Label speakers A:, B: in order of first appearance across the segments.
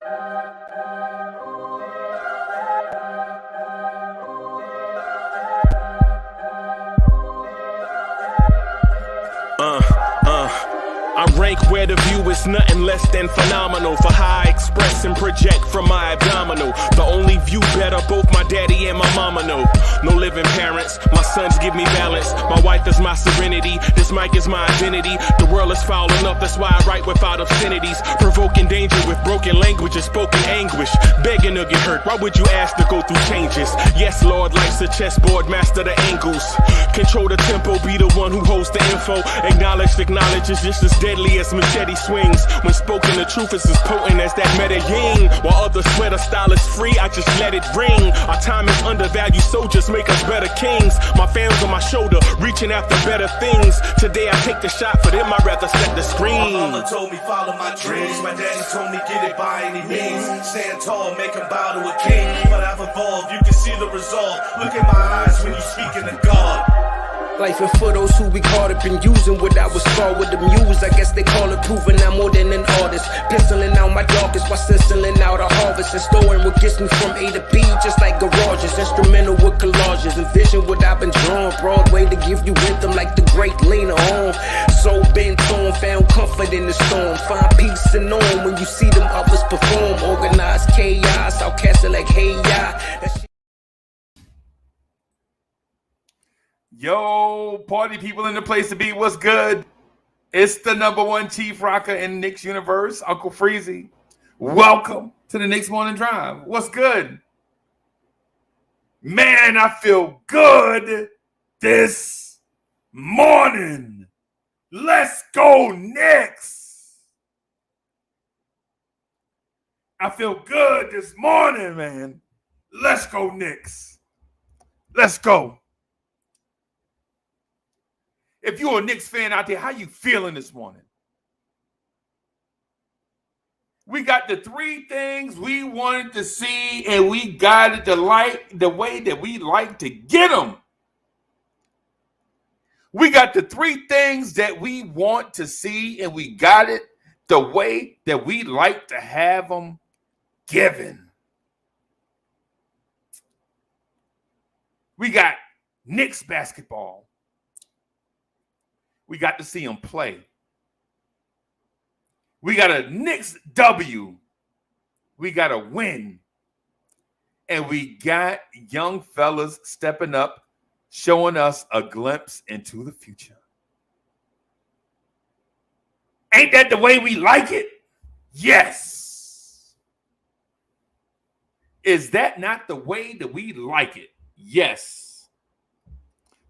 A: I rank where the view is nothing less than phenomenal. For how I express and project from my abdominal. The only view better, both my daddy and my mama know. No living parents, my sons give me balance. My wife is my serenity, this mic is my identity. The world is foul enough, that's why I write without obscenities. Provoking danger with broken language and spoken anguish. Begging to get hurt, why would you ask to go through changes? Yes, Lord, life's a chessboard, master the angles. Control the tempo, be the one who holds the info. Acknowledge is just as deadly as machete swings. When spoken, the truth is as potent as that Medellin. While other sweater style is free, I just let it ring. Our time is undervalued, soldiers make us better kings. My fans on my shoulder, reaching after better things. Today I take the shot, for them I'd rather set the screen.
B: My mama told me follow my dreams. My daddy told me get it by any means. Stand tall, make him bow to a king. But I've evolved, you can see the resolve. Look in my eyes when you speaking to God.
C: Life and for those who we caught up in using what I was scarred with the muse. I guess they call it proving I'm more than an artist. Penciling out my darkest while stenciling out a harvest. And storing what gets me from A to B just like garages. Instrumental with collages. Envision what I've been drawing. Broadway to give you rhythm like the great Lena Horne. So bent torn, found comfort in the storm. Find peace and norm when you see them others perform. Organized chaos, I'll cast it like hey ya.
D: Yo, party people in the place to be. What's good? It's the #1 chief rocker in Knicks universe, Uncle Freezy. Welcome to the Knicks Morning Drive. What's good? Man, I feel good this morning. Let's go, Knicks. I feel good this morning, man. Let's go, Knicks. Let's go. If you're a Knicks fan out there, how you feeling this morning? We got the three things we wanted to see, and we got it the way that we like to get them. We got the three things that we want to see, and we got it the way that we like to have them given. We got Knicks basketball. We got to see them play. We got a Knicks W. We got a win. And we got young fellas stepping up, showing us a glimpse into the future. Ain't that the way we like it? Yes. Is that not the way that we like it? Yes.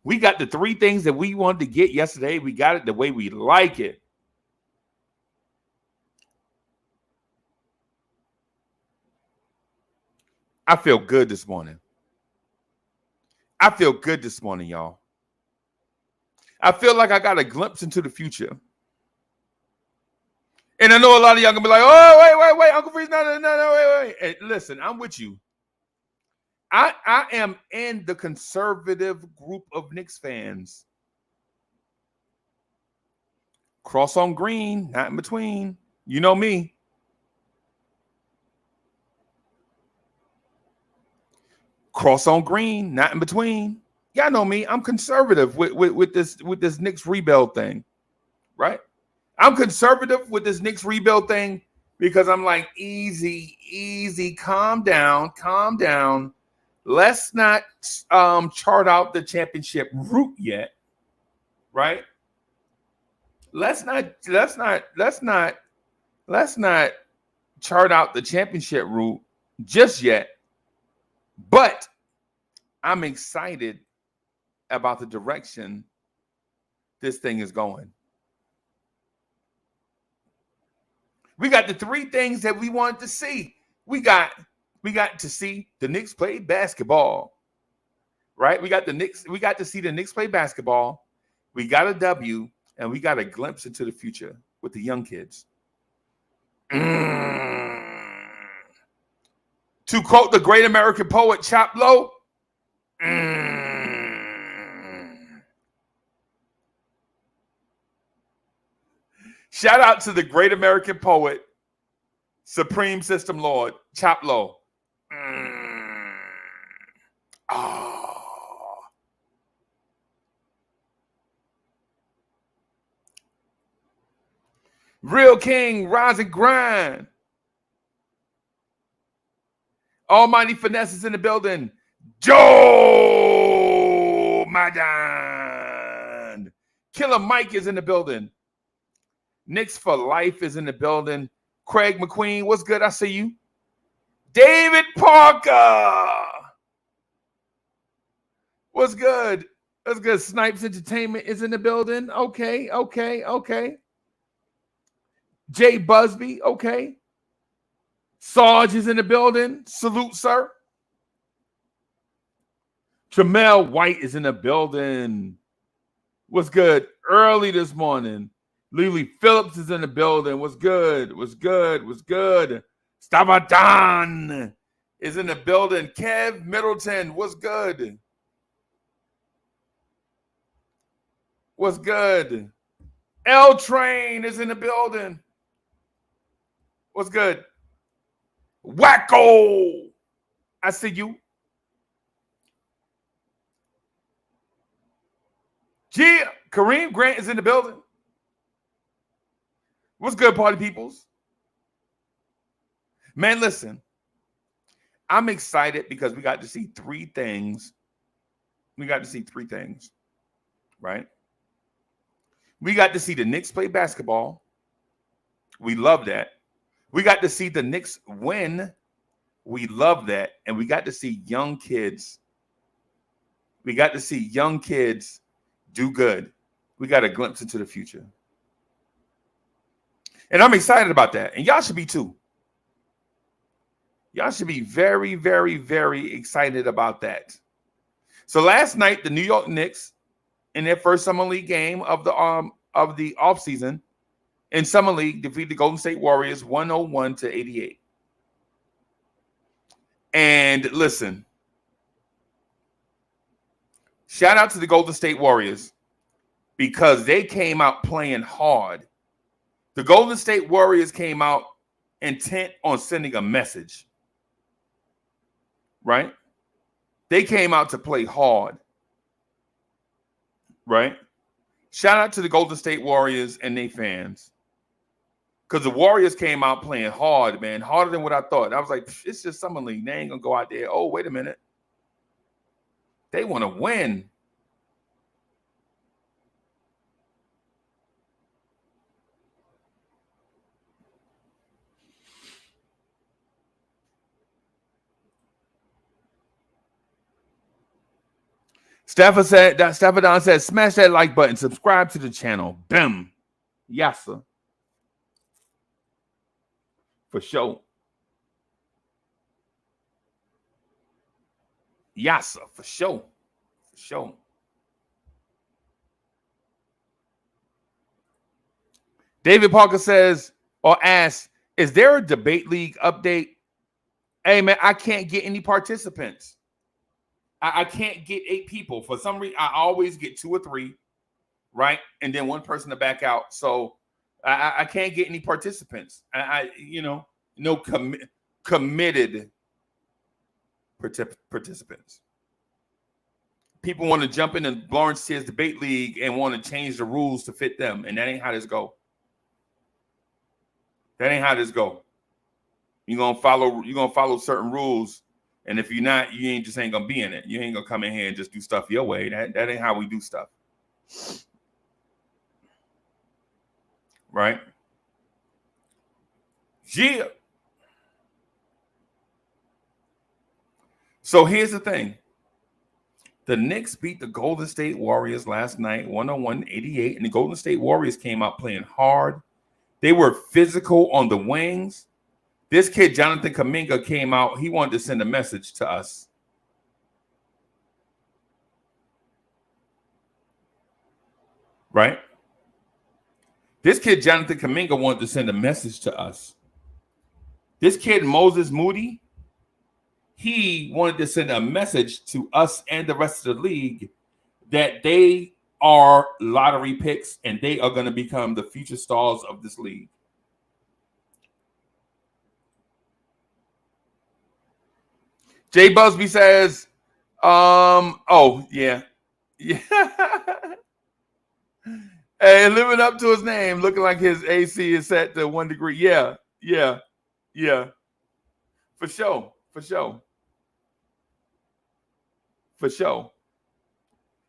D: We got the three things that we wanted to get yesterday. We got it the way we like it. I feel good this morning. I feel good this morning, y'all. I feel like I got a glimpse into the future. And I know a lot of y'all gonna be like, oh, wait, Uncle Freeze, no, wait. Hey, listen, I'm with you. I am in the conservative group of Knicks fans. Cross on green, not in between. You know me. Cross on green, not in between. Y'all know me. I'm conservative with this Knicks rebuild thing, right? I'm conservative with this Knicks rebuild thing because I'm like, easy, calm down. Let's not chart out the championship route yet, right? Let's not chart out the championship route just yet. But I'm excited about the direction this thing is going. We got the three things that we wanted to see. We got to see the Knicks play basketball, right? We got to see the Knicks play basketball. We got a W, and we got a glimpse into the future with the young kids. To quote the great American poet Chop Low, shout out to the great American poet Supreme System Lord, Chop Low. Real King, rise and grind. Almighty Finesse is in the building. Joe Madan. Killer Mike is in the building. Knicks for Life is in the building. Craig McQueen, what's good? I see you. David Parker. What's good? What's good? Snipes Entertainment is in the building. Okay. Jay Busby, okay. Sarge is in the building. Salute, sir. Jamel White is in the building. What's good? Early this morning. Lily Phillips is in the building. What's good? Stavadan is in the building. Kev Middleton, what's good? What's good? L Train is in the building. What's good? Wacko, I see you. Yeah, Kareem Grant is in the building. What's good, party peoples? Man, listen, I'm excited because we got to see three things. Right? We got to see the Knicks play basketball. We love that. We got to see the Knicks win. We love that. And we got to see young kids. We got to see young kids do good. We got a glimpse into the future. And I'm excited about that. And y'all should be too. Y'all should be very, very, very excited about that. So last night, the New York Knicks, in their first Summer League game of the offseason, in Summer League, defeated the Golden State Warriors 101-88. And listen, shout out to the Golden State Warriors because they came out playing hard. The Golden State Warriors came out intent on sending a message, right? They came out to play hard, right? Shout out to the Golden State Warriors and their fans. Because the Warriors came out playing hard, man, harder than what I thought. I was like, it's just Summer League. They ain't going to go out there. Oh, wait a minute. They want to win. Stafford said, smash that like button. Subscribe to the channel. Bam. Yes, sir. For sure. Yes, sir. For sure. For sure. David Parker says or asks, is there a debate league update? Hey, man, I can't get any participants. I can't get 8 people. For some reason, I always get 2 or 3, right? And then one person to back out. So I can't get any participants. No committed participants. People want to jump in the Lawrence Tears Debate League and want to change the rules to fit them, and that ain't how this go. That ain't how this go. You're gonna follow certain rules, and if you're not, you ain't gonna be in it. You ain't gonna come in here and just do stuff your way. That ain't how we do stuff. Right? Yeah. So here's the thing. The Knicks beat the Golden State Warriors last night, 101-88, and the Golden State Warriors came out playing hard. They were physical on the wings. This kid, Jonathan Kuminga, came out. He wanted to send a message to us. Right? This kid, Jonathan Kuminga, wanted to send a message to us. This kid, Moses Moody, he wanted to send a message to us and the rest of the league that they are lottery picks and they are going to become the future stars of this league. Jay Busby says, oh, yeah. Yeah. Hey, living up to his name, looking like his AC is set to 1 degree. Yeah. For sure.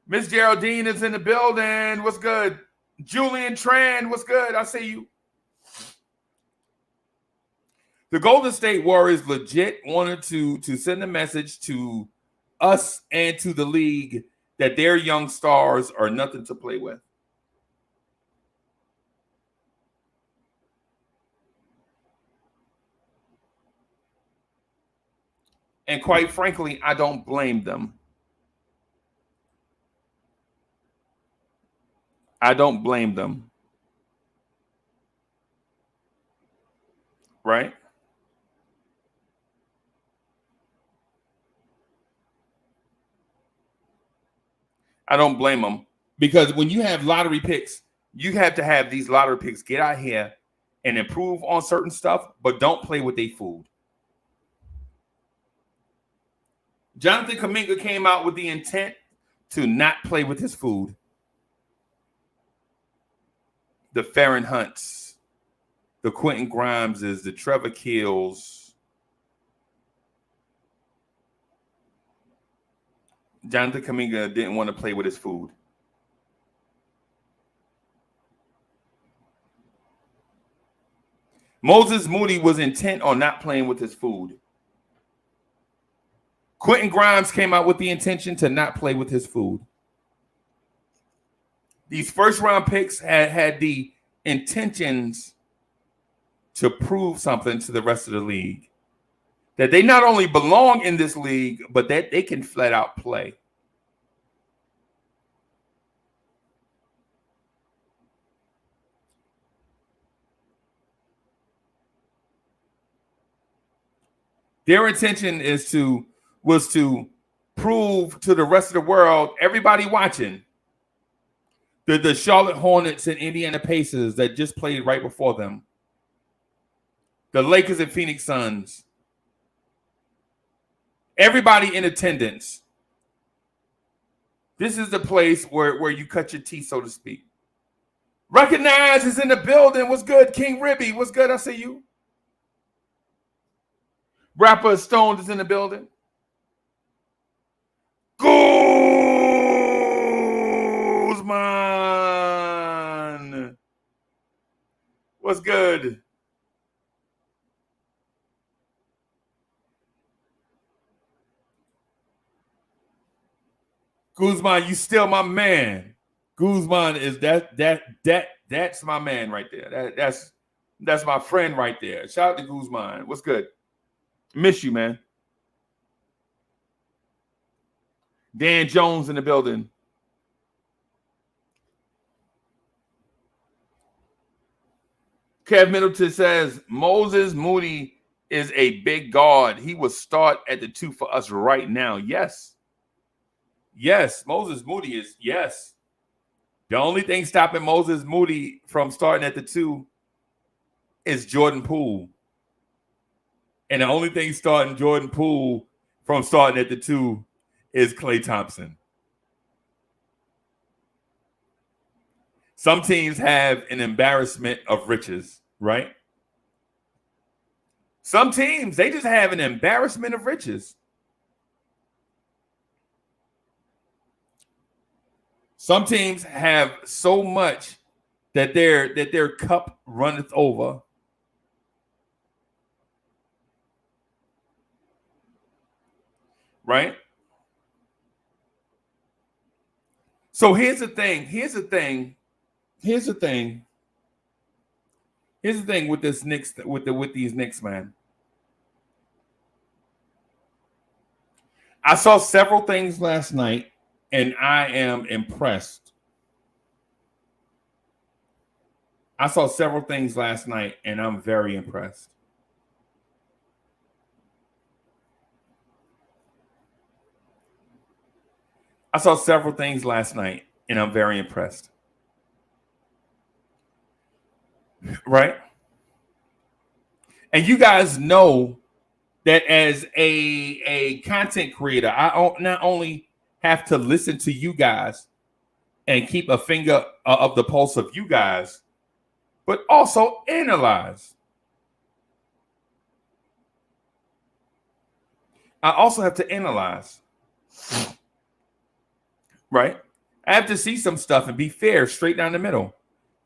D: Miss Geraldine is in the building. What's good? Julian Tran, what's good? I see you. The Golden State Warriors legit wanted to send a message to us and to the league that their young stars are nothing to play with. And quite frankly, I don't blame them. Right? I don't blame them. Because when you have lottery picks, you have to have these lottery picks get out here and improve on certain stuff, but don't play with their food. Jonathan Kuminga came out with the intent to not play with his food. The Farron Hunts, the Quentin Grimeses, the Trevor Keels. Jonathan Kuminga didn't want to play with his food. Moses Moody was intent on not playing with his food. Quentin Grimes came out with the intention to not play with his food. These first-round picks had the intentions to prove something to the rest of the league. That they not only belong in this league, but that they can flat out play. Their intention was to prove to the rest of the world, everybody watching, the Charlotte Hornets and Indiana Pacers that just played right before them, the Lakers and Phoenix Suns, everybody in attendance. This is the place where you cut your teeth, so to speak. Recognize is in the building. What's good, King Ribby? What's good? I see you. Rapper Stone is in the building. Guzman. What's good? Guzman, you still my man. Guzman is that's my man right there. That's my friend right there. Shout out to Guzman. What's good? Miss you, man. Dan Jones in the building. Kev Middleton says Moses Moody is a big guard. He will start at the 2 for us right now. Yes, Moses Moody is, yes. The only thing stopping Moses Moody from starting at the 2 is Jordan Poole. And the only thing starting Jordan Poole from starting at the 2 is Klay Thompson. Some teams have an embarrassment of riches, right? Some teams, they just have an embarrassment of riches. Some teams have so much that their cup runneth over. Right? So here's the thing with this Knicks, with these Knicks, man. I saw several things last night, and I am impressed. I saw several things last night, and I'm very impressed. I saw several things last night, and I'm very impressed. Right? And you guys know that as a content creator, I not only have to listen to you guys and keep a finger of the pulse of you guys, but also analyze. I also have to analyze, right? I have to see some stuff and be fair, straight down the middle.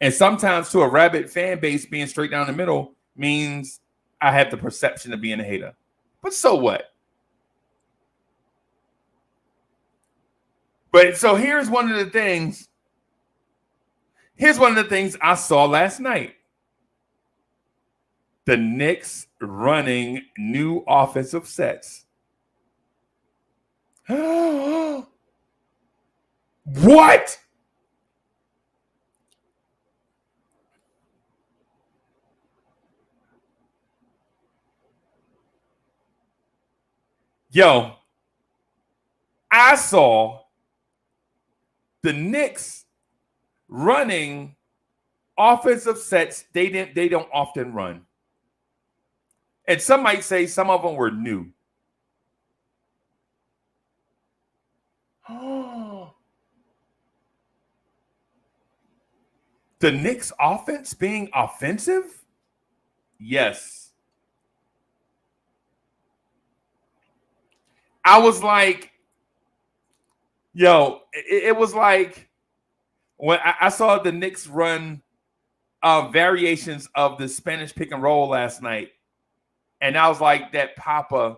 D: And sometimes to a rabid fan base, being straight down the middle means I have the perception of being a hater. But so what? But so here's one of the things. Here's one of the things I saw last night. The Knicks running new offensive sets. What? Yo, I saw the Knicks running offensive sets they don't often run. And some might say some of them were new. The Knicks offense being offensive? Yes. I was like, yo, it was like when I saw the Knicks run variations of the Spanish pick and roll last night. And I was like that papa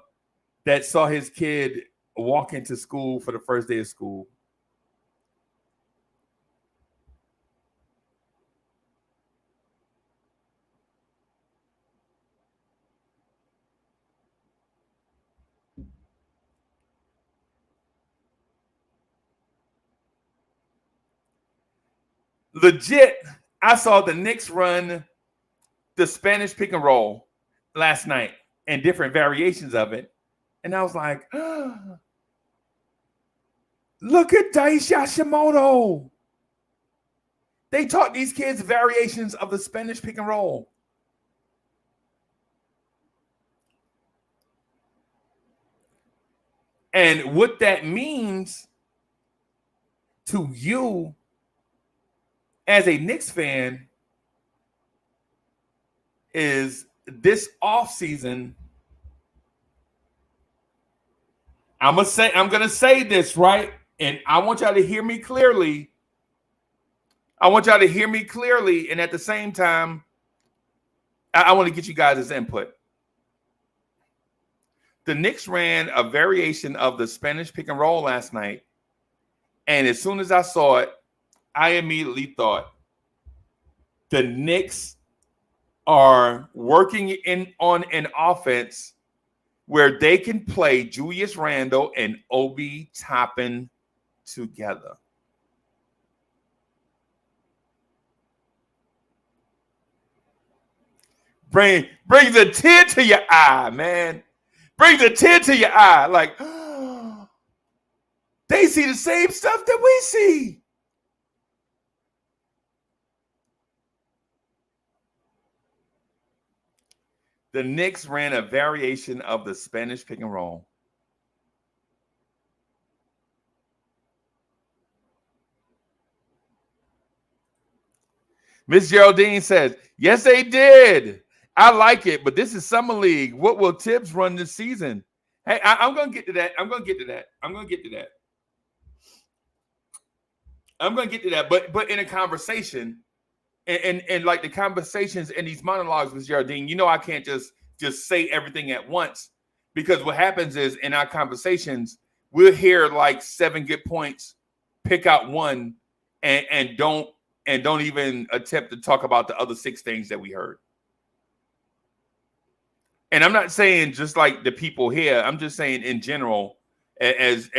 D: that saw his kid walk into school for the first day of school. Legit, I saw the Knicks run the Spanish pick and roll last night and different variations of it. And I was like, look at Daish Hashimoto. They taught these kids variations of the Spanish pick and roll. And what that means to you as a Knicks fan is this offseason, I'm gonna say this, right? And I want y'all to hear me clearly. I want y'all to hear me clearly, and at the same time, I want to get you guys' input. The Knicks ran a variation of the Spanish pick and roll last night, and as soon as I saw it, I immediately thought the Knicks are working on an offense where they can play Julius Randle and Obi Toppin together. Brings a tear to your eye, man. Brings a tear to your eye. Like, they see the same stuff that we see. The Knicks ran a variation of the Spanish pick and roll. Miss Geraldine says, yes, they did. I like it, but this is Summer League. What will Tibbs run this season? Hey, I'm going to get to that. I'm going to get to that. But in a conversation, and like the conversations and these monologues with Geraldine, you know, I can't just say everything at once, because what happens is in our conversations, we'll hear like 7 good points, pick out one, and don't even attempt to talk about the other 6 things that we heard. And I'm not saying just like the people here. I'm just saying in general, as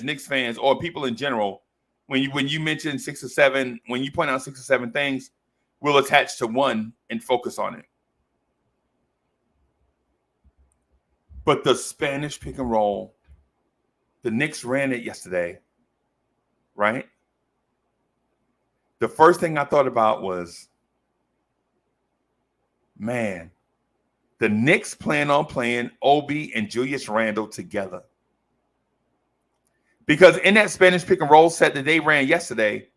D: Knicks fans or people in general, when you mention 6 or 7, when you point out 6 or 7 things, we'll attach to one and focus on it. But the Spanish pick and roll, the Knicks ran it yesterday, right? The first thing I thought about was, man, the Knicks plan on playing Obi and Julius Randle together. Because in that Spanish pick and roll set that they ran yesterday,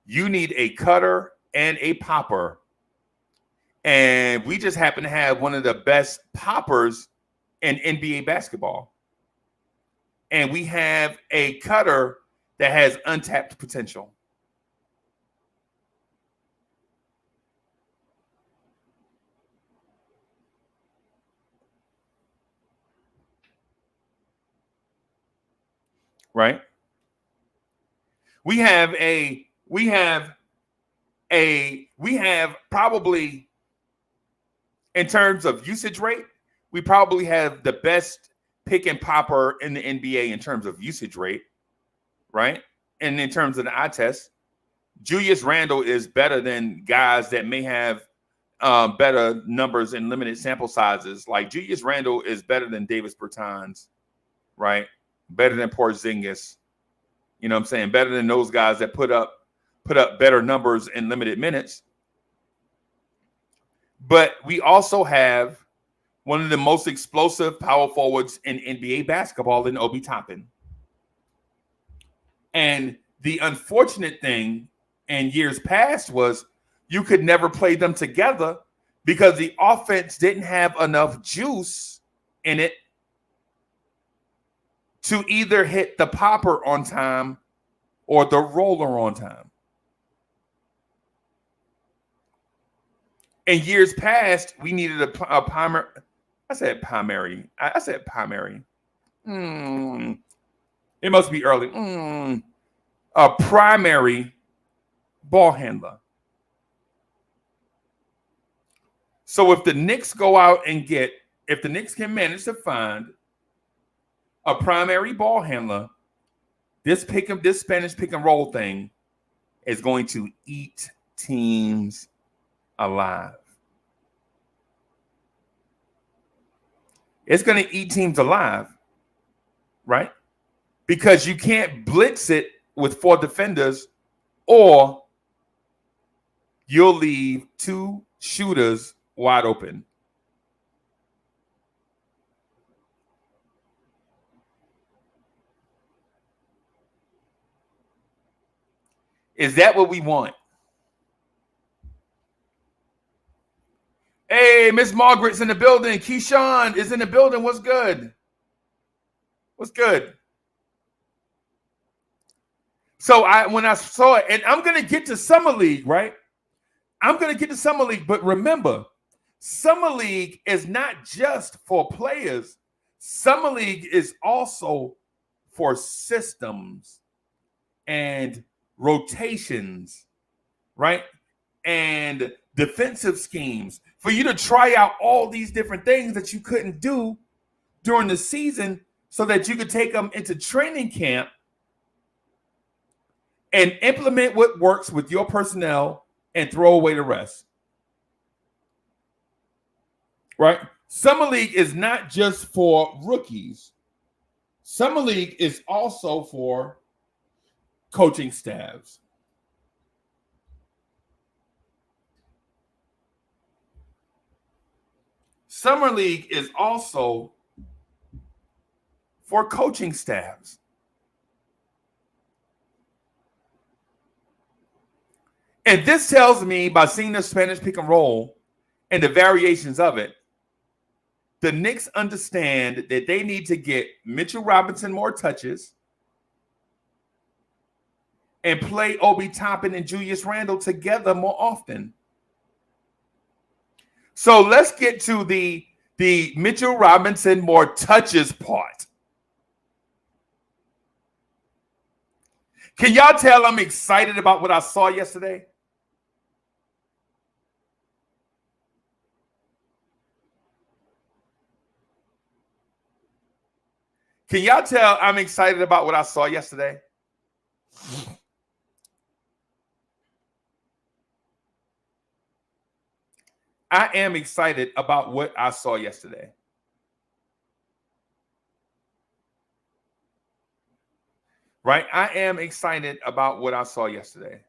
D: you need a cutter and a popper. And we just happen to have one of the best poppers in NBA basketball. And we have a cutter that has untapped potential. Right? We have probably, in terms of usage rate, we probably have the best pick and popper in the NBA in terms of usage rate, right? And in terms of the eye test, Julius Randle is better than guys that may have better numbers and limited sample sizes. Like Julius Randle is better than Davis Bertans, right? Better than Porzingis. You know what I'm saying? Better than those guys that put up better numbers in limited minutes. But we also have one of the most explosive power forwards in NBA basketball in Obi Toppin. And the unfortunate thing in years past was you could never play them together because the offense didn't have enough juice in it to either hit the popper on time or the roller on time. In years past, we needed a primary. I said primary. It must be early. A primary ball handler. So if the Knicks go out and if the Knicks can manage to find a primary ball handler, this Spanish pick and roll thing is going to eat teams alive. It's going to eat teams alive, right? Because you can't blitz it with 4 defenders, or you'll leave 2 shooters wide open. Is that what we want? Hey, Miss Margaret's in the building. Keyshawn is in the building. What's good? What's good? So when I saw it, and I'm going to get to Summer League, right? I'm going to get to Summer League, but remember, Summer League is not just for players. Summer League is also for systems and rotations, right? And defensive schemes for you to try out all these different things that you couldn't do during the season so that you could take them into training camp and implement what works with your personnel and throw away the rest. Right? Summer League is not just for rookies. Summer League is also for coaching staffs. Summer League is also for coaching staffs. And this tells me, by seeing the Spanish pick and roll and the variations of it, the Knicks understand that they need to get Mitchell Robinson more touches and play Obi Toppin and Julius Randle together more often. So let's get to the Mitchell Robinson more touches part. Can y'all tell I'm excited about what I saw yesterday? Can y'all tell I'm excited about what I saw yesterday? I am excited about what I saw yesterday. Right? I am excited about what I saw yesterday.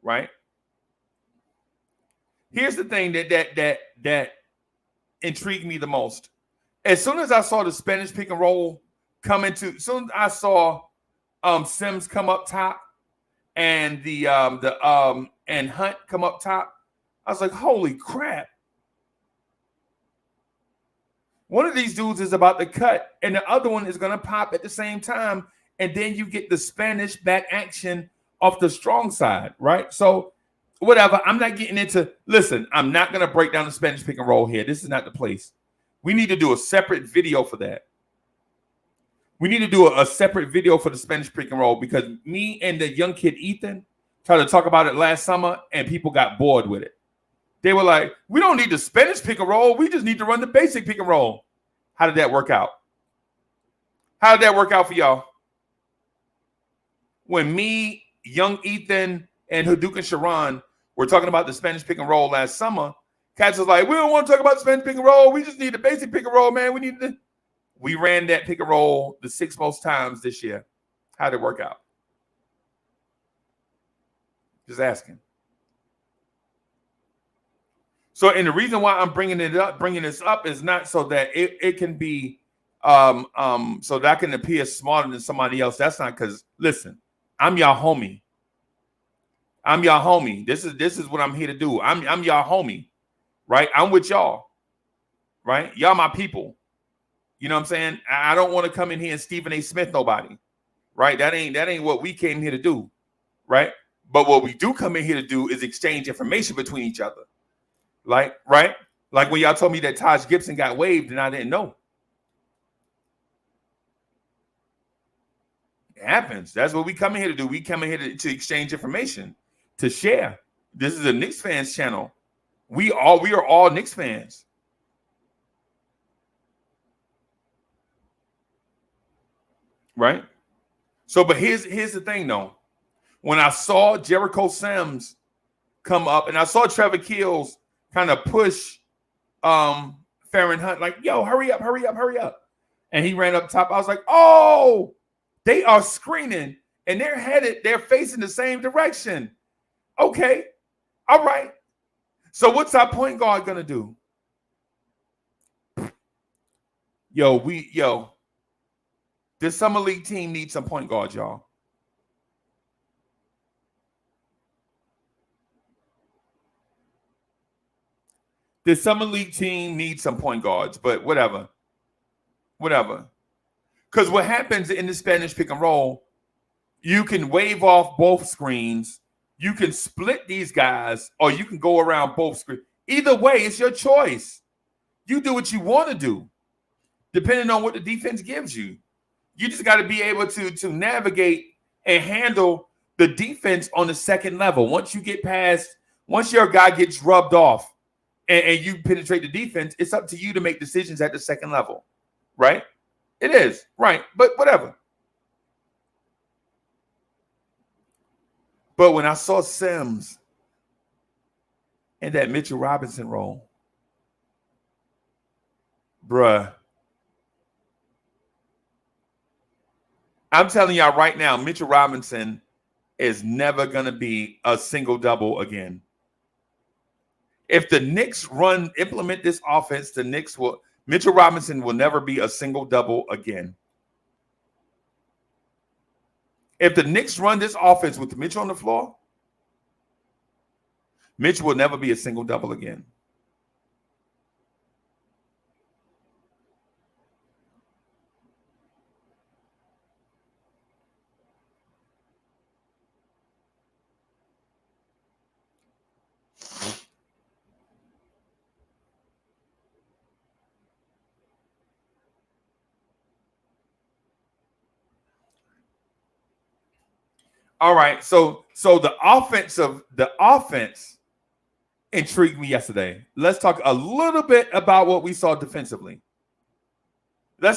D: Right? Here's the thing that intrigued me the most. As soon as I saw the Spanish pick and roll come into, as soon as I saw Sims come up top and and Hunt come up top, I was like, holy crap. One of these dudes is about to cut, and the other one is going to pop at the same time, and then you get the Spanish back action off the strong side, right? So whatever, I'm not getting into, listen, I'm not going to break down the Spanish pick and roll here. This is not the place. We need to do a separate video for that. We need to do a separate video for the Spanish pick and roll because me and the young kid Ethan tried to talk about it last summer, and people got bored with it. They were like, we don't need the Spanish pick and roll. We just need to run the basic pick and roll. How did that work out? How did that work out for y'all? When me, young Ethan, and Hadouken Sharon were talking about the Spanish pick and roll last summer, Cats was like, we don't want to talk about the Spanish pick and roll. We just need the basic pick and roll, man. We ran that pick and roll the 6 most times this year. How did it work out? Just asking. So, and the reason why I'm bringing this up is not so that it can be, so that I can appear smarter than somebody else. That's not because, listen, I'm y'all homie. I'm y'all homie. This is what I'm here to do. I'm y'all homie, right? I'm with y'all, right? Y'all my people. You know what I'm saying? I don't want to come in here and Stephen A. Smith nobody, right? That ain't what we came here to do, right? But what we do come in here to do is exchange information between each other. Like, right? Like when y'all told me that Taj Gibson got waived and I didn't know. It happens. That's what we come in here to do. We come in here to exchange information, to share. This is a Knicks fans channel. We are all Knicks fans. Right? So, but here's the thing though. When I saw Jericho Sims come up and I saw Trevor Keels kind of push Farron Hunt, like, yo, hurry up. And he ran up top. I was like, oh, they are screening and they're facing the same direction. Okay. All right. So what's our point guard gonna do? This summer league team needs some point guards, y'all. This summer league team needs some point guards, but whatever. Because what happens in the Spanish pick and roll, you can wave off both screens, you can split these guys, or you can go around both screens. Either way, it's your choice. You do what you want to do, depending on what the defense gives you. You just got to be able to navigate and handle the defense on the second level. Once your guy gets rubbed off, and you penetrate the defense, it's up to you to make decisions at the second level, right? It is, right, but whatever. But when I saw Sims in that Mitchell Robinson role, bruh, I'm telling y'all right now, Mitchell Robinson is never going to be a single double again. If the Knicks implement this offense, Mitchell Robinson will never be a single double again. If the Knicks run this offense with Mitchell on the floor, Mitchell will never be a single double again. All right, so the offense intrigued me yesterday. Let's talk a little bit about what we saw defensively. And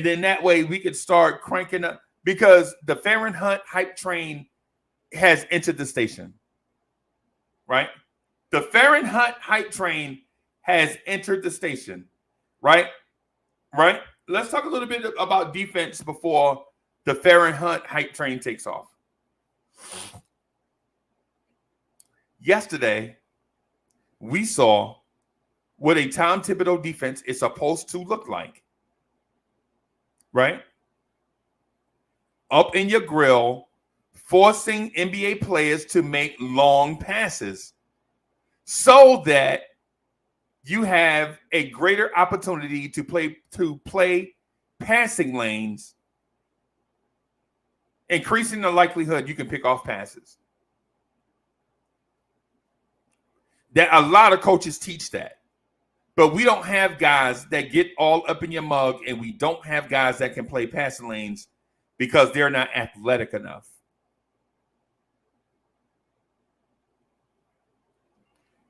D: then that way we could start cranking up because the Farron Hunt hype train has entered the station. Right? The Farron Hunt hype train has entered the station. Right? Right? Let's talk a little bit about defense before the Farron Hunt hype train takes off. Yesterday, we saw what a Tom Thibodeau defense is supposed to look like, right? Up in your grill, forcing NBA players to make long passes so that you have a greater opportunity to play passing lanes, increasing the likelihood you can pick off passes. That a lot of coaches teach that. But we don't have guys that get all up in your mug, and we don't have guys that can play passing lanes because they're not athletic enough.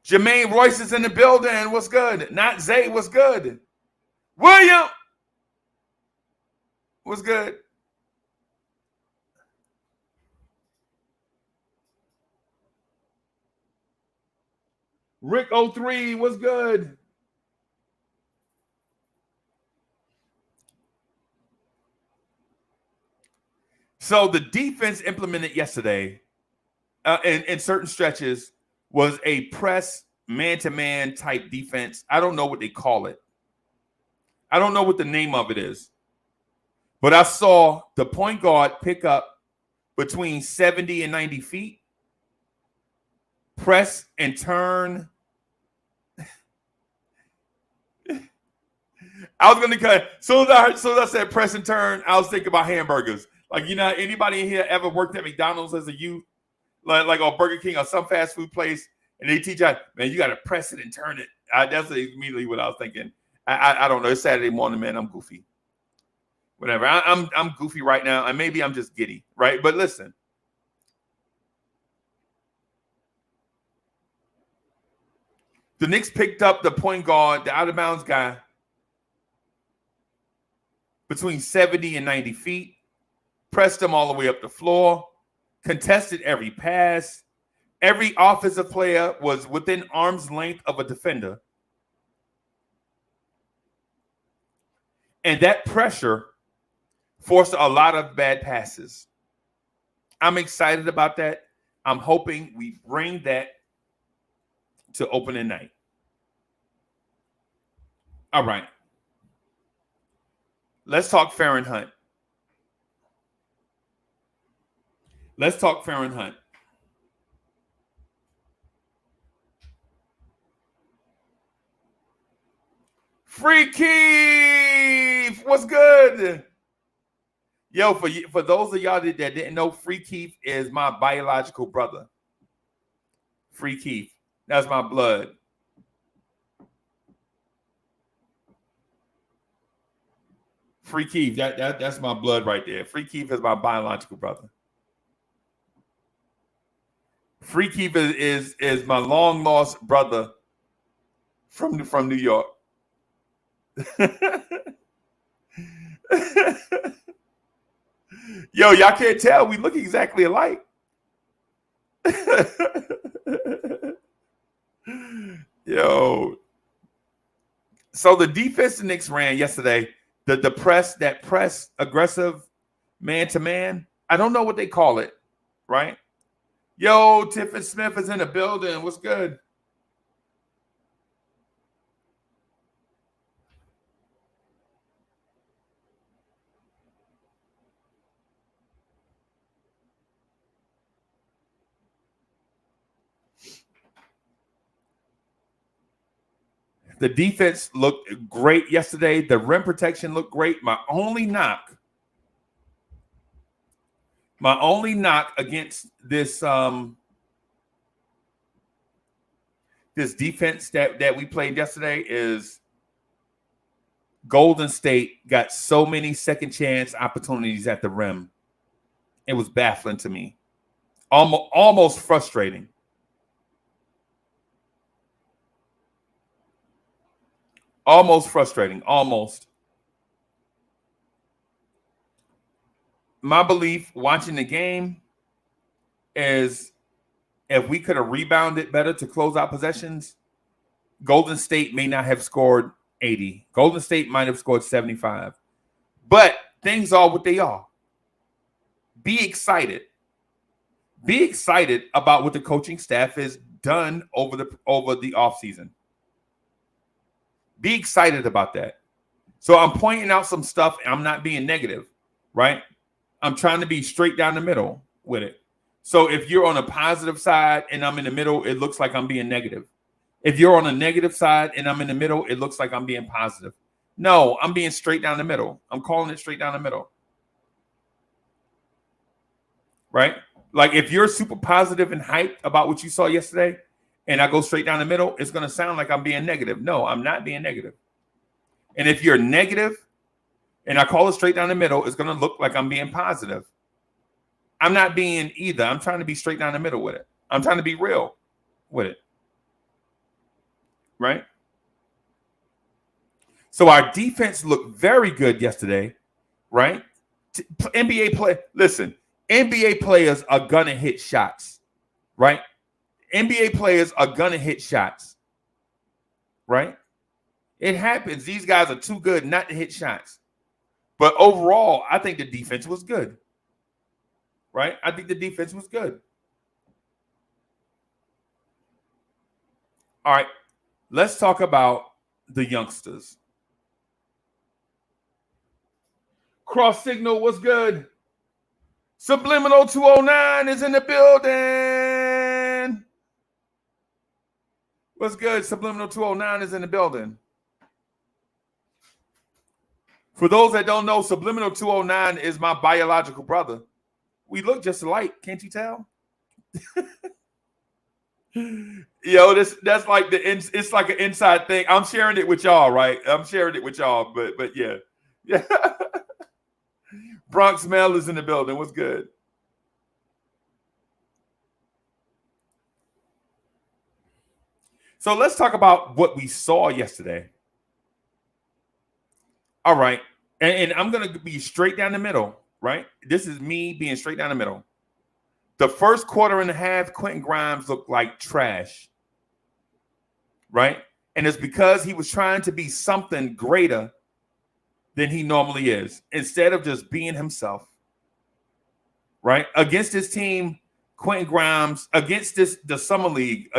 D: Jermaine Royce is in the building. What's good? Not Zay. What's good? William. What's good? Rick 03. What's good? So the defense implemented yesterday in certain stretches was a press man-to-man type defense. I don't know what they call it. I don't know what the name of it is. But I saw the point guard pick up between 70 and 90 feet, press and turn. I was going to cut. As soon as I said press and turn, I was thinking about hamburgers. Like, you know, anybody in here ever worked at McDonald's as a youth? Like or Burger King or some fast food place, and they teach you, man, you got to press it and turn it. That's immediately what I was thinking. I don't know. It's Saturday morning, man. I'm goofy. Whatever. I'm goofy right now, and maybe I'm just giddy, right? But listen. The Knicks picked up the point guard, the out-of-bounds guy, between 70 and 90 feet, pressed him all the way up the floor, contested every pass. Every offensive player was within arm's length of a defender. And that pressure forced a lot of bad passes. I'm excited about that. I'm hoping we bring that to opening night. All right. Let's talk Farron Hunt. Let's talk Farron Hunt. Free Keith, what's good? Yo, for those of y'all that didn't know, Free Keith is my biological brother. Free Keith, that's my blood. Free Keith, that's my blood right there. Free Keith is my biological brother. Free Keith is my long lost brother from New York. Yo, y'all can't tell. We look exactly alike. Yo. So the defense the Knicks ran yesterday, the press aggressive man-to-man, I don't know what they call it, right? Yo, Tiffany Smith is in the building. What's good? The defense looked great yesterday. The rim protection looked great. My only knock against this this defense that we played yesterday is Golden State got so many second chance opportunities at the rim. It was baffling to me. Almost frustrating. Almost frustrating. Almost. My belief watching the game is if we could have rebounded better to close out possessions, Golden State may not have scored 80. Golden State might have scored 75. But things are what they are. Be excited. Be excited about what the coaching staff is done over the offseason. Be excited about that. So I'm pointing out some stuff. And I'm not being negative, right? I'm trying to be straight down the middle with it. So if you're on a positive side and I'm in the middle, it looks like I'm being negative. If you're on a negative side and I'm in the middle, it looks like I'm being positive. No, I'm being straight down the middle. I'm calling it straight down the middle. Right? Like if you're super positive and hyped about what you saw yesterday and I go straight down the middle, it's going to sound like I'm being negative. No, I'm not being negative. And if you're negative and I call it straight down the middle, it's going to look like I'm being positive. I'm not being either. I'm trying to be straight down the middle with it. I'm trying to be real with it. Right? So our defense looked very good yesterday, right? NBA play. Listen, NBA players are gonna hit shots, right? NBA players are gonna hit shots, right? It happens. These guys are too good not to hit shots. But overall, I think the defense was good, right? I think the defense was good. All right, let's talk about the youngsters. Cross Signal was good. Subliminal 209 is in the building. What's good? Subliminal 209 is in the building. For those that don't know, Subliminal 209 is my biological brother. We look just alike, can't you tell? Yo, that's like it's like an inside thing. I'm sharing it with y'all, right? I'm sharing it with y'all, but yeah. Yeah. Bronx Mel is in the building. What's good? So let's talk about what we saw yesterday. All right. And I'm going to be straight down the middle, right? This is me being straight down the middle. The first quarter and a half, Quentin Grimes looked like trash, right? And it's because he was trying to be something greater than he normally is, instead of just being himself, right? Against this team, Quentin Grimes, against this summer league,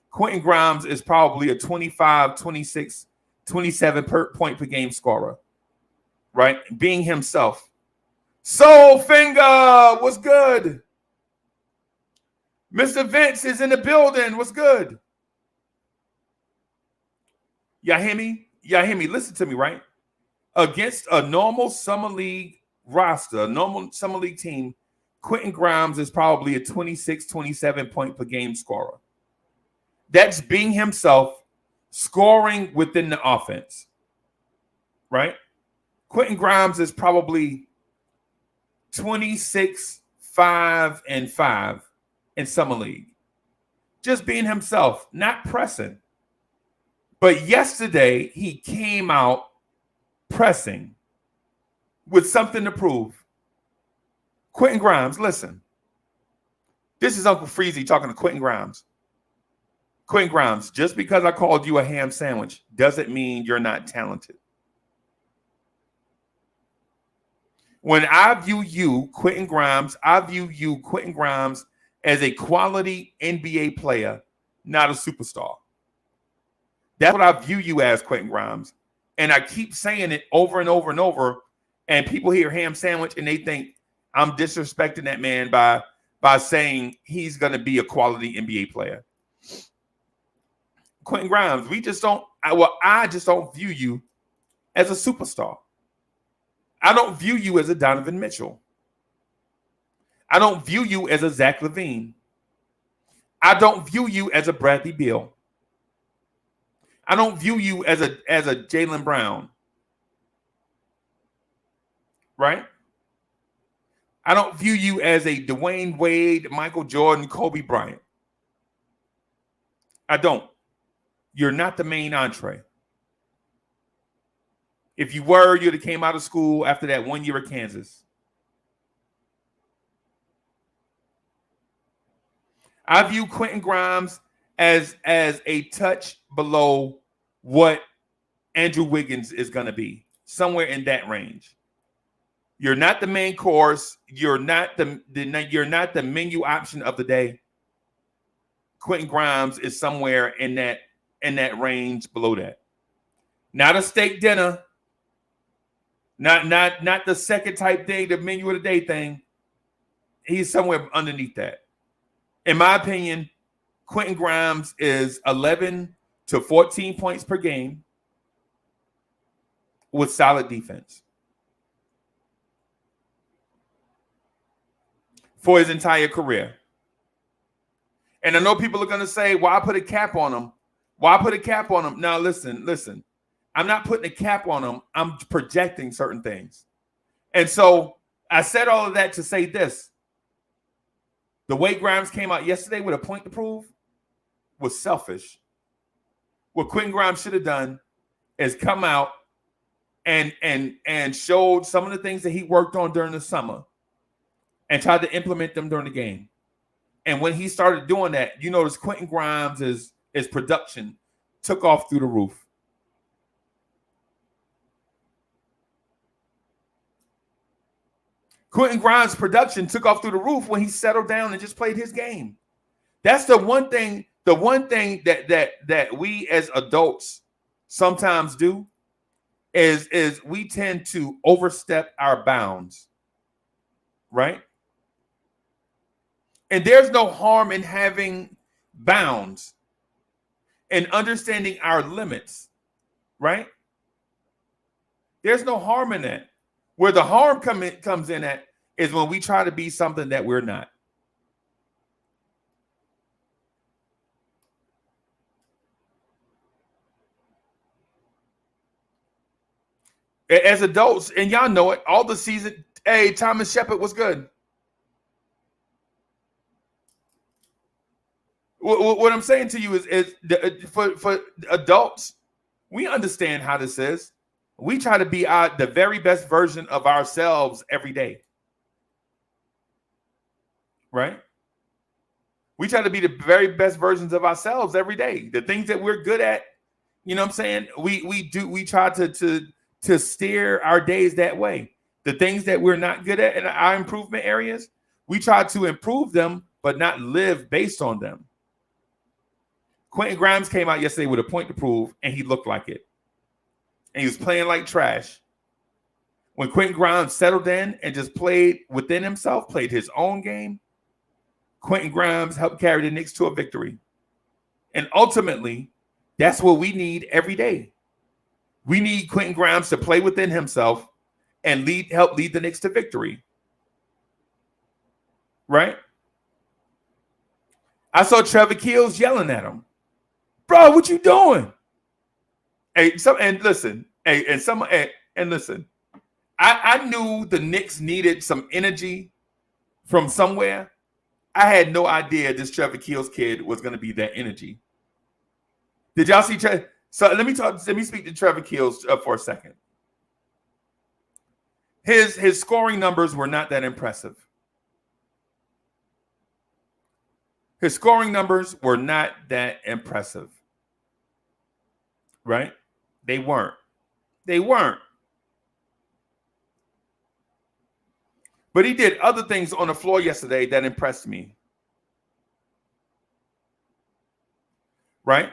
D: Quentin Grimes is probably a 25, 26, 27 point per game scorer, right? Being himself. Soul Finger, what's good? Mr. Vince is in the building. What's good? Y'all hear me? Y'all hear me? Listen to me, right? Against a normal summer league roster, a normal summer league team, Quentin Grimes is probably a 26, 27 point per game scorer. That's being himself, scoring within the offense, right? Quentin Grimes is probably 26, 5, and 5 in summer league. Just being himself, not pressing. But yesterday, he came out pressing with something to prove. Quentin Grimes, listen. This is Uncle Freezy talking to Quentin Grimes. Quentin Grimes, just because I called you a ham sandwich doesn't mean you're not talented. When I view you, Quentin Grimes, as a quality NBA player, not a superstar. That's what I view you as, Quentin Grimes. And I keep saying it over and over and over. And people hear ham sandwich and they think I'm disrespecting that man by saying he's going to be a quality NBA player. Quentin Grimes, I just don't view you as a superstar. I don't view you as a Donovan Mitchell. I don't view you as a Zach LaVine. I don't view you as a Bradley Beal. I don't view you as a Jaylen Brown. Right? I don't view you as a Dwayne Wade, Michael Jordan, Kobe Bryant. I don't. You're not the main entree. If you were, you'd have came out of school after that 1 year at Kansas. I view Quentin Grimes as a touch below what Andrew Wiggins is going to be, somewhere in that range. You're not the main course. You're not the menu option of the day. Quentin Grimes is somewhere in that range below that. Not a steak dinner. Not the second type thing, the menu of the day thing. He's somewhere underneath that. In my opinion, Quentin Grimes is 11 to 14 points per game with solid defense for his entire career. And I know people are going to say, why put a cap on him? Why put a cap on him? Now, listen. I'm not putting a cap on him. I'm projecting certain things. And so I said all of that to say this. The way Grimes came out yesterday with a point to prove was selfish. What Quentin Grimes should have done is come out and showed some of the things that he worked on during the summer and tried to implement them during the game. And when he started doing that, you notice Quentin Grimes' his production took off through the roof. Quentin Grimes' production took off through the roof when he settled down and just played his game. That's the one thing that we as adults sometimes do is we tend to overstep our bounds, right? And there's no harm in having bounds and understanding our limits, right? There's no harm in that. Where the harm comes in at is when we try to be something that we're not. As adults, and y'all know it, all the season, hey, Thomas Shepard was good. What I'm saying to you is for adults, we understand how this is. We try to be the very best version of ourselves every day. Right? We try to be the very best versions of ourselves every day. The things that we're good at, you know what I'm saying? We try to steer our days that way. The things that we're not good at in our improvement areas, we try to improve them, but not live based on them. Quentin Grimes came out yesterday with a point to prove, and he looked like it. And he was playing like trash. When Quentin Grimes settled in and just played within himself, played his own game, Quentin Grimes helped carry the Knicks to a victory. And ultimately, that's what we need every day. We need Quentin Grimes to play within himself and help lead the Knicks to victory. Right? I saw Trevor Keels yelling at him. Bro, what you doing? Listen. I knew the Knicks needed some energy from somewhere. I had no idea this Trevor Keels kid was going to be that energy. Did y'all see Trevor? So let me speak to Trevor Keels for a second. His scoring numbers were not that impressive. His scoring numbers were not that impressive. Right? They weren't. But he did other things on the floor yesterday that impressed me. Right?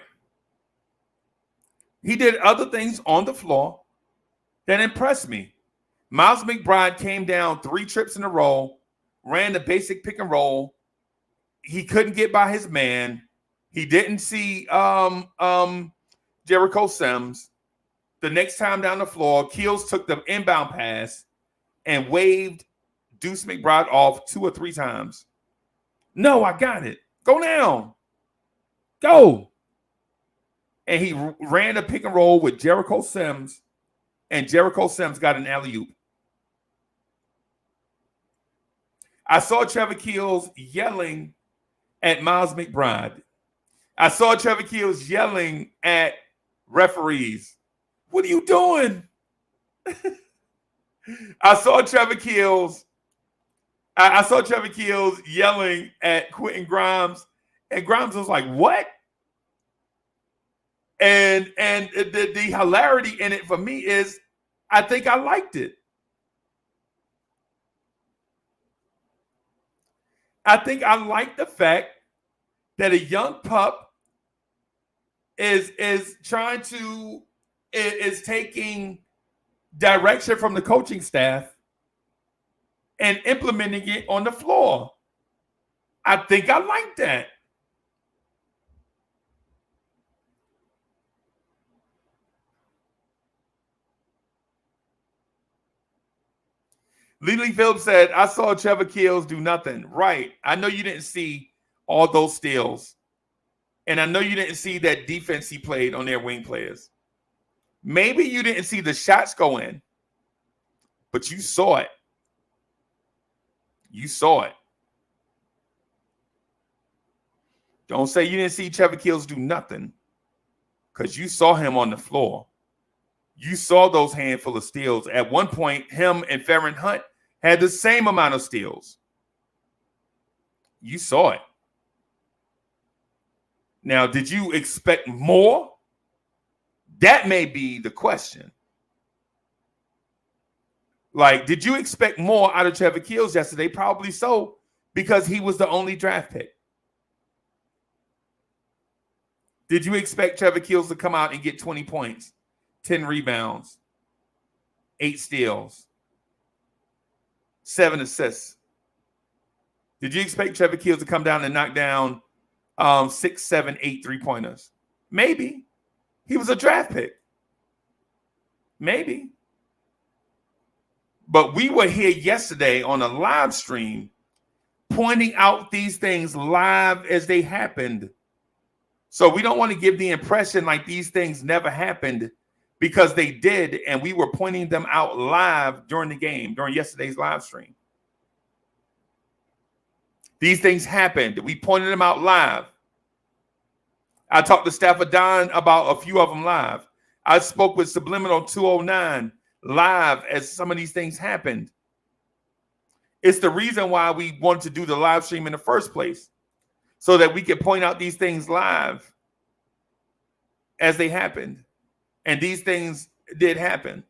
D: He did other things on the floor that impressed me. Miles McBride came down 3 trips in a row, ran the basic pick and roll. He couldn't get by his man. He didn't see Jericho Sims. The next time down the floor, Keels took the inbound pass and waved Deuce McBride off 2 or 3 times. No, I got it. Go down. Go. And he ran a pick and roll with Jericho Sims, and Jericho Sims got an alley-oop. I saw Trevor Keels yelling at Miles McBride. I saw Trevor Keels yelling at referees. What are you doing? I saw Trevor Keels yelling at Quentin Grimes, and Grimes was like, "What?" And the hilarity in it for me is, I think I liked it. I think I liked the fact that a young pup is taking direction from the coaching staff and implementing it on the floor. I think I like that. Lily Phillips said, I saw Trevor Keels do nothing. Right. I know you didn't see all those steals. And I know you didn't see that defense he played on their wing players. Maybe you didn't see the shots go in, but you saw it. You saw it. Don't say you didn't see Trevor Keels do nothing, because you saw him on the floor. You saw those handful of steals. At one point, him and Ferren Hunt had the same amount of steals. You saw it. Now, did you expect more? That may be the question. Like, did you expect more out of Trevor Keels yesterday? Probably so, because he was the only draft pick. Did you expect Trevor Keels to come out and get 20 points, 10 rebounds, 8 steals, 7 assists? Did you expect Trevor Keels to come down and knock down 6, 7, 8 3-pointers? Maybe. He was a draft pick. Maybe. But we were here yesterday on a live stream pointing out these things live as they happened. So we don't want to give the impression like these things never happened, because they did, and we were pointing them out live during the game, during yesterday's live stream. These things happened. We pointed them out live. I talked to Stafford Don about a few of them live. I spoke with Subliminal 209 live as some of these things happened. It's the reason why we wanted to do the live stream in the first place, so that we could point out these things live as they happened. And these things did happen.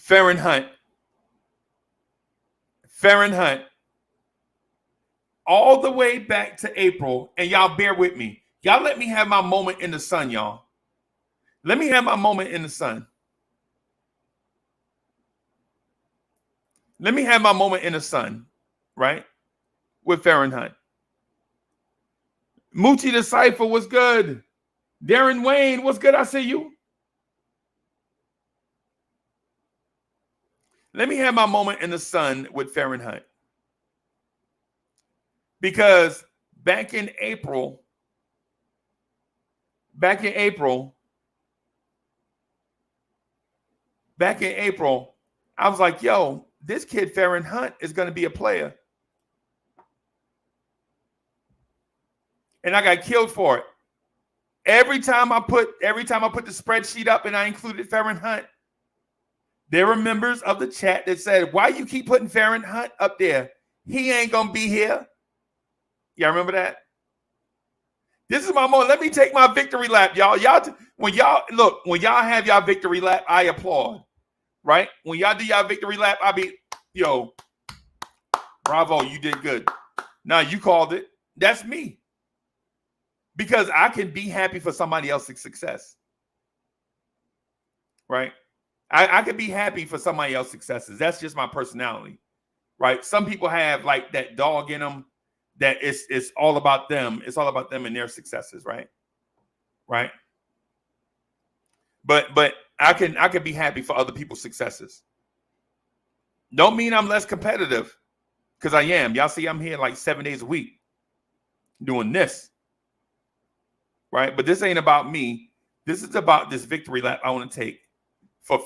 D: Ferren Hunt, all the way back to April, and y'all bear with me. Y'all let me have my moment in the sun, y'all. Let me have my moment in the sun. Let me have my moment in the sun, right? With Ferren Hunt. Moochie the Cypher was good. Darren Wayne was good. I see you. Let me have my moment in the sun with Ferren Hunt. Because back in April, I was like, yo, this kid Ferren Hunt is going to be a player. And I got killed for it. Every time I put the spreadsheet up and I included Ferren Hunt, there were members of the chat that said, why you keep putting Ferren Hunt up there? He ain't going to be here. Y'all remember that? This is my moment. Let me take my victory lap, y'all. When y'all have y'all victory lap, I applaud. Right? When y'all do y'all victory lap, I be, yo, bravo, you did good. Now you called it. That's me. Because I can be happy for somebody else's success. Right? I can be happy for somebody else's successes. That's just my personality. Right? Some people have like that dog in them that it's all about them. It's all about them and their successes, right? Right? But I can be happy for other people's successes. Don't mean I'm less competitive, because I am. Y'all see I'm here like 7 days a week doing this. Right? But this ain't about me. This is about this victory lap I want to take for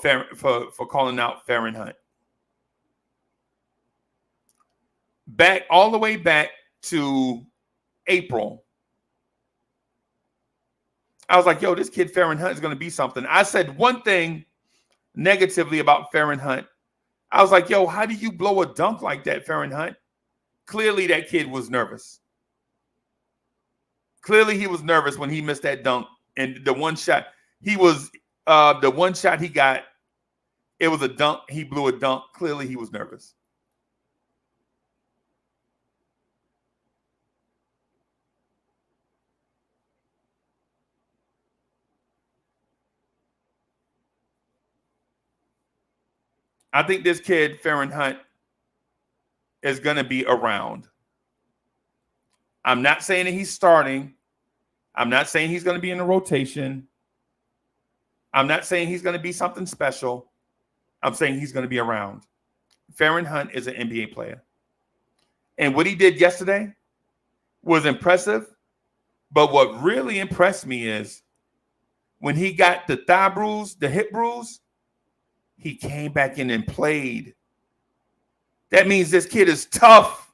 D: calling out Ferren Hunt. Back all the way back to April, I was like, yo, this kid Ferren Hunt is going to be something. I said one thing negatively about Ferren Hunt. I was like, yo, how do you blow a dunk like that, Ferren Hunt? Clearly that kid was nervous. Clearly he was nervous when he missed that dunk. And the one shot he got, it was a dunk. He blew a dunk. Clearly he was nervous. I think this kid, Farron Hunt, is going to be around. I'm not saying that he's starting. I'm not saying he's going to be in the rotation. I'm not saying he's going to be something special. I'm saying he's going to be around. Farron Hunt is an NBA player. And what he did yesterday was impressive. But what really impressed me is when he got the thigh bruise, the hip bruise, he came back in and played. That means this kid is tough.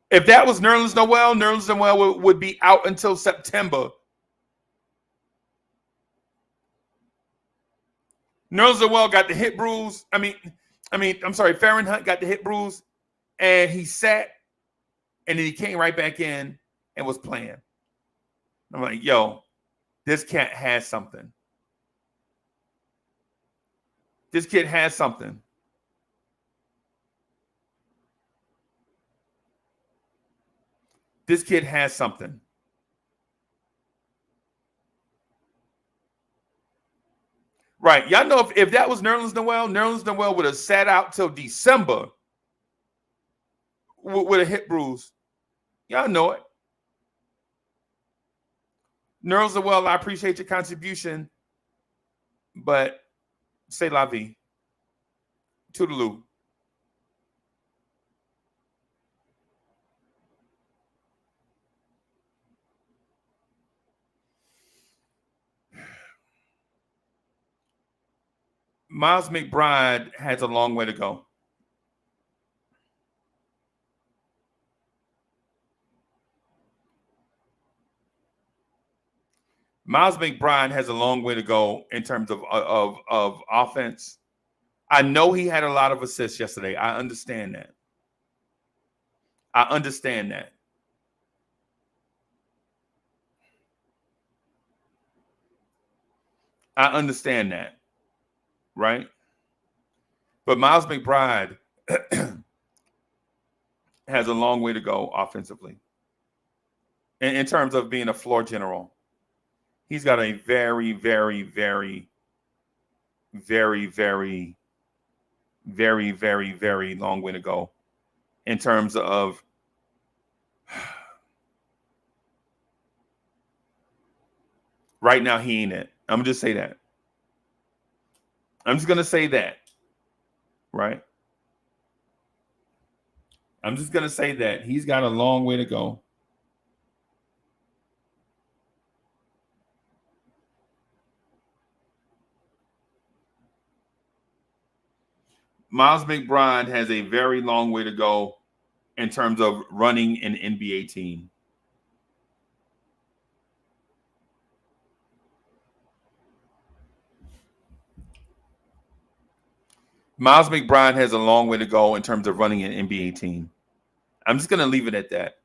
D: If that was Nerlens Noel would be out until September. Nerlens Noel got the hip bruise. I'm sorry, Farron Hunt got the hip bruise, and he sat, and then he came right back in and was playing. I'm like, yo, this cat has something. This kid has something. This kid has something. Right. Y'all know if that was Nerlens Noel would have sat out till December with a hip bruise. Y'all know it. Nerlens Noel, I appreciate your contribution, but c'est la vie. Toodaloo. Miles McBride has a long way to go. Miles McBride has a long way to go in terms of offense. I know he had a lot of assists yesterday. I understand that. I understand that. Right? But Miles McBride has a long way to go offensively. In terms of being a floor general. He's got a very, very, very, very, very, very, very, very long way to go in terms of right now he ain't it. I'm just say that. I'm just going to say that, right? I'm just going to say that. He's got a long way to go. Miles McBride has a very long way to go in terms of running an NBA team. Miles McBride has a long way to go in terms of running an NBA team. I'm just going to leave it at that.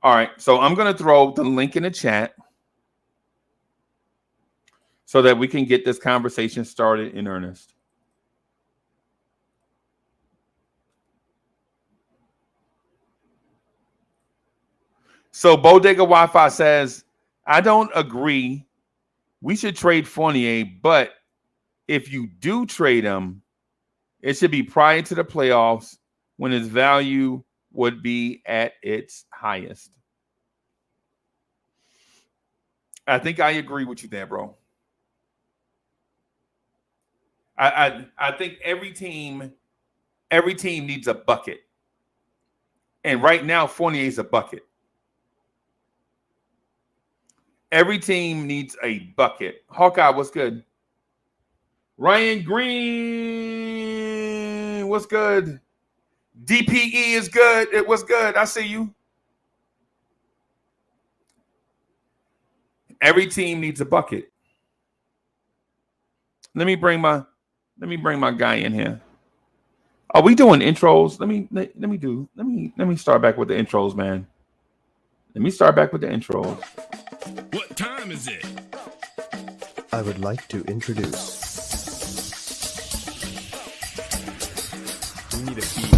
D: All right, so I'm going to throw the link in the chat so that we can get this conversation started in earnest. So Bodega Wi-Fi says, I don't agree. We should trade Fournier, but if you do trade him, it should be prior to the playoffs when his value would be at its highest. I think I agree with you there, bro. I think every team needs a bucket. And right now, Fournier is a bucket. Every team needs a bucket. Hawkeye, what's good? Ryan Green, what's good? DPE is good. It was good. I see you. Every team needs a bucket. Let me bring my guy in here. Are we doing intros? Let me start back with the intros, man. Let me start back with the intros.
A: What time is it?
E: I would like to introduce.
A: We need a beat.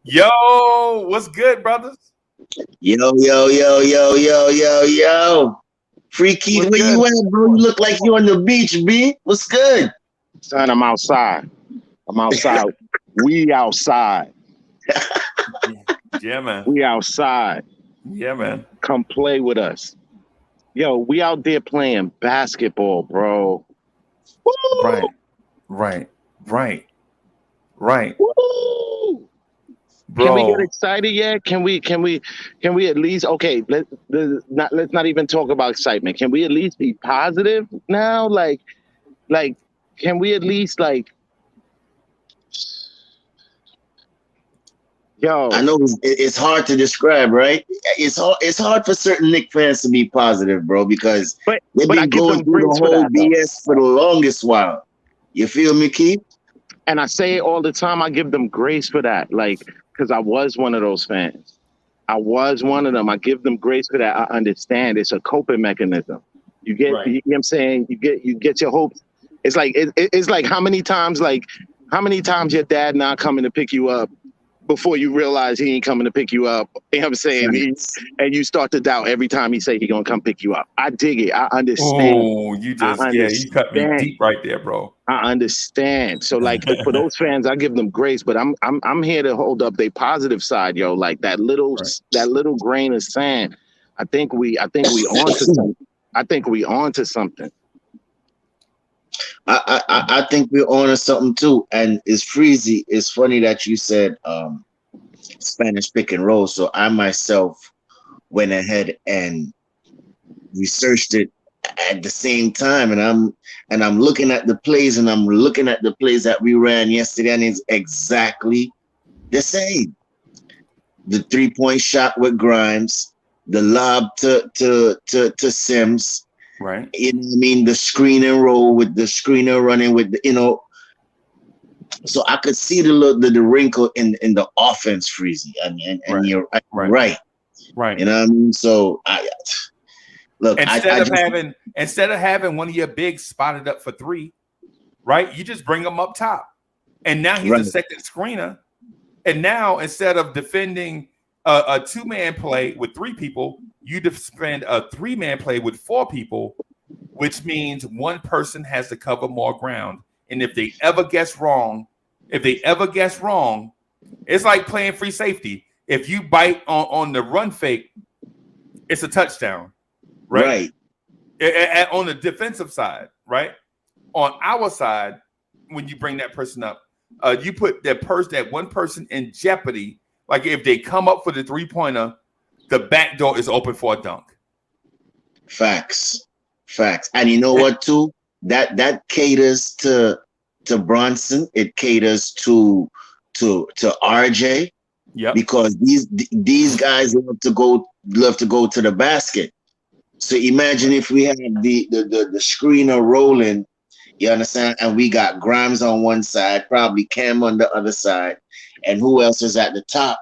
D: Yo, what's good, brothers?
F: Yo, yo, yo, yo, yo, yo, yo. Freaky,
D: What's
F: where
D: good?
F: you at, bro? You look like you on the beach, B. What's good?
G: Son, I'm outside. I'm outside. We outside.
D: Yeah, man.
G: We outside.
D: Yeah, man.
G: Come play with us. Yo, we out there playing basketball, bro. Woo!
D: Right.
G: Woo!
D: Bro.
G: Can we get excited yet? Can we at least let's not even talk about excitement. Can we at least be positive now? Like can we at least yo?
F: I know it's hard to describe, right? It's hard for certain Knicks fans to be positive, bro, because
G: But
F: they've
G: I
F: been
G: give
F: going
G: them
F: through
G: grace
F: the
G: for
F: whole
G: that, though.
F: BS for the longest while. You feel me, Keith?
G: And I say it all the time. I give them grace for that, because I was one of those fans. I was one of them. I give them grace for that. I understand it's a coping mechanism. You get,
D: Right.
G: you know what I'm saying? You get your hopes. It's like it's like how many times your dad not coming to pick you up before you realize he ain't coming to pick you up. You know what I'm saying? And you start to doubt every time he say he gonna come pick you up. I dig it. I understand.
D: Oh, you cut me deep right there, bro.
G: I understand. So for those fans, I give them grace, but I'm here to hold up their positive side, yo. Like that little grain of sand. I think we onto something. I think we onto something.
F: I think we're on to something too. And it's Freezy. It's funny that you said Spanish pick and roll. So I myself went ahead and researched it at the same time, and I'm looking at the plays, and I'm looking at the plays that we ran yesterday, and it's exactly the same. The 3-point shot with Grimes, the lob to Sims.
D: Right.
F: You know what I mean? The screen and roll with the screener running with so I could see the wrinkle in the offense, Freezy. And
D: Right.
F: You're
D: Right.
F: right. You know what I mean? So look,
D: instead of having one of your bigs spotted up for three, right? You just bring him up top. And now he's a second screener. And now instead of defending a 2-man play with 3 people, you defend a 3-man play with 4 people, which means one person has to cover more ground. And if they ever guess wrong, it's like playing free safety. If you bite on the run fake, it's a touchdown, right? On the defensive side, right? On our side, when you bring that person up, you put that one person in jeopardy. Like if they come up for the 3-pointer, the back door is open for a dunk.
F: Facts. And you know what too? That caters to Bronson. It caters to RJ.
D: Yeah.
F: Because these guys love to go to the basket. So imagine if we had the screener rolling, you understand, and we got Grimes on one side, probably Cam on the other side, and who else is at the top,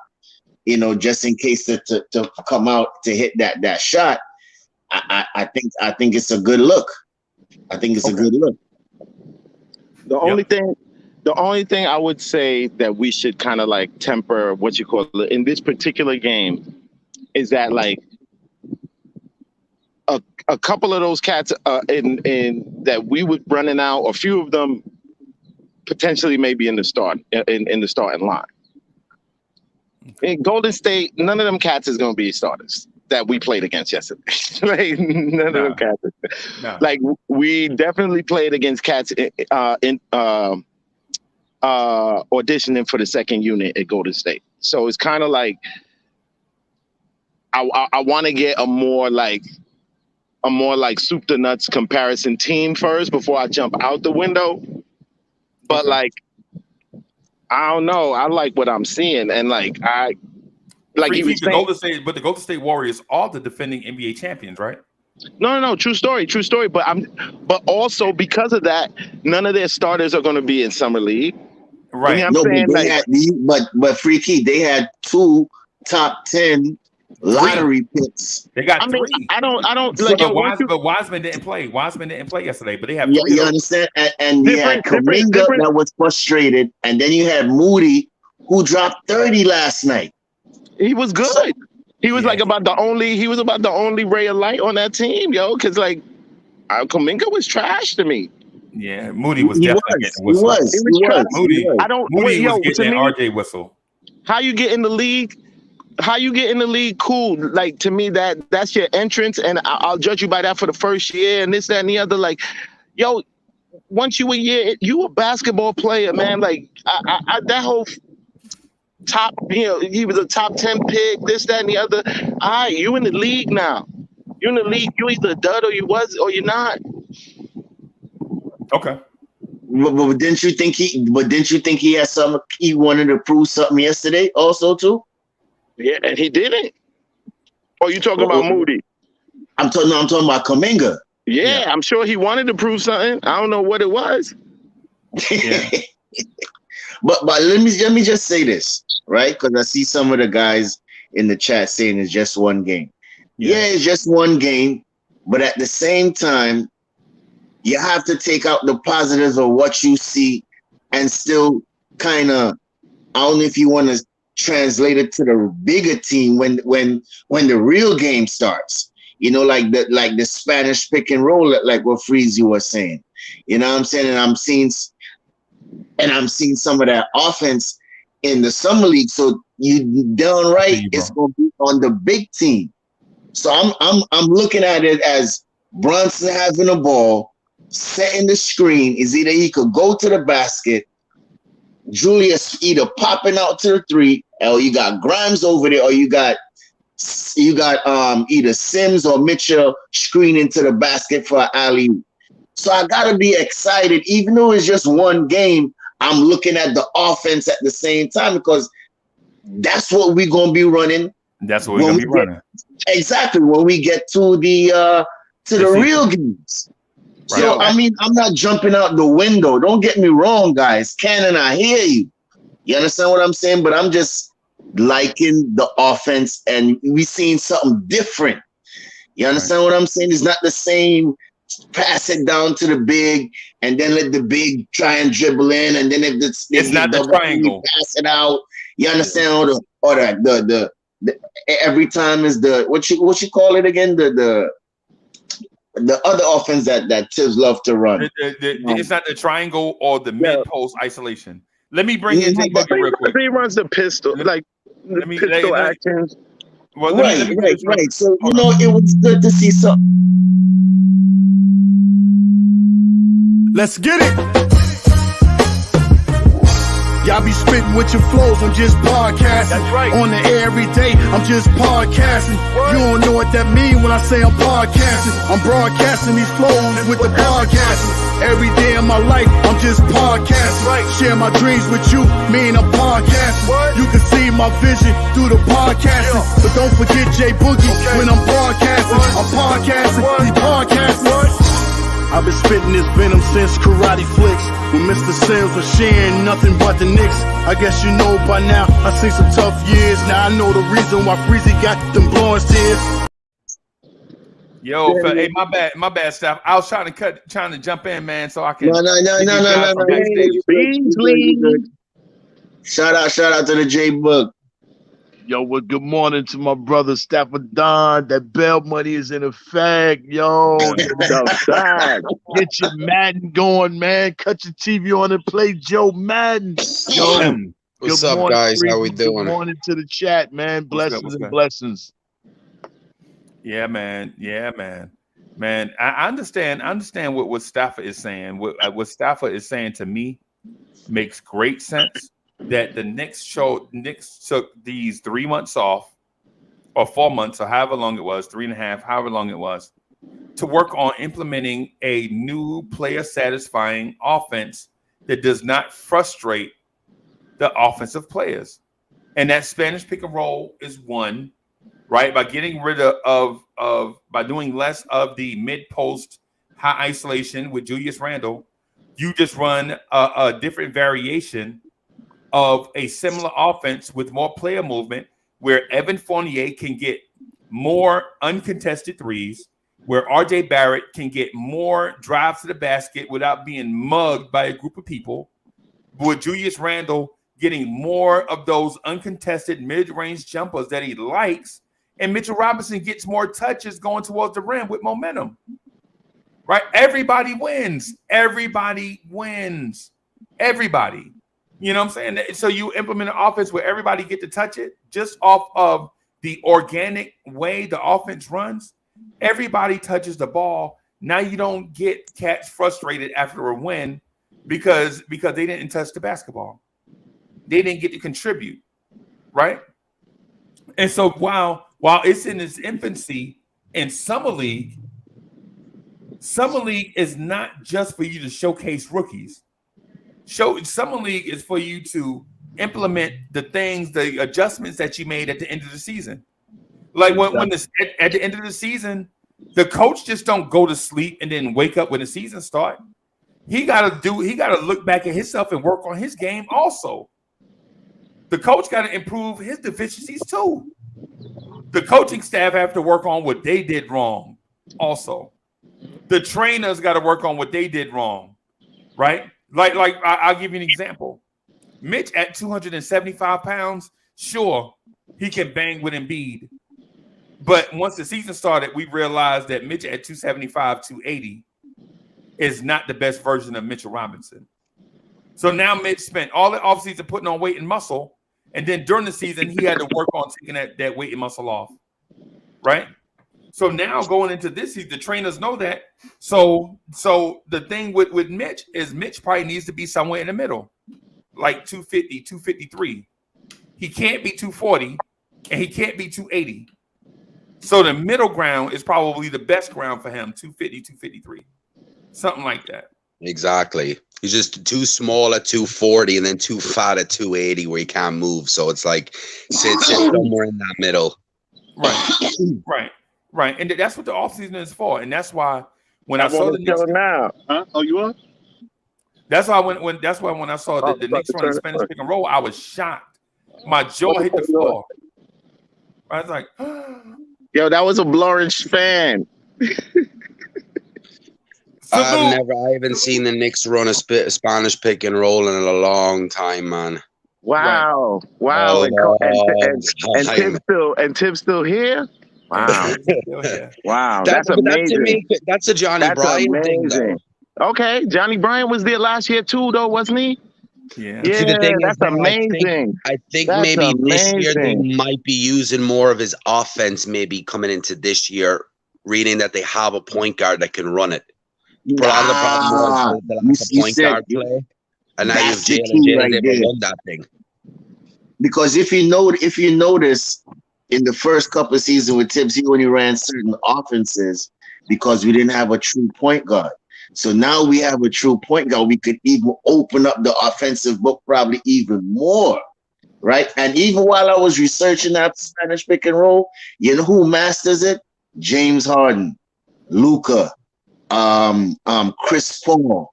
F: just in case to come out to hit that shot. I think it's a good look. I think it's a good look.
G: The only thing I would say that we should kind of temper what you call it in this particular game is that a couple of those cats in that we were running out, a few of them potentially maybe in the starting line. In Golden State, none of them cats is going to be starters that we played against yesterday. None of them cats. No. We definitely played against cats in auditioning for the second unit at Golden State. So it's kind of I want to get a more soup to nuts comparison team first before I jump out the window. But I don't know. I like what I'm seeing, and the
D: Golden State Warriors are the defending NBA champions, right?
G: No. True story. But also because of that, none of their starters are going to be in summer league.
D: Right.
G: You know what I'm saying?
F: But Freaky, they had 2 top 10 lottery picks.
D: They got 3.
G: I don't
D: but Wiseman didn't play. Wiseman didn't play yesterday, but they have 3.
F: You understand? And you had Kaminga that was frustrated, and then you had Moody, who dropped 30 last night.
G: He was good. He was like about the only ray of light on that team, yo. Because like Kuminga was trash to me.
D: Yeah, Moody was definitely getting the whistle.
F: He was.
D: Moody was getting
G: an
D: RJ whistle.
G: How you get in the league? Cool. Like to me, that's your entrance, and I'll judge you by that for the first year and this, that, and the other. Like, yo, once you a year, you a basketball player, man. Like I that whole top, he was a top 10 pick, this, that, and the other. All right, you in the league now. You in the league. You either a dud or you're not.
D: Okay.
F: But didn't you think he had something he wanted to prove something yesterday also too?
G: Yeah, and he didn't. Oh, you talking about Moody?
F: I'm talking about Kuminga.
G: Yeah, I'm sure he wanted to prove something. I don't know what it was.
F: Yeah. but let me just say this, right? Because I see some of the guys in the chat saying it's just one game. Yeah, it's just one game, but at the same time, you have to take out the positives of what you see and still kind of, I don't know if you want to translate it to the bigger team when the real game starts. Like the Spanish pick and roll, like what Freezy was saying. You know what I'm saying? And I'm seeing some of that offense in the summer league. So you downright it's gonna be on the big team. So I'm looking at it as Brunson having the ball, setting the screen. Is either he could go to the basket, Julius either popping out to the three, or you got Grimes over there, or you got either Sims or Mitchell screening to the basket for an alley-oop. So I gotta be excited, even though it's just one game. I'm looking at the offense at the same time because that's what we're gonna be running.
D: That's what we're gonna be running.
F: Exactly when we get to the real games. Right. So I mean, I'm not jumping out the window. Don't get me wrong, guys. Cannon, I hear you. You understand what I'm saying? But I'm just liking the offense, and we seeing something different. You understand what I'm saying? It's not the same. Pass it down to the big, and then let the big try and dribble in, and then if it's
D: not the triangle,
F: pass it out. You understand? Or the every time is the what you call it again? The other offense that Tibbs love to run.
D: It's not the triangle or the mid-post isolation. Let me bring in J Buggy real quick.
G: He runs the pistol, pistol actions.
F: Well, right. So, it was good to see something.
H: Let's get it. Y'all be spitting with your flows, I'm just podcasting.
G: That's right.
H: On the air every day, I'm just podcasting. What? You don't know what that mean when I say I'm podcasting. I'm broadcasting these flows with the podcasting. Every day of my life, I'm just podcasting. Right. Share my dreams with you, mean I'm podcasting. What? You can see my vision through the podcasting. Yeah. But don't forget J Boogie when I'm broadcasting. What? I'm podcasting, he's podcasting. What? I've been spitting this venom since Karate Flicks. When Mr. Sims was sharing nothing but the Knicks. I guess you know by now, I seen some tough years. Now I know the reason why Freezy got them blowing tears.
D: Yo, hey, my bad, Steph. I was trying to jump in, man, so I can.
F: No. Shout out to the J Book.
I: Yo, well, good morning to my brother Stafford Don. That bail money is in effect, yo. Get your Madden going, man. Cut your TV on and play Joe Madden. Yo,
J: what's up, morning, guys? How we doing?
I: Good morning to the chat, man. Blessings and blessings.
D: Yeah, man. Man, I understand what Stafford is saying. What Stafford is saying to me makes great sense. That the Knicks took these 3 months off, or 4 months, or however long it was, 3.5, however long it was, to work on implementing a new player-satisfying offense that does not frustrate the offensive players. And that Spanish pick and roll is one, right? By getting rid of by doing less of the mid-post high isolation with Julius Randle, you just run a different variation of a similar offense with more player movement, where Evan Fournier can get more uncontested threes, where RJ Barrett can get more drives to the basket without being mugged by a group of people, where Julius Randle getting more of those uncontested mid-range jumpers that he likes, and Mitchell Robinson gets more touches going towards the rim with momentum. Right? Everybody wins. Everybody wins. Everybody. You know what I'm saying? So you implement an offense where everybody get to touch it just off of the organic way the offense runs. Everybody touches the ball. Now you don't get cats frustrated after a win because they didn't touch the basketball. They didn't get to contribute, right? And so while it's in its infancy in Summer League is not just for you to showcase rookies. Summer League is for you to implement the adjustments that you made at the end of the season. Like at the end of the season, the coach just don't go to sleep and then wake up when the season starts. He gotta look back at himself and work on his game also. The coach got to improve his deficiencies too. The coaching staff have to work on what they did wrong also. The trainers got to work on what they did wrong, right? Like I'll give you an example. Mitch at 275 pounds, sure, he can bang with Embiid. But once the season started, we realized that Mitch at 275, 280 is not the best version of Mitchell Robinson. So now Mitch spent all the offseason putting on weight and muscle, and then during the season, he had to work on taking that weight and muscle off, right? So now going into this season, the trainers know that. So the thing with Mitch is Mitch probably needs to be somewhere in the middle, like 250, 253. He can't be 240, and he can't be 280. So the middle ground is probably the best ground for him, 250, 253, something like that.
J: Exactly. He's just too small at 240 and then too fat at 280 where he can't move. So it's like sit somewhere in that middle.
D: Right. And that's what the offseason is for. And that's why when I saw the Knicks
G: now. Huh? Oh, you are?
D: That's why when I saw the Knicks running Spanish pick and roll, I was shocked. My jaw hit the floor. I was like,
G: yo, that was a Blorich fan.
J: I haven't seen the Knicks run a Spanish pick and roll in a long time, man.
G: Wow.
J: Wow.
G: And Tibbs still here? Wow. Wow. That's amazing.
J: That's a Johnny Bryant thing, though.
G: Okay. Johnny Bryant was there last year too, though, wasn't he?
D: Yeah.
J: See, the thing
G: that's amazing.
J: I think maybe this year they might be using more of his offense, maybe coming into this year, reading that they have a point guard that can run it. But a lot of the problem was the point guard play. And now you've Jalen able to run that thing.
F: Because if you notice in the first couple of seasons with Tibbs, he only ran certain offenses because we didn't have a true point guard. So now we have a true point guard. We could even open up the offensive book probably even more, right? And even while I was researching that Spanish pick and roll, you know who masters it? James Harden, Luka, Chris Paul.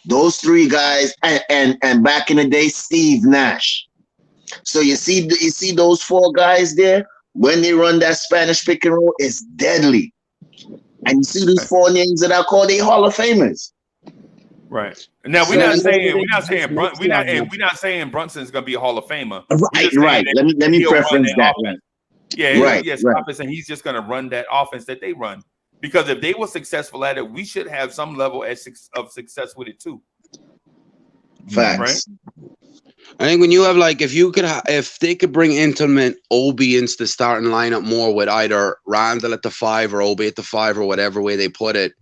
F: Those three guys, and back in the day, Steve Nash. So you see those four guys there, when they run that Spanish pick and roll, it's deadly. And you see these four names that I call they Hall of Famers.
D: Right. Now we're not saying Brunson's gonna be a Hall of Famer.
F: Right. Let me preference that.
D: And he's just gonna run that offense that they run. Because if they were successful at it, we should have some level of success with it too.
F: Facts.
D: Right?
J: I think when you have if they could bring implement Obi into the starting lineup more with either Randall at the 5 or Obi at the 5 or whatever way they put it,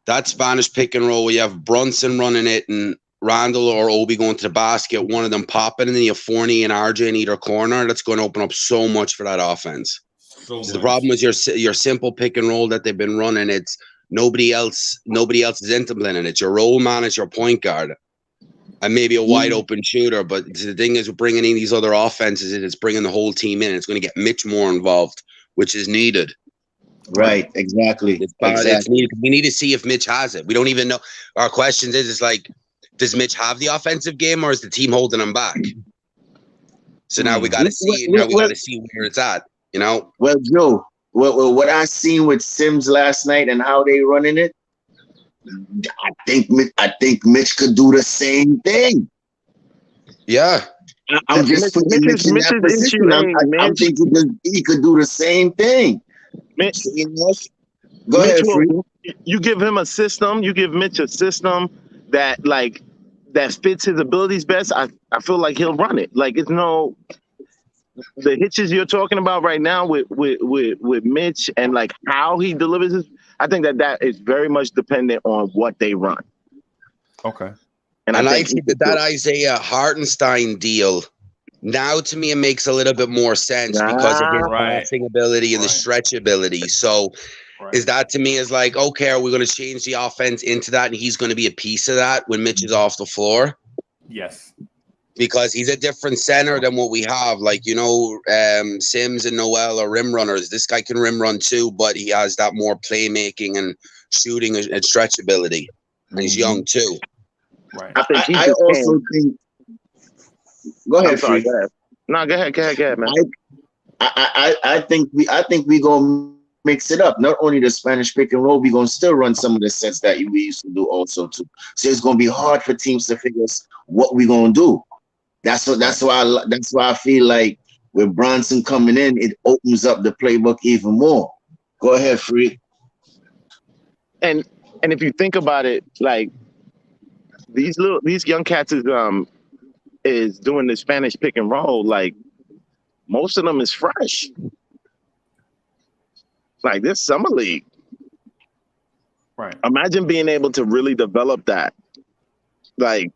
J: that Spanish pick and roll where you have Brunson running it and Randall or Obi going to the basket, one of them popping, and then you have Fournier and RJ in either corner. That's going to open up so much for that offense. The problem is your simple pick and roll that they've been running. It's nobody else is implementing it. Your roll man is your point guard, and maybe a wide open shooter. But the thing is, bringing in these other offenses, it's bringing the whole team in. It's going to get Mitch more involved, which is needed.
F: Right. Exactly.
J: It's needed. We need to see if Mitch has it. We don't even know. Our question is like, does Mitch have the offensive game, or is the team holding him back? So now we got to see. Now we got to see where it's at. You know,
F: well, Joe, what I seen with Sims last night and how they running it, I think Mitch could do the same thing.
J: Yeah.
F: I'm just putting Mitch in that position. I'm thinking that he could do the same thing.
G: Mitch,
F: go ahead, Free.
G: You give him a system. You give Mitch a system that fits his abilities best. I feel like he'll run it. Like it's no the hitches you're talking about right now with Mitch and like how he delivers his. I think that is very much dependent on what they run.
D: Okay.
J: And I think that Isaiah Hartenstein deal, now to me, it makes a little bit more sense because of his passing ability and the stretchability. So is that to me is like, okay, are we going to change the offense into that and he's going to be a piece of that when Mitch is off the floor?
D: Yes.
J: Because he's a different center than what we have. Like, you know, Sims and Noel are rim runners. This guy can rim run too, but he has that more playmaking and shooting and stretchability. And he's young too.
D: Right.
F: I also think. Go ahead, Free.
G: Go ahead. No, go ahead, man.
F: I think we gonna mix it up. Not only the Spanish pick and roll, we gonna still run some of the sets that we used to do also too. So it's gonna be hard for teams to figure out what we gonna do. That's why I feel like with Bronson coming in, it opens up the playbook even more. Go ahead, Free.
G: And if you think about it, like these young cats is doing the Spanish pick and roll. Like most of them is fresh. Like this summer league.
D: Right.
G: Imagine being able to really develop that. Like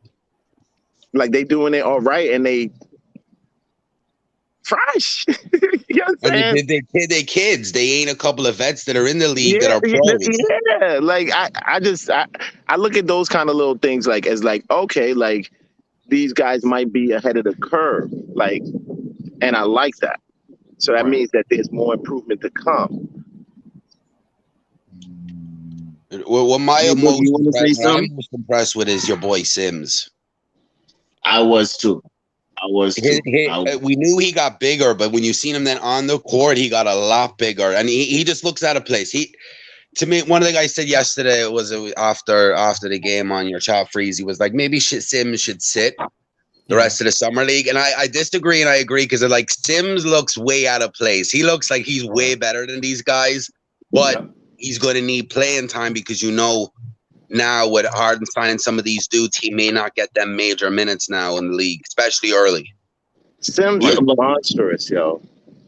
G: they doing it all right and they fresh. You know what I'm saying?
J: They're kids. They ain't a couple of vets that are in the league that are pros.
G: Yeah. Like I look at those kind of little things like as like, okay, like these guys might be ahead of the curve. Like, and I like that. So that means that there's more improvement to come.
J: What I'm most impressed with is your boy Sims.
F: I was too.
J: We knew he got bigger, but when you seen him then on the court, he got a lot bigger, and he just looks out of place. To me, one of the guys said yesterday was after the game on your chat freeze, he was like, maybe Sims should sit the rest of the summer league, and I disagree and I agree because like Sims looks way out of place. He looks like he's way better than these guys, but he's going to need playing time because now with Hardenstein and some of these dudes, he may not get them major minutes now in the league, especially early.
G: Sims is monstrous, yo.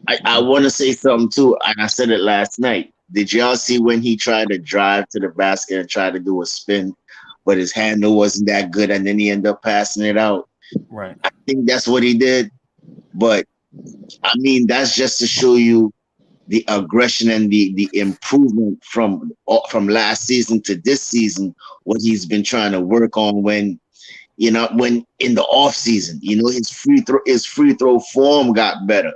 F: I want to say something too, and I said it last night. Did y'all see when he tried to drive to the basket and try to do a spin, but his handle wasn't that good, and then he ended up passing it out?
D: Right.
F: I think that's what he did, but I mean that's just to show you the aggression and the improvement from last season to this season, what he's been trying to work on when in the off season, his free throw form got better,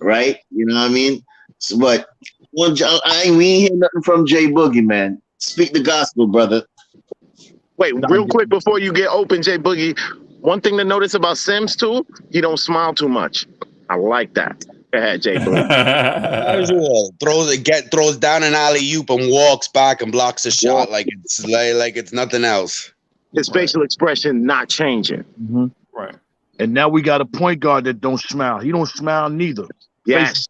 F: right? You know what I mean? So, but we ain't hear nothing from Jay Boogie, man. Speak the gospel, brother.
G: Wait, real quick before you get open, Jay Boogie. One thing to notice about Sims too, he don't smile too much. I like that. Go ahead, Jay Boogie.
J: Casual. Throws down an alley-oop and walks back and blocks a shot like it's nothing else.
G: His facial expression not changing.
I: Mm-hmm.
D: Right.
I: And now we got a point guard that don't smile. He don't smile neither.
G: Yes.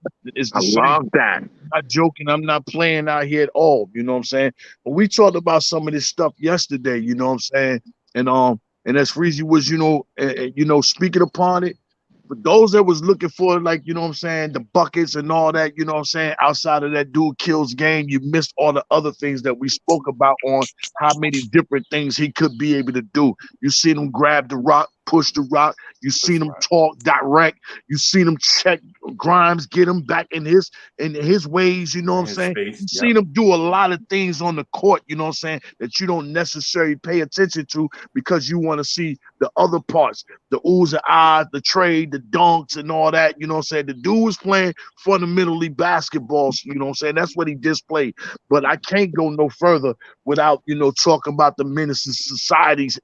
G: I love that.
I: I'm not joking. I'm not playing out here at all. You know what I'm saying? But we talked about some of this stuff yesterday. You know what I'm saying? And as Freezy was, speaking upon it. For those that was looking for, like, you know what I'm saying, the buckets and all that, you know what I'm saying, outside of that dude kills game, you missed all the other things that we spoke about on how many different things he could be able to do. You seen him grab the rock, push the rock. You seen him talk direct. You seen him check Grimes, get him back in his ways, you know what I'm saying? You seen him do a lot of things on the court, you know what I'm saying, that you don't necessarily pay attention to because you want to see the other parts, the oohs and ahs, the trade, the dunks and all that, you know what I'm saying? The dude was playing fundamentally basketball, you know what I'm saying? That's what he displayed. But I can't go no further without, talking about the Menace Society's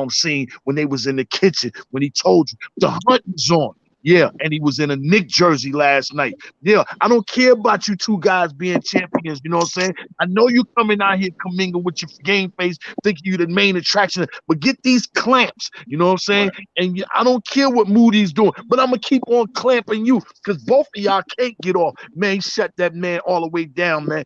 I: scene when they was in the kitchen, when he told you the hunt is on. Yeah, and he was in a Knicks jersey last night. Yeah, I don't care about you two guys being champions. You know what I'm saying? I know you coming out here commingle with your game face, thinking you the main attraction, but get these clamps. You know what I'm saying?
D: Right.
I: And I don't care what Moody's doing, but I'm gonna keep on clamping you because both of y'all can't get off. Man, he shut that man all the way down, man.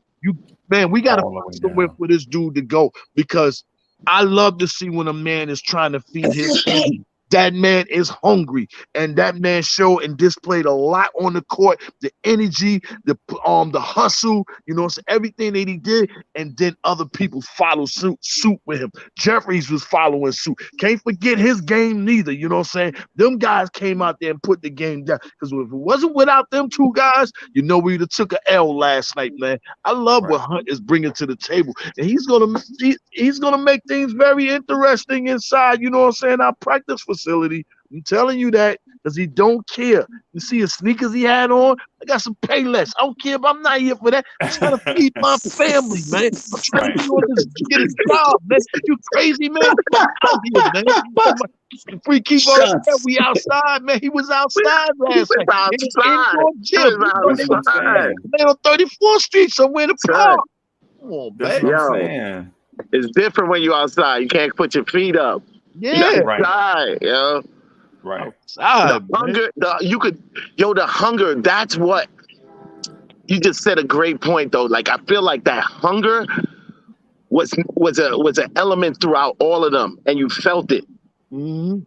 I: We gotta find somewhere for this dude to go because I love to see when a man is trying to feed his family. That man is hungry, and that man showed and displayed a lot on the court. The energy, the hustle, you know, everything that he did, and then other people follow suit with him. Jeffries was following suit. Can't forget his game neither. You know what I'm saying? Them guys came out there and put the game down. Because if it wasn't without them two guys, you know, we would have took an L last night, man. I love what Hunt is bringing to the table, and he's gonna make things very interesting inside. You know what I'm saying? Our practice facility. I'm telling you that because he don't care. You see his sneakers he had on? I got some Payless. I don't care, but I'm not here for that. I'm trying to feed my family, man. I'm trying to get a job, man. You crazy, man? I'm out here, man. Free keep on we outside, man. He was outside last night. Indoor gym. Man, on 34th Street somewhere in the park. Come on, man.
G: It's different when you're outside. You can't put your feet up.
I: Yeah,
G: outside, yo.
D: Right.
I: Outside,
G: the hunger, the hunger, that's what you just said a great point though. Like I feel like that hunger was an element throughout all of them, and you felt it.
I: Mm-hmm.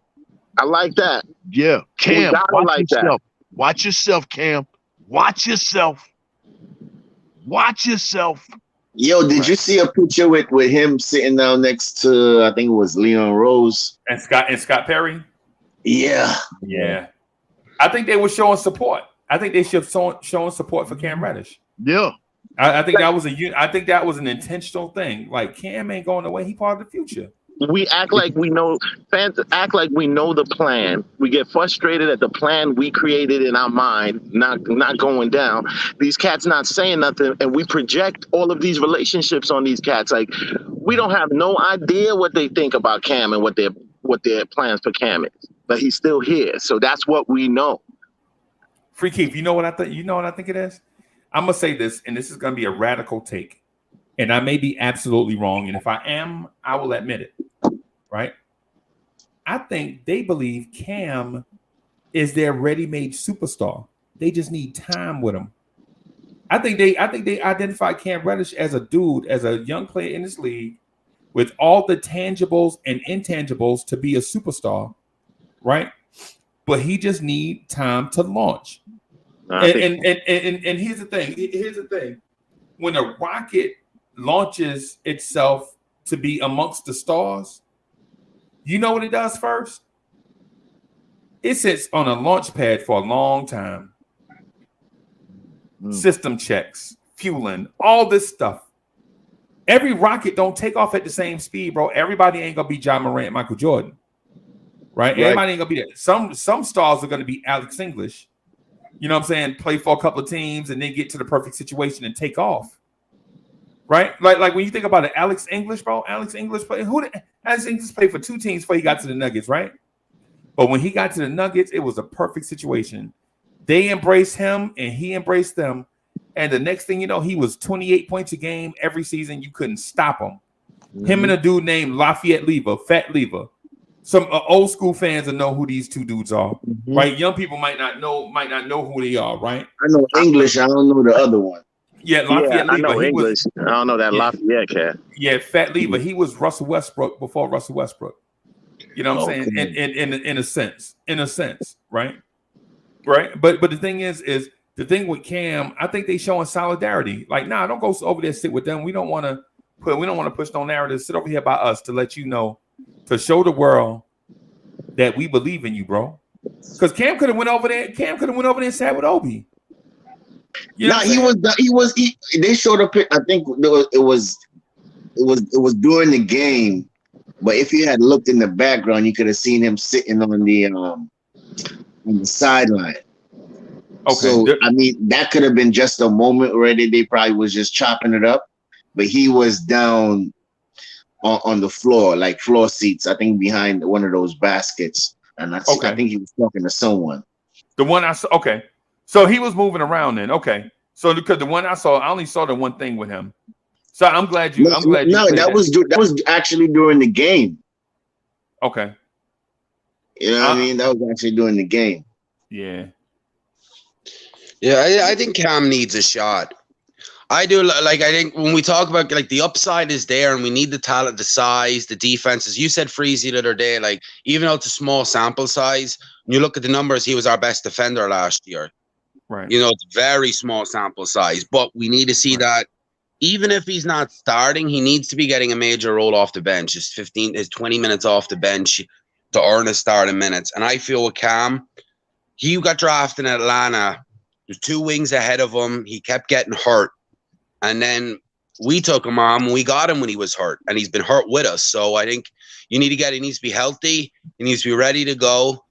G: I like that.
I: Yeah. Cam, watch yourself.
G: That.
I: Watch yourself, Cam. Watch yourself. Watch yourself.
F: Yo, did you see a picture with him sitting down next to, I think it was Leon Rose
D: and Scott Perry?
F: Yeah.
D: I think they were showing support. I think they should have showing support for Cam Reddish.
I: Yeah.
D: I think that was an intentional thing. Like Cam ain't going away. He part of the future.
G: We act like we know. Fans act like we know the plan. We get frustrated at the plan we created in our mind not going down. These cats not saying nothing, and we project all of these relationships on these cats. Like we don't have no idea what they think about Cam and what their plans for Cam is. But he's still here, so that's what we know.
D: Free Keith, you know what I think? You know what I think it is? I'm gonna say this, and this is gonna be a radical take, and I may be absolutely wrong. And if I am, I will admit it. Right? I think they believe Cam is their ready-made superstar. They just need time with him. I think they identify Cam Reddish as a dude, as a young player in this league, with all the tangibles and intangibles to be a superstar, right? But he just need time to launch. And here's the thing. Here's the thing. When a rocket launches itself to be amongst the stars, you know what it does first? It sits on a launch pad for a long time. System checks, fueling, all this stuff. Every rocket don't take off at the same speed, bro. Everybody ain't gonna be John Morant, Michael Jordan, right? Everybody ain't gonna be there. Some stars are gonna be Alex English. You know what I'm saying? Play for a couple of teams and then get to the perfect situation and take off. Right? Like when you think about it, Alex English, bro. Alex English played for 2 teams before he got to the Nuggets, right? But when he got to the Nuggets, it was a perfect situation. They embraced him and he embraced them. And the next thing you know, he was 28 points a game every season. You couldn't stop him. Mm-hmm. Him and a dude named Lafayette Lever, Fat Lever. Some old school fans will know who these two dudes are, mm-hmm. right? Young people might not know who they are, right?
F: I know English. I don't know the other one.
D: Yeah, Lafayette Lever.
G: I know English. I don't know that Lafayette cat.
D: Yeah, Fat Lever. He was Russell Westbrook before Russell Westbrook. You know what I'm saying? In a sense, right? Right. But the thing is the thing with Cam, I think they showing solidarity. Like, nah, don't go over there, sit with them. We don't want to push no narrative. Sit over here by us to let you know, to show the world that we believe in you, bro. Because Cam could have went over there. Cam could have went over there and sat with Obi. You know
F: they showed up. I think it was during the game, but if you had looked in the background, you could have seen him sitting on the sideline. Okay, so I mean that could have been just a moment where they probably was just chopping it up, but he was down on the floor, like floor seats. I think behind one of those baskets, and I think he was talking to someone.
D: The one I saw. Okay, so he was moving around then. Okay, so because the one I saw, I only saw the one thing with him. So I'm glad you. I'm glad you.
F: No, that was actually during the game.
D: Okay.
F: You know what I mean? That was actually during the game.
D: Yeah.
J: Yeah, I think Cam needs a shot. I do. Like, I think when we talk about, like, the upside is there and we need the talent, the size, the defenses. You said Freezy the other day, like, even though it's a small sample size, when you look at the numbers, he was our best defender last year.
D: Right.
J: You know, it's very small sample size, but we need to see that even if he's not starting, he needs to be getting a major role off the bench. Just 20 minutes off the bench to earn his starting minutes. And I feel with Cam, he got drafted in Atlanta. There's 2 wings ahead of him. He kept getting hurt. And then we took him on. We got him when he was hurt. And he's been hurt with us. So I think he needs to be healthy. He needs to be ready to go.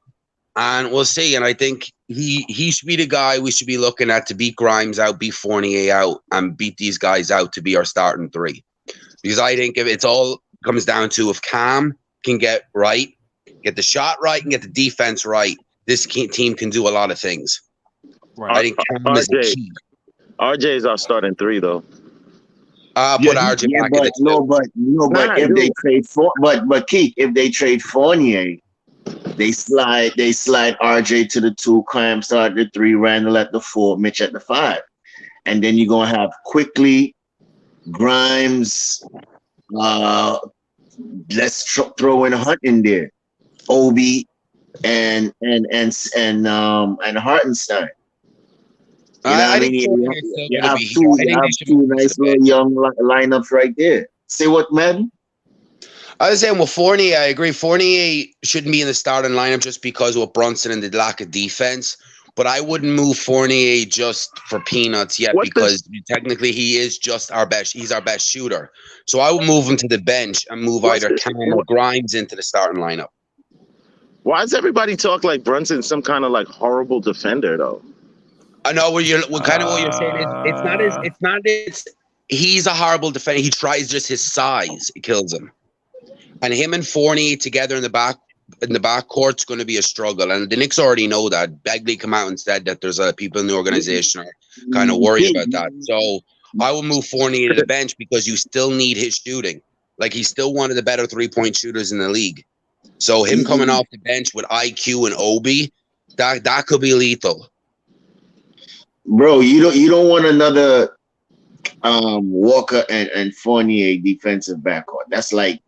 J: And we'll see. And I think he should be the guy we should be looking at to beat Grimes out, beat Fournier out, and beat these guys out to be our starting 3. Because I think if it's all comes down to if Cam can get the shot right, and get the defense right, this team can do a lot of things.
D: Right.
J: I think Cam is the key.
G: RJ is our starting 3, though.
J: Put RJ back in the 2.
F: But if they trade but Keith, if they trade Fournier, they slide RJ to the 2, Cam start the 3, Randall at the 4, Mitch at the 5, and then you're gonna have Quickly, Grimes. Let's throw in Hunt in there, Obi, and Hartenstein. You know what I mean? You have two nice little young lineups right there. Say what, man?
J: I was saying, well, Fournier, I agree. Fournier shouldn't be in the starting lineup just because of Brunson and the lack of defense. But I wouldn't move Fournier just for peanuts yet because technically he is just our best. He's our best shooter. So I would move him to the bench and move either Cam or Grimes into the starting lineup.
G: Why does everybody talk like Brunson's some kind of like horrible defender, though?
J: I know what you're saying. He's a horrible defender. He tries just his size. It kills him. And him and Fournier together in the backcourt's going to be a struggle. And the Knicks already know that. Begley come out and said that there's people in the organization are kind of worried about that. So I will move Fournier to the bench because you still need his shooting. Like, he's still one of the better 3-point shooters in the league. So him coming off the bench with IQ and Obi, that could be lethal.
F: Bro, you don't want another Walker and Fournier defensive backcourt. That's like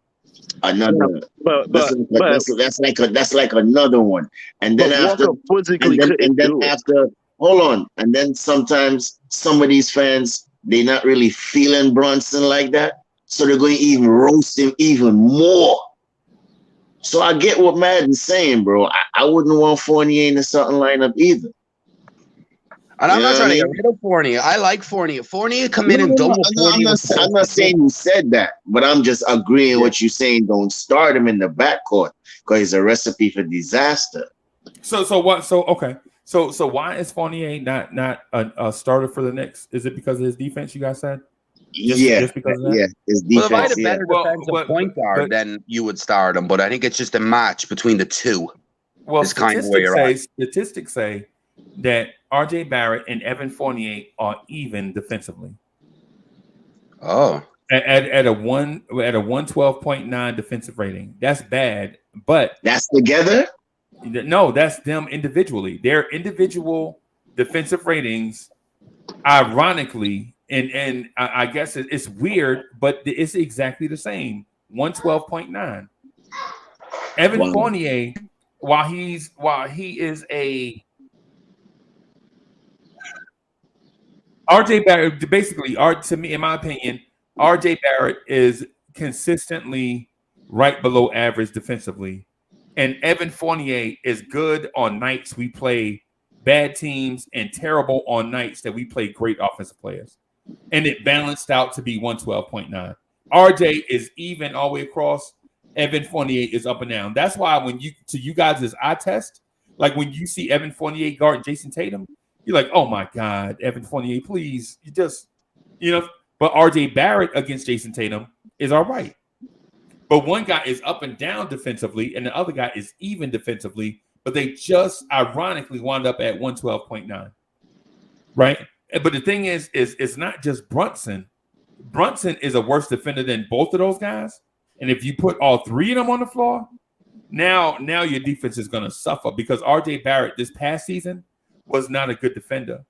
F: another. That's like another one. And then and then sometimes some of these fans, they're not really feeling Brunson like that, so they're going to even roast him even more. So I get what Madden's saying, bro. I wouldn't want Fournier in the starting lineup either.
J: And I'm not trying to get rid of Fournier. I like Fournier. Fournier come in and double.
F: I'm not saying you said that, but I'm just agreeing what you're saying. Don't start him in the backcourt because he's a recipe for disaster.
D: So what? So okay. So why is Fournier not a starter for the Knicks? Is it because of his defense? You guys said.
F: Just because of that? His defense.
J: Well, if I had a better defensive point guard, then you would start him. But I think it's just a match between the two.
D: Well, statistics say that RJ Barrett and Evan Fournier are even defensively.
J: Oh,
D: at a 112.9 defensive rating. That's bad, but
F: that's together.
D: No, that's them individually. Their individual defensive ratings, ironically, and I guess it's weird, but it's exactly the same. 112.9. Evan Fournier, while he is a RJ Barrett, basically, to me, in my opinion, RJ Barrett is consistently right below average defensively. And Evan Fournier is good on nights we play bad teams and terrible on nights that we play great offensive players. And it balanced out to be 112.9. RJ is even all the way across. Evan Fournier is up and down. That's why when you guys' eye test, like when you see Evan Fournier guard Jason Tatum, you're like, oh my God, Evan Fournier, please. But RJ Barrett against Jason Tatum is all right. But one guy is up and down defensively, and the other guy is even defensively, but they just ironically wound up at 112.9, right? But the thing is it's not just Brunson. Brunson is a worse defender than both of those guys. And if you put all three of them on the floor, now your defense is going to suffer because RJ Barrett this past season was not a good defender,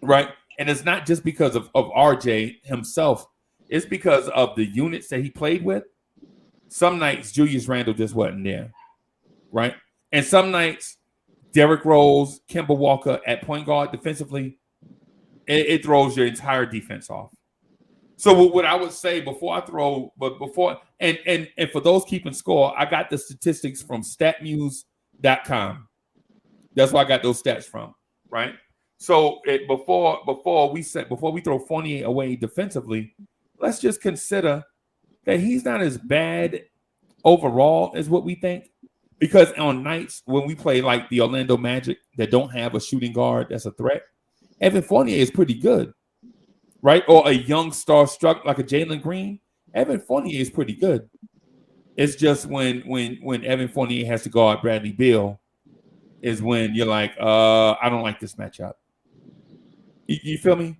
D: right? And it's not just because of RJ himself. It's because of the units that he played with. Some nights Julius Randle just wasn't there, right? And some nights Derrick Rose, Kemba Walker at point guard defensively, it throws your entire defense off. So what I would say and for those keeping score, I got the statistics from statmuse.com. That's where I got those stats from, right? So before we throw Fournier away defensively, let's just consider that he's not as bad overall as what we think. Because on nights when we play like the Orlando Magic that don't have a shooting guard that's a threat, Evan Fournier is pretty good, right? Or a young star struck like a Jalen Green, Evan Fournier is pretty good. It's just when Evan Fournier has to guard Bradley Beal is when you're like, I don't like this matchup. You feel me?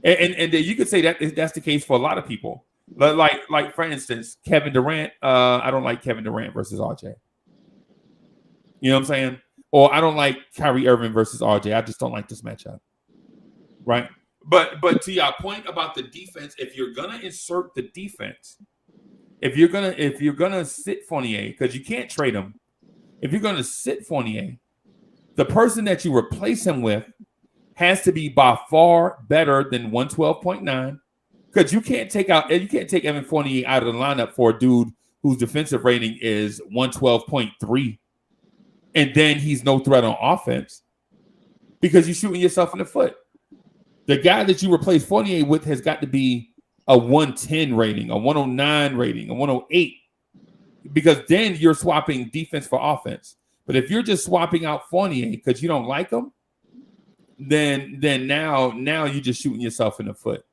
D: And you could say that that's the case for a lot of people. But like for instance, Kevin Durant, I don't like Kevin Durant versus RJ. You know what I'm saying? Or I don't like Kyrie Irving versus RJ. I just don't like this matchup. Right? But to your point about the defense, if you're gonna insert the defense, if you're gonna sit Fournier, because you can't trade him, if you're gonna sit Fournier, the person that you replace him with has to be by far better than 112.9. Because you can't take Evan Fournier out of the lineup for a dude whose defensive rating is 112.3, and then he's no threat on offense because you're shooting yourself in the foot. The guy that you replace Fournier with has got to be a 110 rating, a 109 rating, a 108, because then you're swapping defense for offense. But if you're just swapping out Fournier because you don't like him, then now you're just shooting yourself in the foot.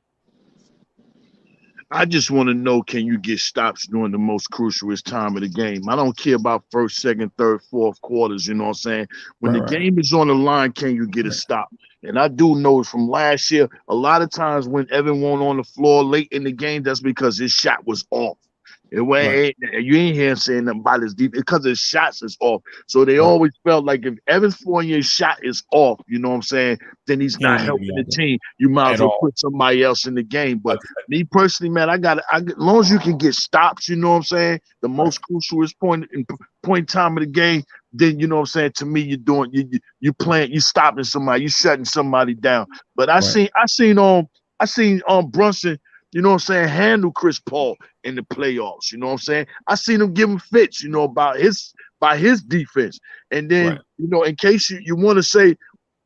I: I just want to know, can you get stops during the most crucialest time of the game? I don't care about first, second, third, fourth quarters, you know what I'm saying? When the game is on the line, can you get a stop? And I do know from last year, a lot of times when Evan went on the floor late in the game, that's because his shot was off. You ain't hear him saying nothing about his deep because his shots is off. So they always felt like if Evan Fournier's shot is off, you know what I'm saying, then he's not helping the team. You might as well put somebody else in the game. But me personally, man, as long as you can get stops, you know what I'm saying, the most crucial is point in time of the game, then you know what I'm saying, to me, you playing, you stopping somebody, you shutting somebody down. But I seen Brunson, you know what I'm saying, handle Chris Paul in the playoffs. You know what I'm saying? I seen him give him fits, you know, by his defense. And then, you know, in case you want to say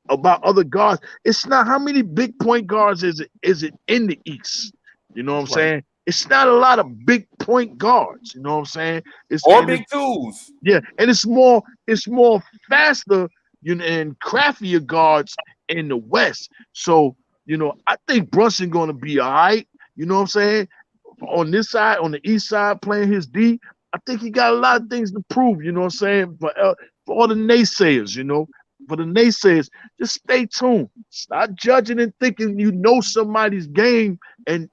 I: about other guards, it's not how many big point guards is it in the East. You know what I'm saying? It's not a lot of big point guards. You know what I'm saying? It's big twos. Yeah, and it's more faster, you know, and craftier guards in the West. So, you know, I think Brunson going to be all right. You know what I'm saying? On this side, on the East side, playing his D, I think he got a lot of things to prove, you know what I'm saying? For all the naysayers, you know, for the naysayers, just stay tuned. Stop judging and thinking you know somebody's game and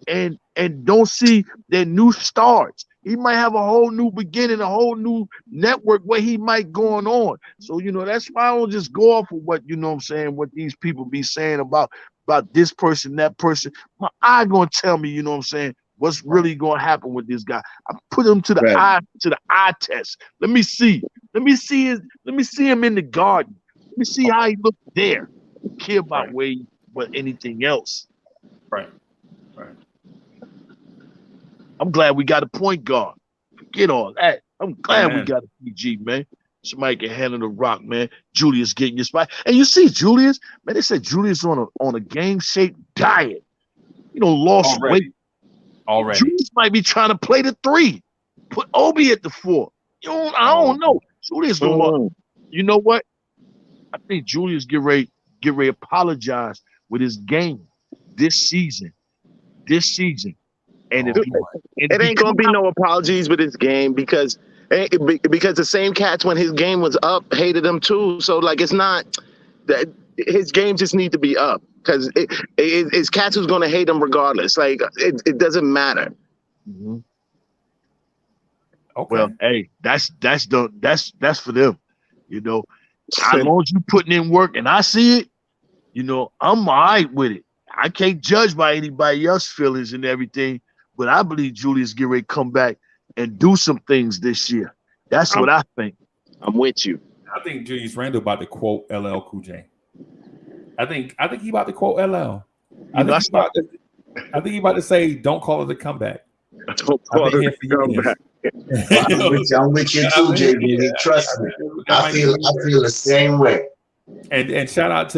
I: don't see their new starts. He might have a whole new beginning, a whole new network where he might going on. So, you know, that's why I don't just go off of what, you know what I'm saying, what these people be saying about this person, that person. My eye gonna tell me, you know what I'm saying, what's really gonna happen with this guy. I put him to the eye test. Let me see him in the garden. Let me see how he looked there. I don't care about but anything else. Right. I'm glad we got a point guard. Forget all that. I'm glad we got a PG, man. Somebody can handle the rock, man. Julius getting your spot. And you see Julius, man, they said Julius on a game-shaped diet. You know, lost weight. Already. Julius might be trying to play the 3. Put Obi at the 4. I don't know. Julius going, you know what? I think Julius get ready to apologize with his game this season. And if
G: it ain't gonna be no apologies with his game because Because the same cats when his game was up hated him too. So like it's not that his game just need to be up because it's cats who's gonna hate him regardless. Like it doesn't matter.
I: Mm-hmm.
D: Okay.
I: Well, hey, that's for them. You know, as long as you putting in work and I see it, you know, I'm all right with it. I can't judge by anybody else's feelings and everything, but I believe Julius get ready to come back and do some things this year. That's what I think.
G: I'm with you.
D: I think Julius Randle about to quote LL Cool J. I think he about to quote LL. I think he about to say, "Don't call it a comeback."
G: Don't call it a comeback.
F: I'm with you too, JB. Trust me. I feel the same way.
D: And shout out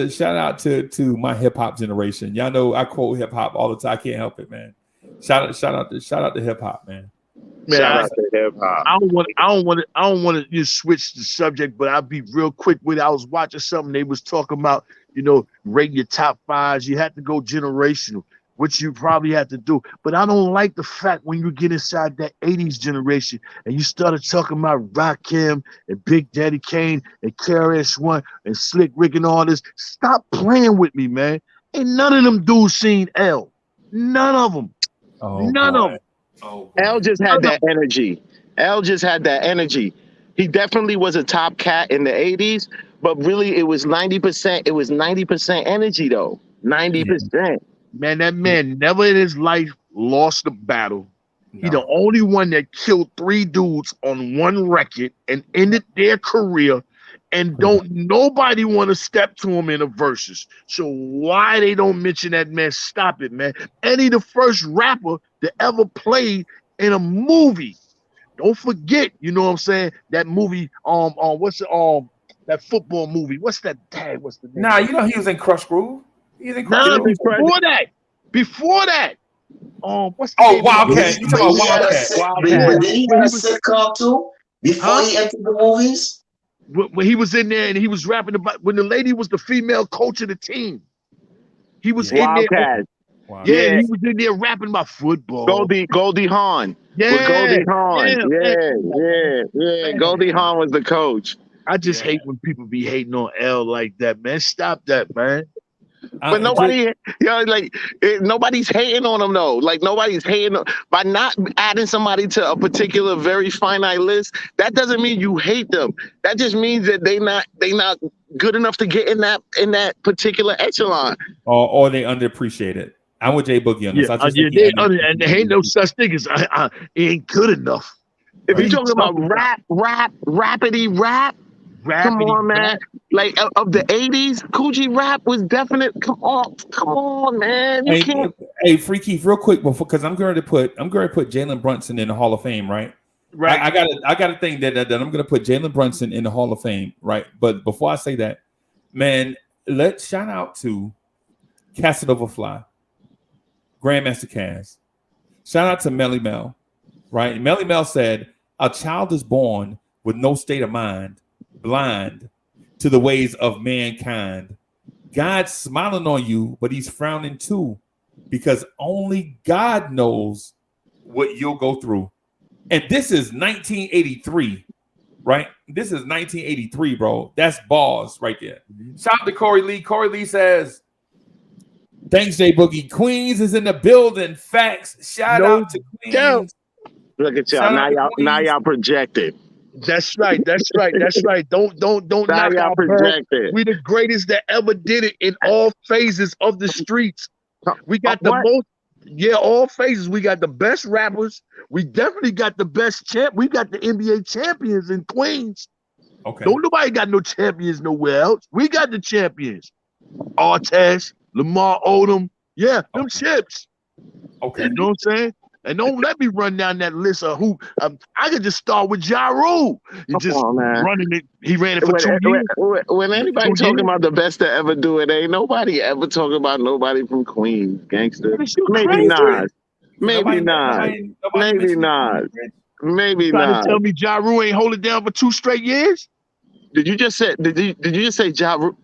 D: to my hip hop generation. Y'all know I quote hip hop all the time. I can't help it, man. Shout out to hip hop, man.
G: Shout out to hip hop.
I: I don't want to just switch the subject, but I'll be real quick with it. I was watching something they was talking about, you know, rate your top fives. You have to go generational, which you probably have to do. But I don't like the fact when you get inside that 80s generation and you started talking about Rakim and Big Daddy Kane and KRS-One and Slick Rick and all this. Stop playing with me, man. Ain't none of them dudes seen L. None of them. None of them.
G: L just had that energy. L just had that energy. He definitely was a top cat in the 80s, but really it was 90%. It was 90% energy though. 90%.
I: Man, that man never in his life lost a battle. No. He the only one that killed 3 dudes on one record and ended their career, and don't nobody want to step to him in a versus. So why they don't mention that man? Stop it, man. And he the first rapper that ever played in a movie. Don't forget, you know what I'm saying? That movie, what's it, that football movie? What's that? Dang, what's the name?
D: Nah, you know he was in Crush Groove.
I: Before that. What's the name?
D: Wildcat. You talking about
F: Wildcat? Did he have a sitcom too before he entered the movies?
I: When he was in there and he was rapping about when the lady was the female coach of the team. He was in there.
D: Wow.
I: Yeah, he was in there rapping about football.
G: Goldie Hawn.
I: Yeah.
G: Goldie Hawn. Yeah. Goldie Hawn was the coach.
I: I just hate when people be hating on L like that, man. Stop that, man.
G: But nobody's hating on him though. Like nobody's hating by not adding somebody to a particular very finite list. That doesn't mean you hate them. That just means that they not good enough to get in that particular echelon.
D: Or they underappreciated. I'm with Jay Boogie on this.
I: And there ain't no such thing as it ain't good enough.
G: If you're talking about rapidy rap. Come on, man. Like of the 80s, Coogee rap was definite. Come on, man. You can't.
D: Hey, Free Keith, real quick because I'm going to put Jalen Brunson in the Hall of Fame, right?
I: Right.
D: I got a thing that I'm going to put Jalen Brunson in the Hall of Fame, right? But before I say that, man, let's shout out to Casanova Fly, Grandmaster Caz. Shout out to Melly Mel, right? Melly Mel said, "A child is born with no state of mind, blind to the ways of mankind. God's smiling on you, but he's frowning too, because only God knows what you'll go through." And this is 1983, right? This is 1983, bro. That's balls right there. Shout out to Corey Lee. Corey Lee says, "Thanks, Jay Boogie. Queens is in the building. Facts. Shout out to Queens."
G: Look at y'all. Now y'all projected.
I: That's right. Don't knock our projected. We the greatest that ever did it in all phases of the streets. We got all phases. We got the best rappers. We definitely got the best champ. We got the NBA champions in Queens.
D: Okay.
I: Don't nobody got no champions nowhere else. We got the champions. Artest, Lamar Odom. Yeah, them chips.
D: Okay.
I: You know what I'm saying? And don't let me run down that list of who. I could just start with Ja Rule. Running it. He ran it for 2 years.
G: When anybody talking about the best to ever do it, ain't nobody ever talking about nobody from Queens, gangster. Maybe not. Maybe not. Maybe not. Maybe not.
I: Tell me Ja Rule ain't hold it down for 2 straight years?
G: Did you just say Ja Rule?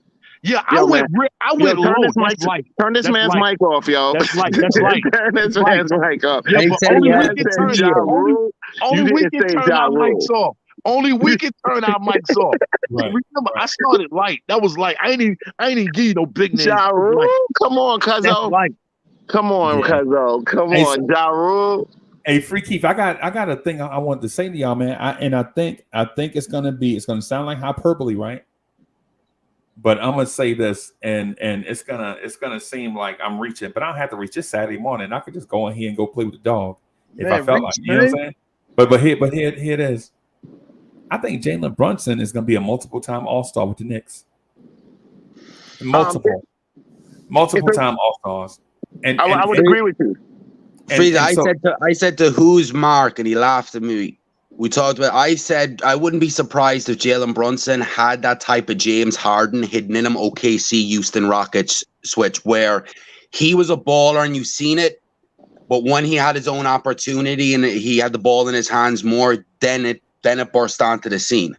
I: Yeah,
G: Yo,
I: I
G: man.
I: went
G: Turn
I: low.
G: this,
I: That's light.
G: turn this
I: That's
G: man's
I: light.
G: mic off, yo.
I: That's light. That's light.
G: Turn this
I: That's light.
G: man's mic off.
I: Yeah,
J: They
I: but
J: said
I: only
J: he
I: we
J: had
I: can
J: the
I: turn
G: Ja
J: T-shirt.
G: Rule.
I: only
G: You
I: we
G: didn't
I: can
G: say
I: turn
G: Ja
I: our
G: Rule.
I: mics off. Only we can turn our mics off.
D: Right.
I: Remember, I started light. That was light. I ain't even give you no big names.
G: Ja
I: That was
G: Rule?
I: light.
G: Come on,
I: That's
G: cuzzo.
I: light.
G: Come on,
D: Yeah.
G: cuzzo. Come
D: Hey,
G: on, Ja Rule.
D: Hey, Free Keith, I got a thing I wanted to say to y'all, man. I think it's gonna sound like hyperbole, right? But I'm gonna say this, and it's gonna seem like I'm reaching, but I don't have to reach this Saturday morning. I could just go in here and go play with the dog if I
I: Man,
D: felt
I: reach,
D: like, you know what I'm
I: man.
D: saying? But here it is. I think Jalen Brunson is gonna be a multiple-time All-Star with the Knicks. Multiple time All-Stars. And
G: I would agree with you.
J: Frieza,
D: so-
J: I said to who's Mark, and he laughed at me. We talked about. I said I wouldn't be surprised if Jalen Brunson had that type of James Harden hidden in him. OKC, Houston Rockets switch where he was a baller and you've seen it, but when he had his own opportunity and he had the ball in his hands more, then it burst onto the scene.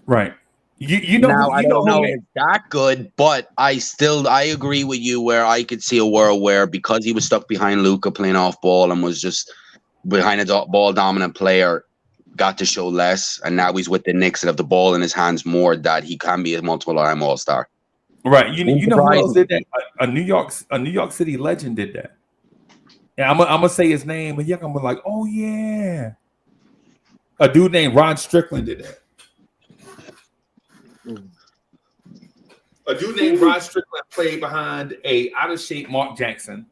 D: Right. You know,
J: now I don't know
D: who
J: if it's that good, but I agree with you where I could see a world where because he was stuck behind Luka playing off ball and was just behind a ball dominant player, got to show less, and now he's with the Knicks and have the ball in his hands more, that he can be a multiple-time All-Star.
D: Right. You know who else did that? A New York City legend did that. Yeah, I'm gonna say his name, and you're gonna be like, oh yeah. A dude named Rod Strickland did that. A dude named Rod Strickland played behind a out-of-shape Mark Jackson.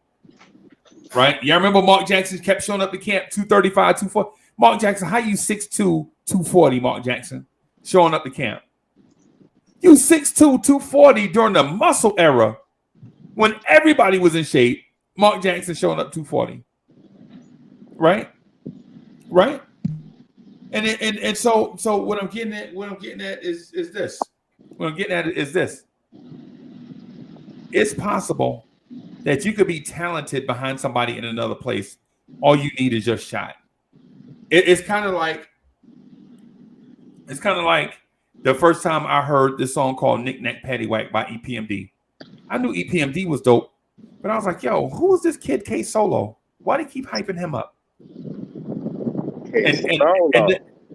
D: Right? Y'all remember Mark Jackson kept showing up to camp 235, 240. Mark Jackson, how you 6'2", 240, Mark Jackson, showing up to camp? You 6'2", 240 during the muscle era when everybody was in shape. Mark Jackson showing up 240. Right? Right? And so what I'm getting at is this. What I'm getting at is this. It's possible that you could be talented behind somebody in another place. All you need is your shot. It's kind of like the first time I heard this song called Knick Knack Paddywhack by EPMD. I knew EPMD was dope, but I was like, yo, who is this kid K Solo? Why do they keep hyping him up?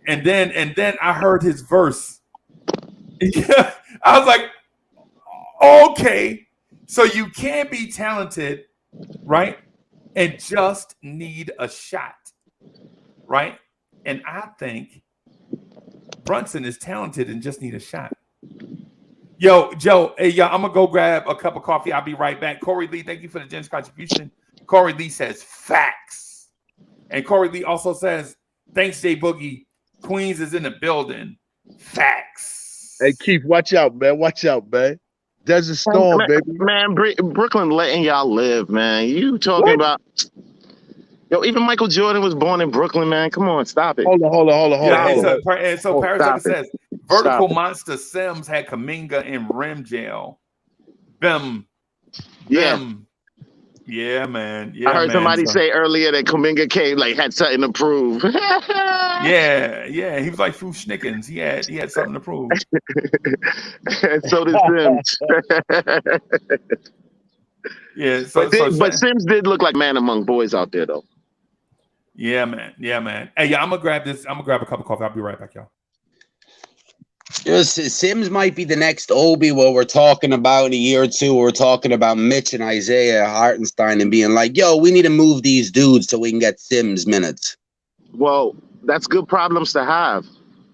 D: And then I heard his verse. Yeah, I was like, okay, so you can be talented, right? And just need a shot, right? And I think Brunson is talented and just need a shot. Yo, Joe, hey, yo, I'm gonna go grab a cup of coffee. I'll be right back. Corey Lee, thank you for the generous contribution. Corey Lee says facts. And Corey Lee also says, thanks, Jay Boogie. Queens is in the building. Facts.
I: Hey, Keith, watch out, man. Watch out, man. Desert Storm, baby.
G: Man, Brooklyn letting y'all live, man. You talking about... Yo, even Michael Jordan was born in Brooklyn, man. Come on, stop it.
I: Hold on.
D: And so Paris says, Vertical Monster Sims had Kaminga in rim jail. Bim. Yeah, man. Yeah,
G: I heard somebody say earlier that Kuminga came had something to prove.
D: yeah. He was like Fu Schnickens. He had something to prove.
G: And so did Sims.
D: Yeah,
G: but Sims did look like man among boys out there, though.
D: Yeah, man. Hey, I'm gonna grab this. I'm gonna grab a cup of coffee. I'll be right back, y'all.
J: Sims might be the next Obi what we're talking about in a year or two. We're talking about Mitch and Isaiah Hartenstein and being like, yo, we need to move these dudes so we can get Sims minutes.
G: Well, that's good problems to have.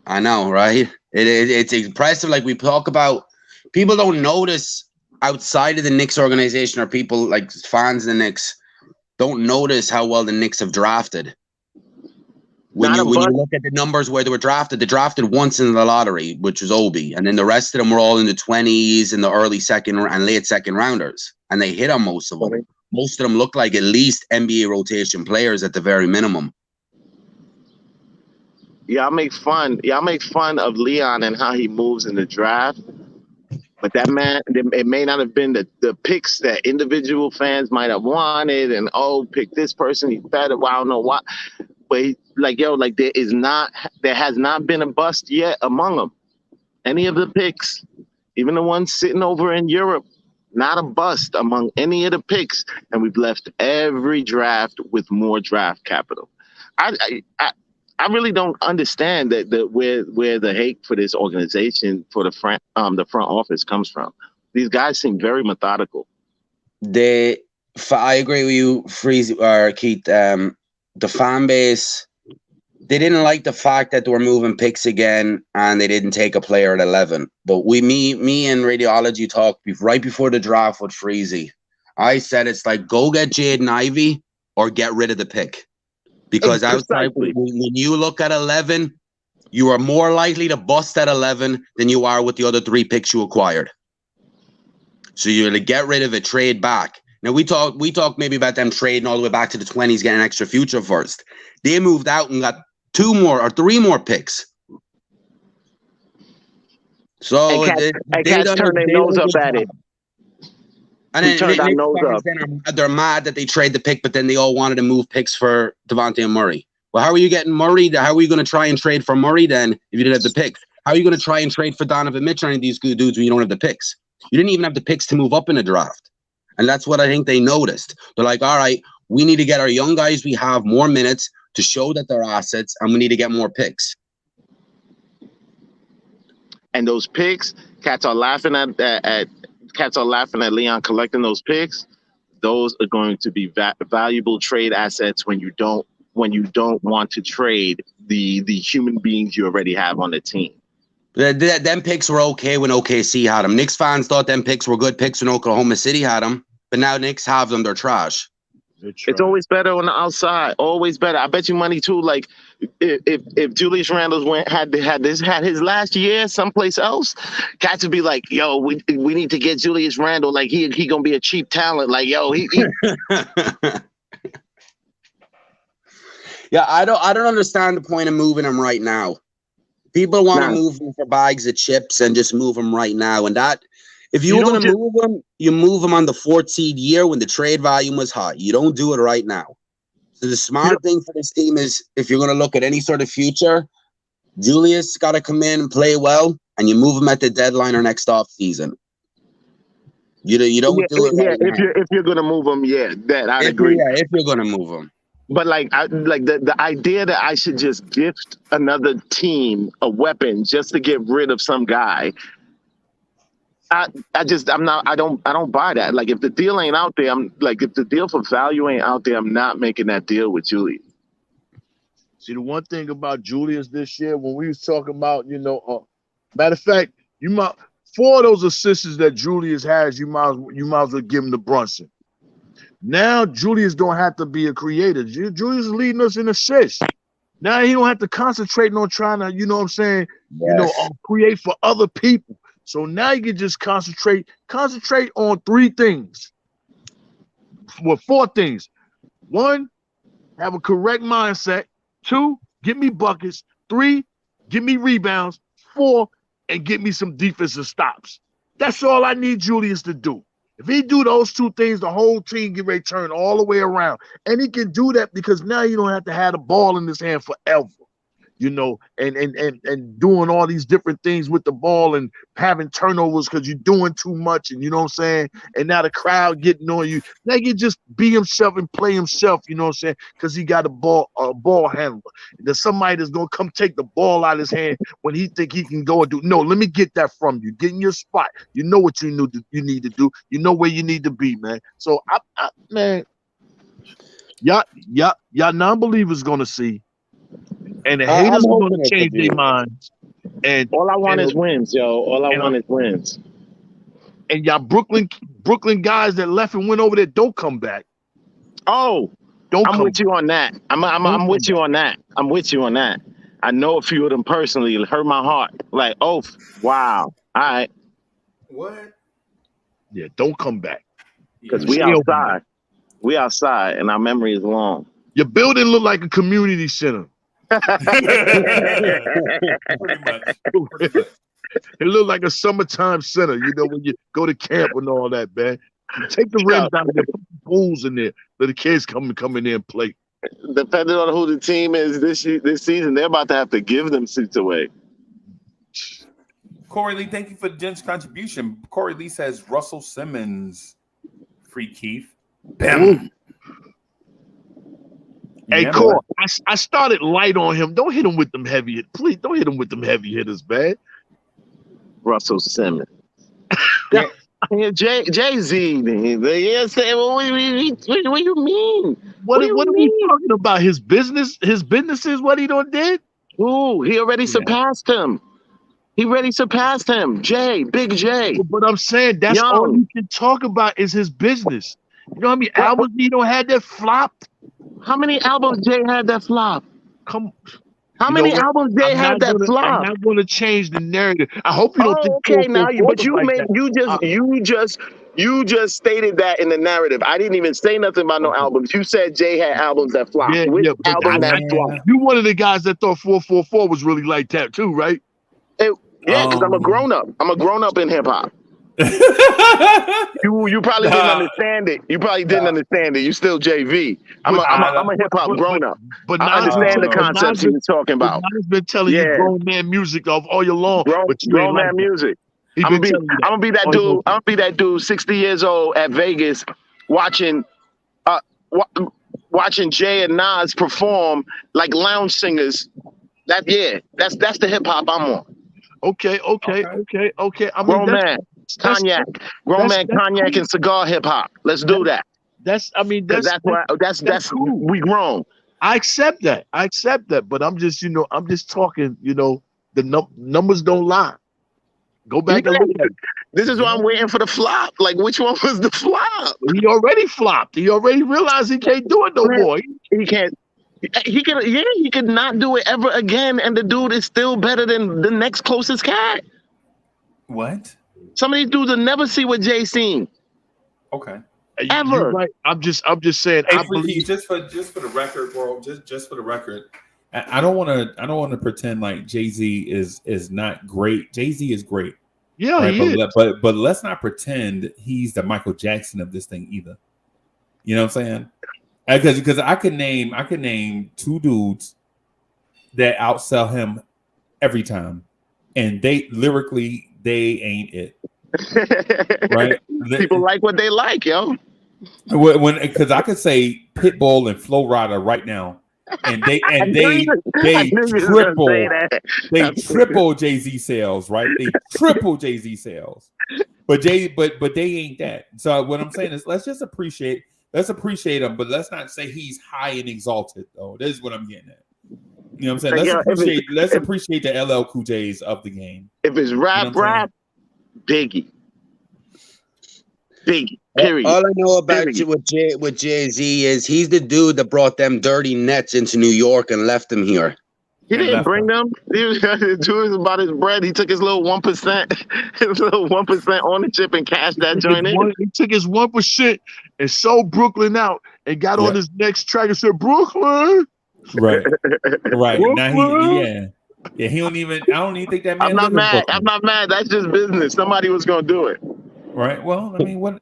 J: I know, right? It's impressive. Like we talk about, people don't notice outside of the Knicks organization, or people like fans of the Knicks don't notice how well the Knicks have drafted. When you look at the numbers where they drafted once in the lottery, which was Obi, and then the rest of them were all in the 20s and the early second and late second rounders, and they hit on most of them. Most of them look like at least NBA rotation players at the very minimum.
G: Y'all make fun of Leon and how he moves in the draft, but that man, it may not have been the picks that individual fans might have wanted, and pick this person, he's better. Well, I don't know why. But there has not been a bust yet among them. Any of the picks, even the ones sitting over in Europe, not a bust among any of the picks, and we've left every draft with more draft capital. I really don't understand that where the hate for this organization, for the front office comes from. These guys seem very methodical.
J: I agree with you, Freeze or Keith. The fan base, they didn't like the fact that they were moving picks again and they didn't take a player at 11. But me and Radiology talked right before the draft with Freezy. I said it's like, go get Jaden Ivey or get rid of the pick. Because outside, when you look at 11, you are more likely to bust at 11 than you are with the other 3 picks you acquired. So you're to get rid of it, trade back. Now we talk maybe about them trading all the way back to the 20s, getting an extra future first. They moved out and got 2 more or 3 more picks. So
G: they turned their nose up at it.
J: And then they're mad that they trade the pick, but then they all wanted to move picks for Devontae and Murray. Well, how are you getting Murray? How are you going to try and trade for Murray then if you didn't have the picks? How are you going to try and trade for Donovan Mitchell or any of these good dudes when you don't have the picks? You didn't even have the picks to move up in the draft. And that's what I think they noticed. They're like, all right, we need to get our young guys we have more minutes to show that they're assets, and we need to get more picks.
G: And those picks, cats are laughing at Leon collecting those picks. Those are going to be valuable trade assets when you don't want to trade the human beings you already have on the team.
J: Them picks were okay when OKC had them. Knicks fans thought them picks were good picks when Oklahoma City had them, but now Knicks have them, they're trash.
G: It's always better on the outside. Always better. I bet you money too. Like if Julius Randle had his last year someplace else, cats would be like, "Yo, we need to get Julius Randle. Like he gonna be a cheap talent. Like yo, he."
J: Yeah, I don't understand the point of moving him right now. People want to move him for bags of chips and just move him right now, and that. If you were going to move him, you move him on the 4th seed year when the trade volume was high. You don't do it right now. So the smart thing for this team is if you're going to look at any sort of future, Julius got to come in and play well, and you move him at the deadline or next off season. You don't do it right now.
G: If you're going to move him, I'd agree.
J: Yeah, if you're going to move him.
G: But the idea that I should just gift another team a weapon just to get rid of some guy. I don't buy that. Like if the deal ain't out there, if the deal for value ain't out there, I'm not making that deal with Julius.
I: See, the one thing about Julius this year, when we was talking about, matter of fact, 4 of those assists that Julius has, you might as well give him to Brunson. Now Julius don't have to be a creator. Julius is leading us in assists. Now he don't have to concentrate on trying to, create for other people. So now you can just concentrate on 3 things. Well, 4 things. 1, have a correct mindset. 2, get me buckets. 3, get me rebounds. 4, and get me some defensive stops. That's all I need Julius to do. If he do those 2 things, the whole team get ready to turn all the way around. And he can do that because now you don't have to have the ball in his hand forever. And doing all these different things with the ball and having turnovers because you're doing too much, and you know what I'm saying? And now the crowd getting on you. Now he can just be himself and play himself, you know what I'm saying? Because he got a ball handler. There's somebody that's gonna come take the ball out of his hand when he think he can go and do. No, let me get that from you. Get in your spot. You know what you need to do. You know where you need to be, man. So man, y'all non-believers gonna see. And the haters are going to change their minds. And
G: all I want is wins, yo. All I want is wins.
I: And y'all Brooklyn guys that left and went over there don't come back.
G: Oh, I'm with you on that. I'm with you on that. I'm with you on that. I know a few of them personally. It hurt my heart. Like, oh, wow. All right.
D: What?
I: Yeah, don't come back.
G: Because we outside. We outside, and our memory is long.
I: Your building look like a community center.
D: Pretty much.
I: It looked like a summertime center, when you go to camp and all that, man. You take the rims down there, put the pools in there, let the kids come in there and play.
G: Depending on who the team is this season, they're about to have to give them seats away.
D: Corey Lee, thank you for the generous contribution. Corey Lee says Russell Simmons, free Keith. Bam.
I: Hey,
D: Yeah,
I: Cole, I started light on him. Don't hit him with them heavy hitters. Please don't hit him with them heavy hitters, man.
G: Russell Simmons.
D: Yeah.
G: Yeah, Jay-Z. Yeah, say, well, what do you mean?
I: What
G: do you
I: are we
G: mean?
I: talking about? His business? His businesses? What he done did?
G: Ooh, he already surpassed him. He already surpassed him. Big J.
I: But I'm saying that's all you can talk about is his business. You know how many albums he don't had that flopped?
G: How many albums Jay had that flop? How
I: You
G: many
I: know what?
G: albums Jay had that flop?
I: I'm not going to change the narrative. I hope you don't think.
G: Okay, now you, but you
I: like
G: made
I: that.
G: you just stated that in the narrative. I didn't even say nothing about no albums. You said Jay had albums that flopped. Which album that flopped?
I: You one of the guys that thought 444 was really like that too, right?
G: Yeah, because I'm a grown up. I'm a grown up in hip hop. You probably didn't understand it. You probably didn't understand it. You still JV. I'm a hip hop grown up.
I: But
G: I understand the concepts he was talking about.
I: He's been telling you grown man music all year long.
G: Grown man music. I'm gonna be that dude. I'm gonna be that dude, 60 years old at Vegas, watching Jay and Nas perform like lounge singers. That's the hip hop I'm on.
I: Okay. I mean,
G: grown man cognac and cigar hip hop. Let's do that. That's cool. We grown.
I: I accept that. But I'm just talking. The numbers don't lie. Go back and look at it.
G: This is why I'm waiting for the flop. Like, which one was the flop?
I: He already flopped. He already realized he can't do it no more.
G: He can't. He could not do it ever again, and the dude is still better than the next closest cat.
D: What?
G: Some of these dudes will never see what Jay seen.
D: Okay.
G: Ever.
I: You're right. I'm just saying.
D: Hey, just for the record, bro. Just for the record, I don't want to pretend like Jay-Z is not great. Jay-Z is great.
I: Yeah,
D: right?
I: he is.
D: But let's not pretend he's the Michael Jackson of this thing either. You know what I'm saying? Because I could name two dudes that outsell him every time, and they lyrically ain't it. Right?
G: People like what they like, yo.
D: Because I could say Pitbull and Flo Rida right now, and they triple Jay-Z sales, right? They triple Jay-Z sales, but they ain't that. So what I'm saying is let's appreciate him, but let's not say he's high and exalted though. This is what I'm getting at. You know what I'm saying? Let's appreciate the LL Cool J's of the game.
G: If it's rap, Biggie. Period.
J: All I know about with Jay-Z is he's the dude that brought them dirty Nets into New York and left them here.
G: He didn't bring them. He was doing about his bread. He took his little 1%, ownership and cashed that joint in.
I: He took his 1% and sold Brooklyn out and got on his next track and said, Brooklyn.
D: Right. Now he don't even. I don't even think that man.
G: I'm not mad. That's just business. Somebody was gonna do it.
D: Right. Well, I mean, what?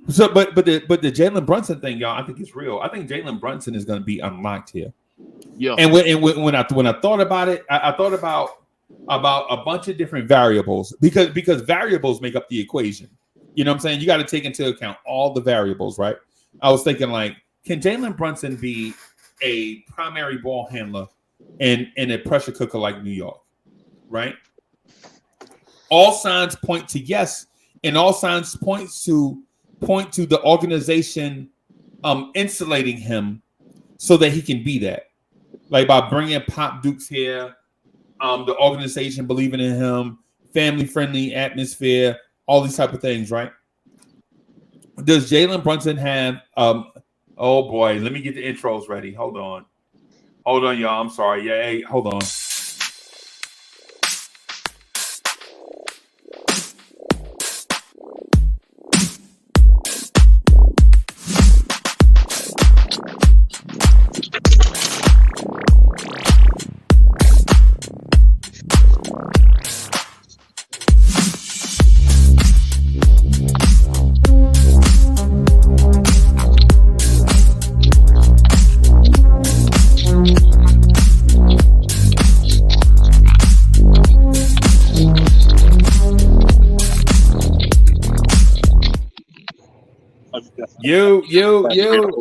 D: So, but the Jalen Brunson thing, y'all, I think it's real. I think Jalen Brunson is going to be unlocked here.
I: Yeah.
D: And when I thought about it, I thought about a bunch of different variables because variables make up the equation. You know what I'm saying? You got to take into account all the variables, right? I was thinking like, can Jalen Brunson be a primary ball handler in a pressure cooker like New York, right? All signs point to yes, and all signs point to the organization insulating him so that he can be that, like by bringing Pop Dukes here, the organization believing in him, family friendly atmosphere, all these type of things, right? Does Jalen Brunson have oh boy, let me get the intros ready. Hold on, y'all. I'm sorry. Yeah, hey, hold on. You.
I: Salute.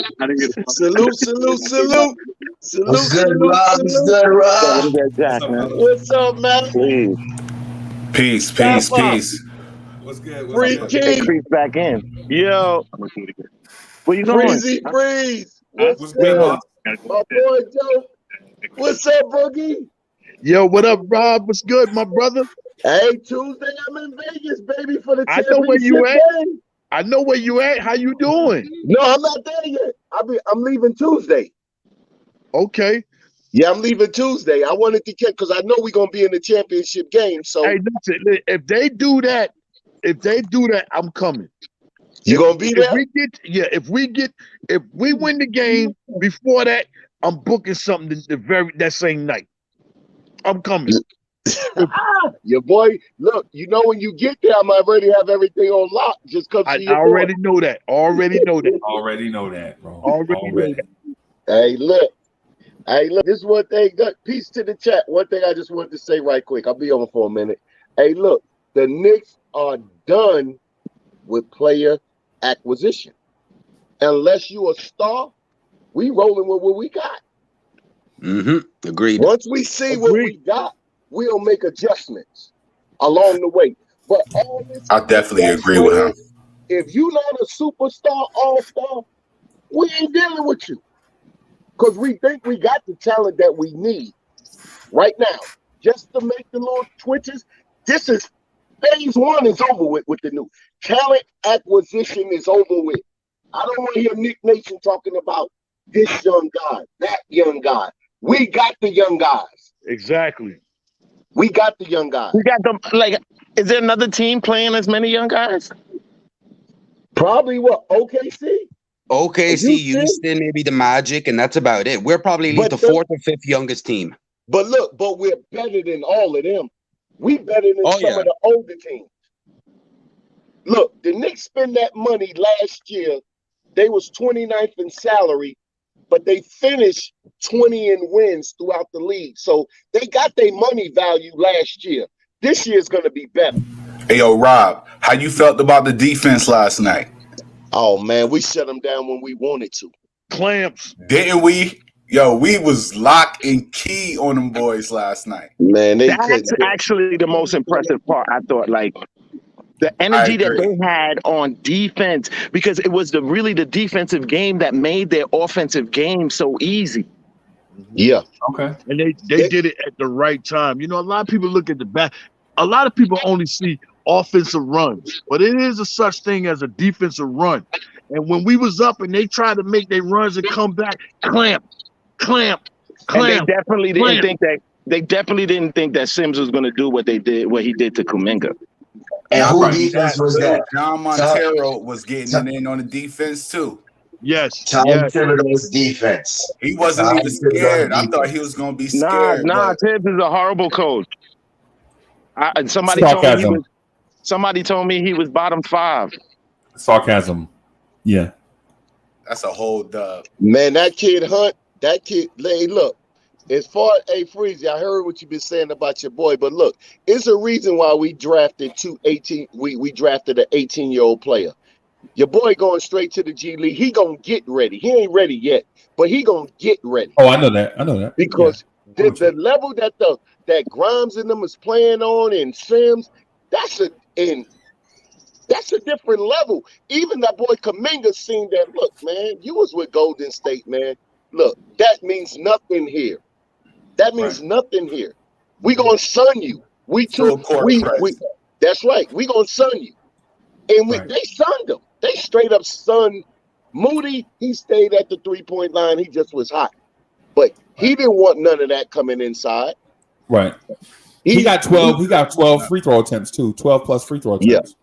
F: What's good, Rob? What's good, Rob?
I: What's up, man?
G: Please.
A: Peace.
D: What's good?
I: Free King,
G: Creep back in. Yo. Where you going?
I: Freeze. What's
D: good,
I: good?
D: Bob?
I: My boy Joe. What's up, Boogie? Yo, what up, Rob? What's good, my brother? Hey, Tuesday I'm in Vegas, baby, for the championship. I know where you at. I know where you at. How you doing? No, I'm not there yet. I'm leaving Tuesday. Okay. Yeah, I'm leaving Tuesday. I wanted to check because I know we're gonna be in the championship game. So hey, listen, if they do that, I'm coming. You gonna be there? If we win the game before that, I'm booking something that same night. I'm coming. Your boy, look, you know when you get there, I'm already have everything on lock. Just come see your boy. Already know that, bro. Already know that. Hey, look, this is one thing. Peace to the chat. One thing I just wanted to say right quick. I'll be on for a minute. Hey, look, the Knicks are done with player acquisition. Unless you a star, we rolling with what we got.
J: Agreed.
I: Once we see what we got, we'll make adjustments along the way. But all this,
A: I definitely agree with him.
I: If you're not a superstar, all-star, we ain't dealing with you. Because we think we got the talent that we need right now. Just to make the little twitches. This is phase one is over with the new. Talent acquisition is over with. I don't want to hear Nick Nation talking about this young guy, that young guy. We got the young guys. Exactly. We got the young guys.
G: We got them. Like, is there another team playing as many young guys?
I: Probably what? OKC?
J: OKC, Houston, maybe the Magic, and that's about it. We're probably at least the fourth or fifth youngest team.
I: But look, we're better than all of them. We better than some of the older teams. Look, the Knicks spent that money last year. They was 29th in salary, but they finished 20 in wins throughout the league. So they got their money value last year. This year's going to be better.
A: Hey, yo, Rob, how you felt about the defense last night?
I: Oh, man, we shut them down when we wanted to. Clamps.
A: Didn't we? Yo, we was lock and key on them boys last night.
I: Man,
G: that's actually the most impressive part, I thought. Like, the energy that they had on defense, because it was really the defensive game that made their offensive game so easy.
I: Yeah.
D: Okay.
I: And they did it at the right time. You know, a lot of people look at the back. A lot of people only see offensive runs, but it is a such thing as a defensive run. And when we was up and they tried to make their runs and come back, clamp. And they definitely didn't think that Sims was going to do what he did to Kuminga.
F: And who defense was that?
A: John Montero was getting in on the defense too.
I: Yes.
F: Thibodeau's defense.
A: He wasn't even scared. I thought he was going to be scared.
G: Nah, Tibbs is a horrible coach. Somebody told me he was bottom 5.
D: Sarcasm. Yeah.
A: That's a whole dub.
I: Man, that kid Hunt, hey, look, as far as Freezy, I heard what you've been saying about your boy, but look, it's a reason why we drafted we drafted an 18-year-old player. Your boy going straight to the G League. He gonna get ready. He ain't ready yet, but he gonna get ready.
D: Oh, I know that.
I: Because the level that Grimes and them is playing on and Sims, that's a different level. Even that boy Kuminga seen that. Look, man, you was with Golden State, man. Look, that means nothing here. Nothing here. We gonna sun you. That's right. We gonna sun you. And they sunned him. They straight up sunned Moody. He stayed at the 3-point line. He just was hot. But he didn't want none of that coming inside.
D: Right. He got 12. He got 12 free throw attempts too. 12 plus free throw attempts.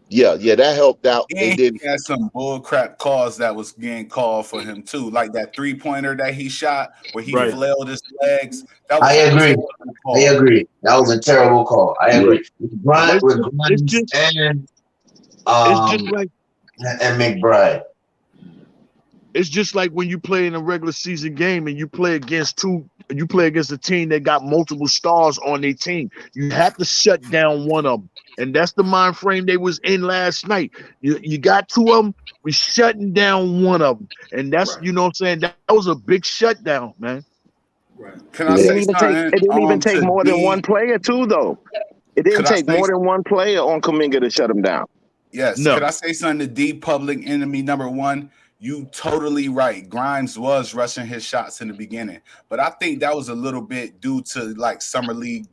I: Yeah, that helped out.
A: He had some bullcrap calls that was getting called for him too, like that 3-pointer that he shot where he flailed his legs.
F: I agree. That was a terrible call. I agree. It's just like McBride.
I: It's just like when you play in a regular season game and you play against two you play against a team that got multiple stars on their team. You have to shut down one of them. And that's the mind frame they was in last night. You got two of them, we shutting down one of them. And that's, you know what I'm saying? That was a big shutdown, man.
K: Can I
G: It
K: say
G: didn't even take.
K: something?
G: It didn't even take
K: To
G: more than
K: D?
G: one player, too, though. It didn't
K: Could I
G: take
K: say-
G: more than one player on Kuminga to shut him down.
K: Yes.
I: No.
K: Could I say something to D? Public enemy number one. You totally right. Grimes was rushing his shots in the beginning, but I think that was a little bit due to like summer league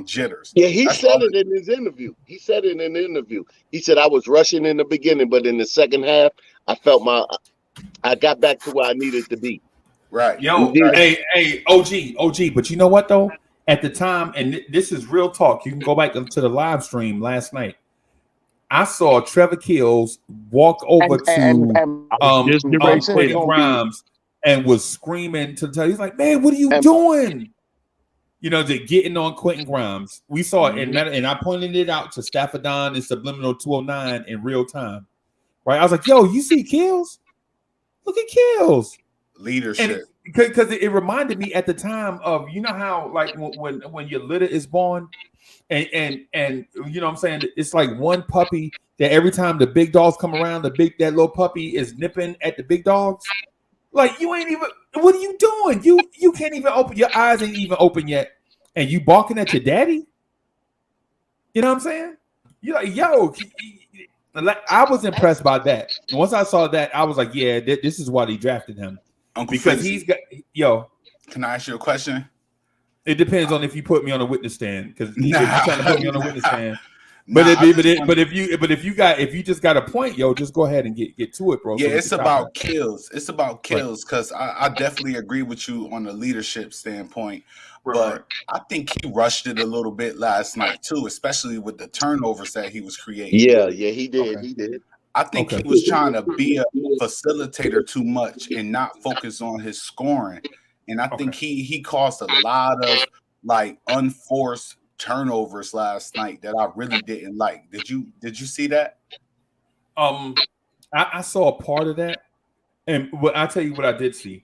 K: jitters.
L: Yeah, he
K: That's
L: said
K: all
L: it in his interview. He said it in the interview. He said, I was rushing in the beginning, but in the second half, I got back to where I needed to be.
K: Right.
D: Yo, hey, OG. But you know what though? At the time, and this is real talk. You can go back to the live stream last night. I saw Trevor Kills walk over to Quentin Grimes and was screaming to tell. He's like, "Man, what are you doing?" You know, they're getting on Quentin Grimes. We saw it, and I pointed it out to Stafford Don and Subliminal 209 in real time. Right? I was like, "Yo, you see Kills? Look at Kills."
K: Leadership.
D: Because it reminded me at the time of, you know how like when your litter is born, and you know what I'm saying, it's like one puppy that every time the big dogs come around, that little puppy is nipping at the big dogs. Like, you ain't even, what are you doing? You can't even open your eyes, ain't even open yet, and you barking at your daddy. You know what I'm saying? You're like, yo. I was impressed by that. Once I saw that, I was like, yeah, this is why they drafted him. Because he's got, yo.
K: Can I ask you a question?
D: It depends on if you put me on a witness stand, because if you're trying to put me on a witness stand. But if you just got a point, yo, just go ahead and get to it, bro.
K: Yeah, it's about kills. It's about kills, because I definitely agree with you on the leadership standpoint. But I think he rushed it a little bit last night too, especially with the turnovers that he was creating.
L: Yeah, he did. He did.
K: I think he was trying to be a facilitator too much and not focus on his scoring. And I think he caused a lot of like unforced turnovers last night that I really didn't like. Did you see that?
D: I saw a part of that, and I'll tell you what I did see,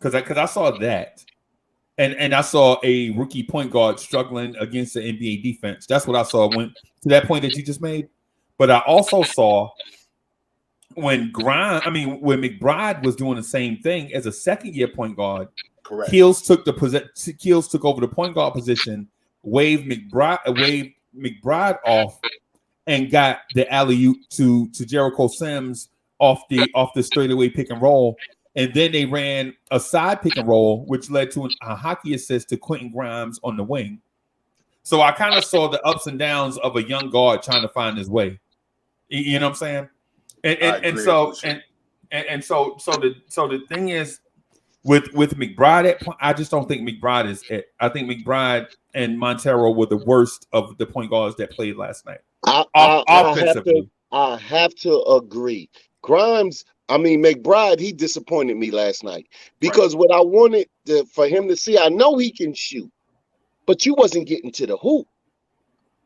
D: because I saw that, and I saw a rookie point guard struggling against the NBA defense. That's what I saw when to that point that you just made. But I also saw when McBride was doing the same thing as a second-year point guard.
K: Correct.
D: Keels took over the point guard position, waved McBride off, and got the alley-oop to Jericho Sims off the straightaway pick and roll. And then they ran a side pick and roll, which led to a hockey assist to Quentin Grimes on the wing. So I kind of saw the ups and downs of a young guard trying to find his way. You know what I'm saying? So the thing is, with McBride, I just don't think McBride is it. I think McBride and Montero were the worst of the point guards that played last night. Offensively.
L: I have to agree. McBride, he disappointed me last night because what I wanted for him to see, I know he can shoot, but you wasn't getting to the hoop.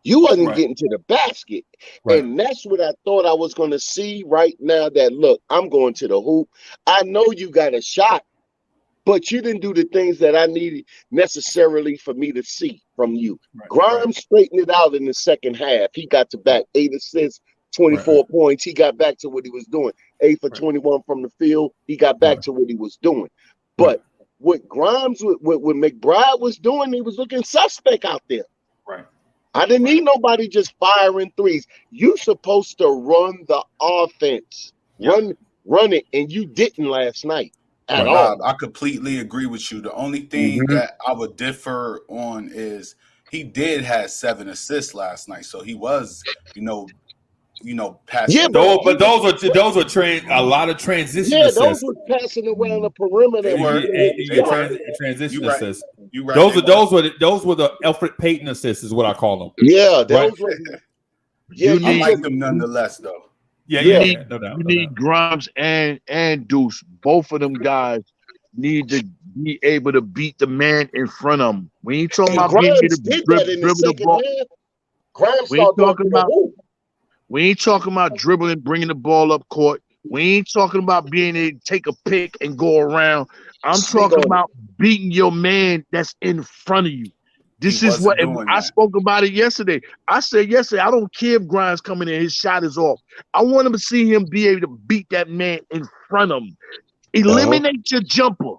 L: You wasn't getting to the basket. Right. And that's what I thought I was going to see right now, that, look, I'm going to the hoop. I know you got a shot, but you didn't do the things that I needed necessarily for me to see from you. Right. Grimes straightened it out in the second half. He got to back 8 assists, 24 points. He got back to what he was doing. 8 for 21 from the field. He got back to what he was doing. But what Grimes, what McBride was doing, he was looking suspect out there.
D: Right.
L: I didn't need nobody just firing threes. You supposed to run the offense, run it, and you didn't last night at all.
K: I completely agree with you. The only thing that I would differ on is he did have 7 assists last night, so he was, passing.
D: Yeah, but those are a lot of transition assists.
L: Yeah, those were passing around the perimeter.
D: Transition assists. Right. Those were the Elfrid Payton assists, is what I call them.
L: Yeah, those were.
K: Yeah, I like them nonetheless, though.
I: You need Grimes and Deuce. Both of them guys need to be able to beat the man in front of them. We ain't talking about being able to dribble the ball. We ain't talking about dribbling, bringing the ball up court. We ain't talking about being able to take a pick and go around I'm
L: Speak
I: talking
L: on it.
I: about beating your man that's in front of you. This
K: He
I: is what
K: wasn't doing
I: I
K: that.
I: spoke about it yesterday. I said yesterday, I don't care if Grimes coming in, his shot is off. I want him to see him be able to beat that man in front of him. Eliminate your jumper.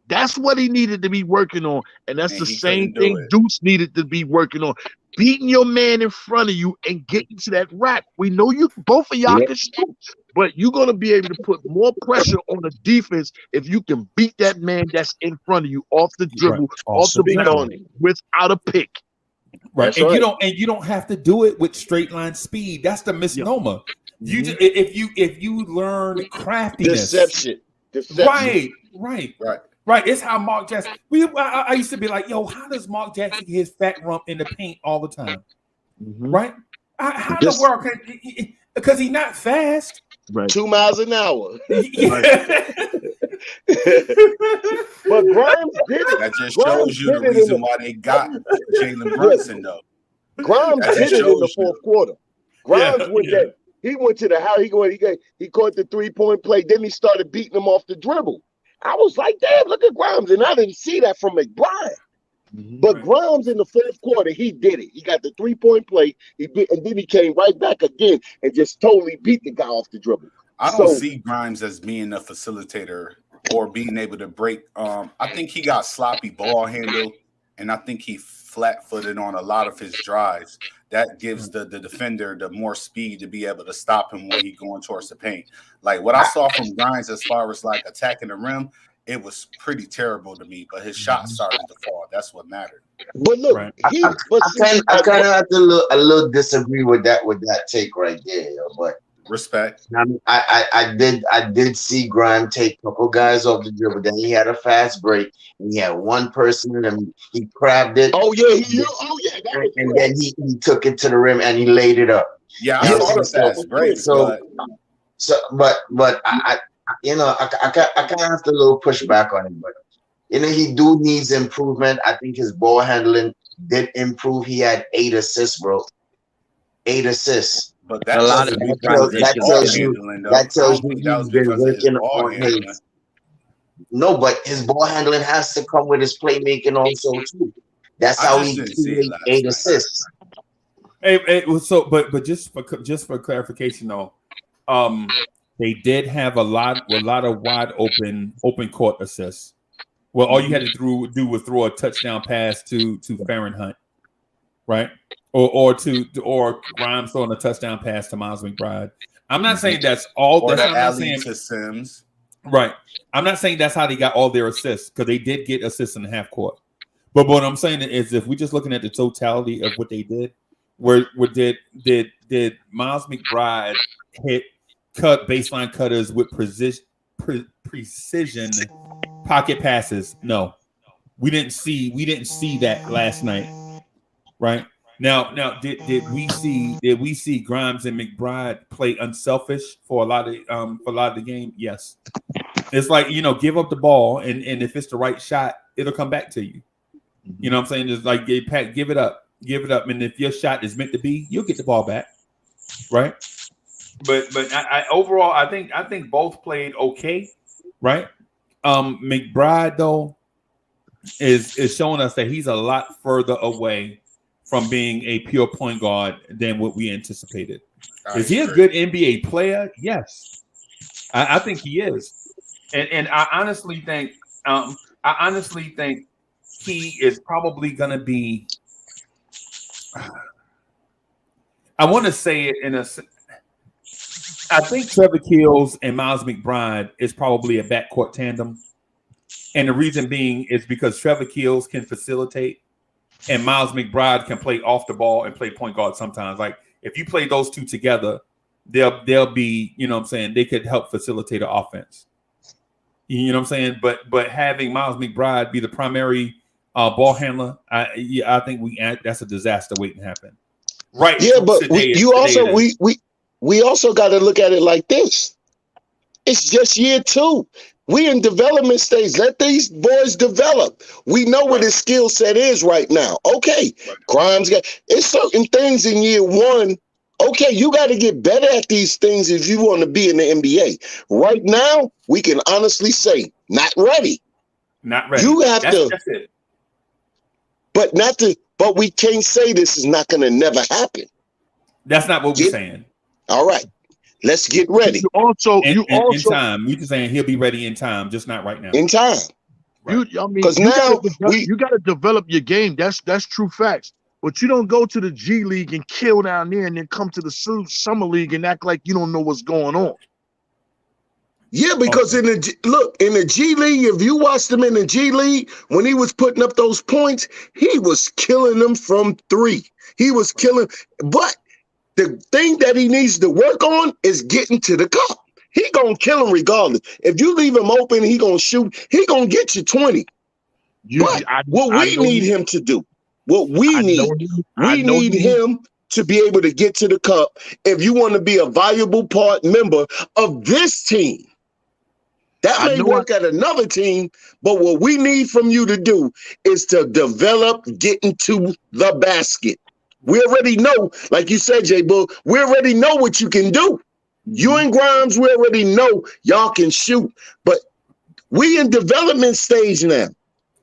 I: That's what he needed to be working on. And that's
K: And
I: the
K: he
I: same
K: couldn't do
I: thing
K: it.
I: Deuce needed to be working on. Beating your man in front of you and getting to that rack. We know you both of y'all can shoot, but you're gonna be able to put more pressure on the defense if you can beat that man that's in front of you off the dribble, off the
L: Speak
I: bounce,
L: on it.
I: without a pick.
D: Right.
L: That's
D: And
L: right.
D: you don't have to do it with straight line speed. That's the misnomer. You
I: Mhm.
D: if you learn craftiness.
L: Deception.
D: Right. It's how Mark Jackson. I used to be like, yo, how does Mark Jackson get his fat rump in the paint all the time? Right? How in the world can because he's not fast.
I: Right.
L: 2 miles an hour.
D: But
L: Grimes did it.
K: That just
L: Grimes
K: shows you the
L: did it in
K: reason
L: the-
K: why they got Jalen Brunson, though.
L: Grimes
K: That
L: did
K: just
L: it in the
K: shows
L: fourth
K: you.
L: quarter. Grimes went that. He went to the house. He caught the 3-point play. Then he started beating him off the dribble. I was like, damn, look at Grimes. And I didn't see that from McBride. But Grimes in the fourth quarter, he did it. He got the 3-point play. And then he came right back again and just totally beat the guy off the dribble.
K: I don't see Grimes as being a facilitator or being able to break. I think he got sloppy ball handle, and I think he flat-footed on a lot of his drives. That gives the defender the more speed to be able to stop him when he's going towards the paint. Like what I saw from Grimes as far as like attacking the rim, it was pretty terrible to me. But his shot started to fall. That's what mattered.
L: But look,
F: I kind of have to a little disagree with that take right there, but
K: respect.
F: I did see Grimes take a couple guys off the dribble. Then he had a fast break, and he had one person, and he crabbed it.
L: Oh yeah,
F: and then he took it to the rim and he laid it up.
K: Yeah, I saw the fast break.
F: But I kind of have to a little push back on him, but he needs improvement. I think his ball handling did improve. He had 8 assists, bro. 8 assists.
K: But
F: that tells you he's been working on his. No, but his ball handling has to come with his playmaking also too. That's how he made 8 assists.
D: But just for clarification though, they did have a lot of wide open court assists. Well, all you had to do was throw a touchdown pass to Fahrenheit, right? Or Grimes throwing a touchdown pass to Miles McBride. I'm not saying that's all.
K: Or
D: that's
K: the alley to Sims.
D: Right. I'm not saying that's how they got all their assists because they did get assists in the half court. But what I'm saying is, if we're just looking at the totality of what they did, did Miles McBride cut baseline cutters with precision pocket passes? No, we didn't see that last night, right? Now, did we see Grimes and McBride play unselfish for a lot of the game? Yes. It's like, give up the ball, and if it's the right shot, it'll come back to you. You know what I'm saying? It's like, Pat, give it up, and if your shot is meant to be, you'll get the ball back, right? But I overall, I think both played okay, right? McBride though is showing us that he's a lot further away from being a pure point guard than what we anticipated. Is he a good NBA player? Yes, I think he is. And I honestly think he is probably going to be. I want to say it in a. I think Trevor Keels and Miles McBride is probably a backcourt tandem, and the reason being is because Trevor Keels can facilitate, and Miles McBride can play off the ball and play point guard sometimes. Like if you play those two together, they'll be, they could help facilitate an offense. You know what I'm saying? But having Miles McBride be the primary ball handler, I think that's a disaster waiting to happen. Right?
L: Yeah, but we also got to look at it like this. It's just year 2. We in development stage. Let these boys develop. We know what his skill set is right now. Okay, Grimes it's certain things in year 1. Okay, you got to get better at these things if you want to be in the NBA. Right now, we can honestly say, not ready.
D: Not ready.
L: You have to.
D: That's it.
L: But not to. But we can't say this is not going to never happen.
D: That's not what we're saying.
L: All right. Let's get ready.
I: You also
D: in time. We're just saying he'll be ready in time, just not right now.
L: In time.
I: Right. Because now you got to develop your game. That's true facts. But you don't go to the G League and kill down there and then come to the summer league and act like you don't know what's going on.
L: Yeah, because in the G League, if you watched him in the G League, when he was putting up those points, he was killing them from 3. He was killing, but the thing that he needs to work on is getting to the cup. He gonna kill him regardless. If you leave him open, he gonna shoot. He gonna get you 20. What we need him to do, we need him to be able to get to the cup. If you want to be a valuable member of this team, that may work at another team. But what we need from you to do is to develop getting to the basket. We already know, like you said, J-Bull, we already know what you can do. You and Grimes, we already know y'all can shoot. But we in development stage now.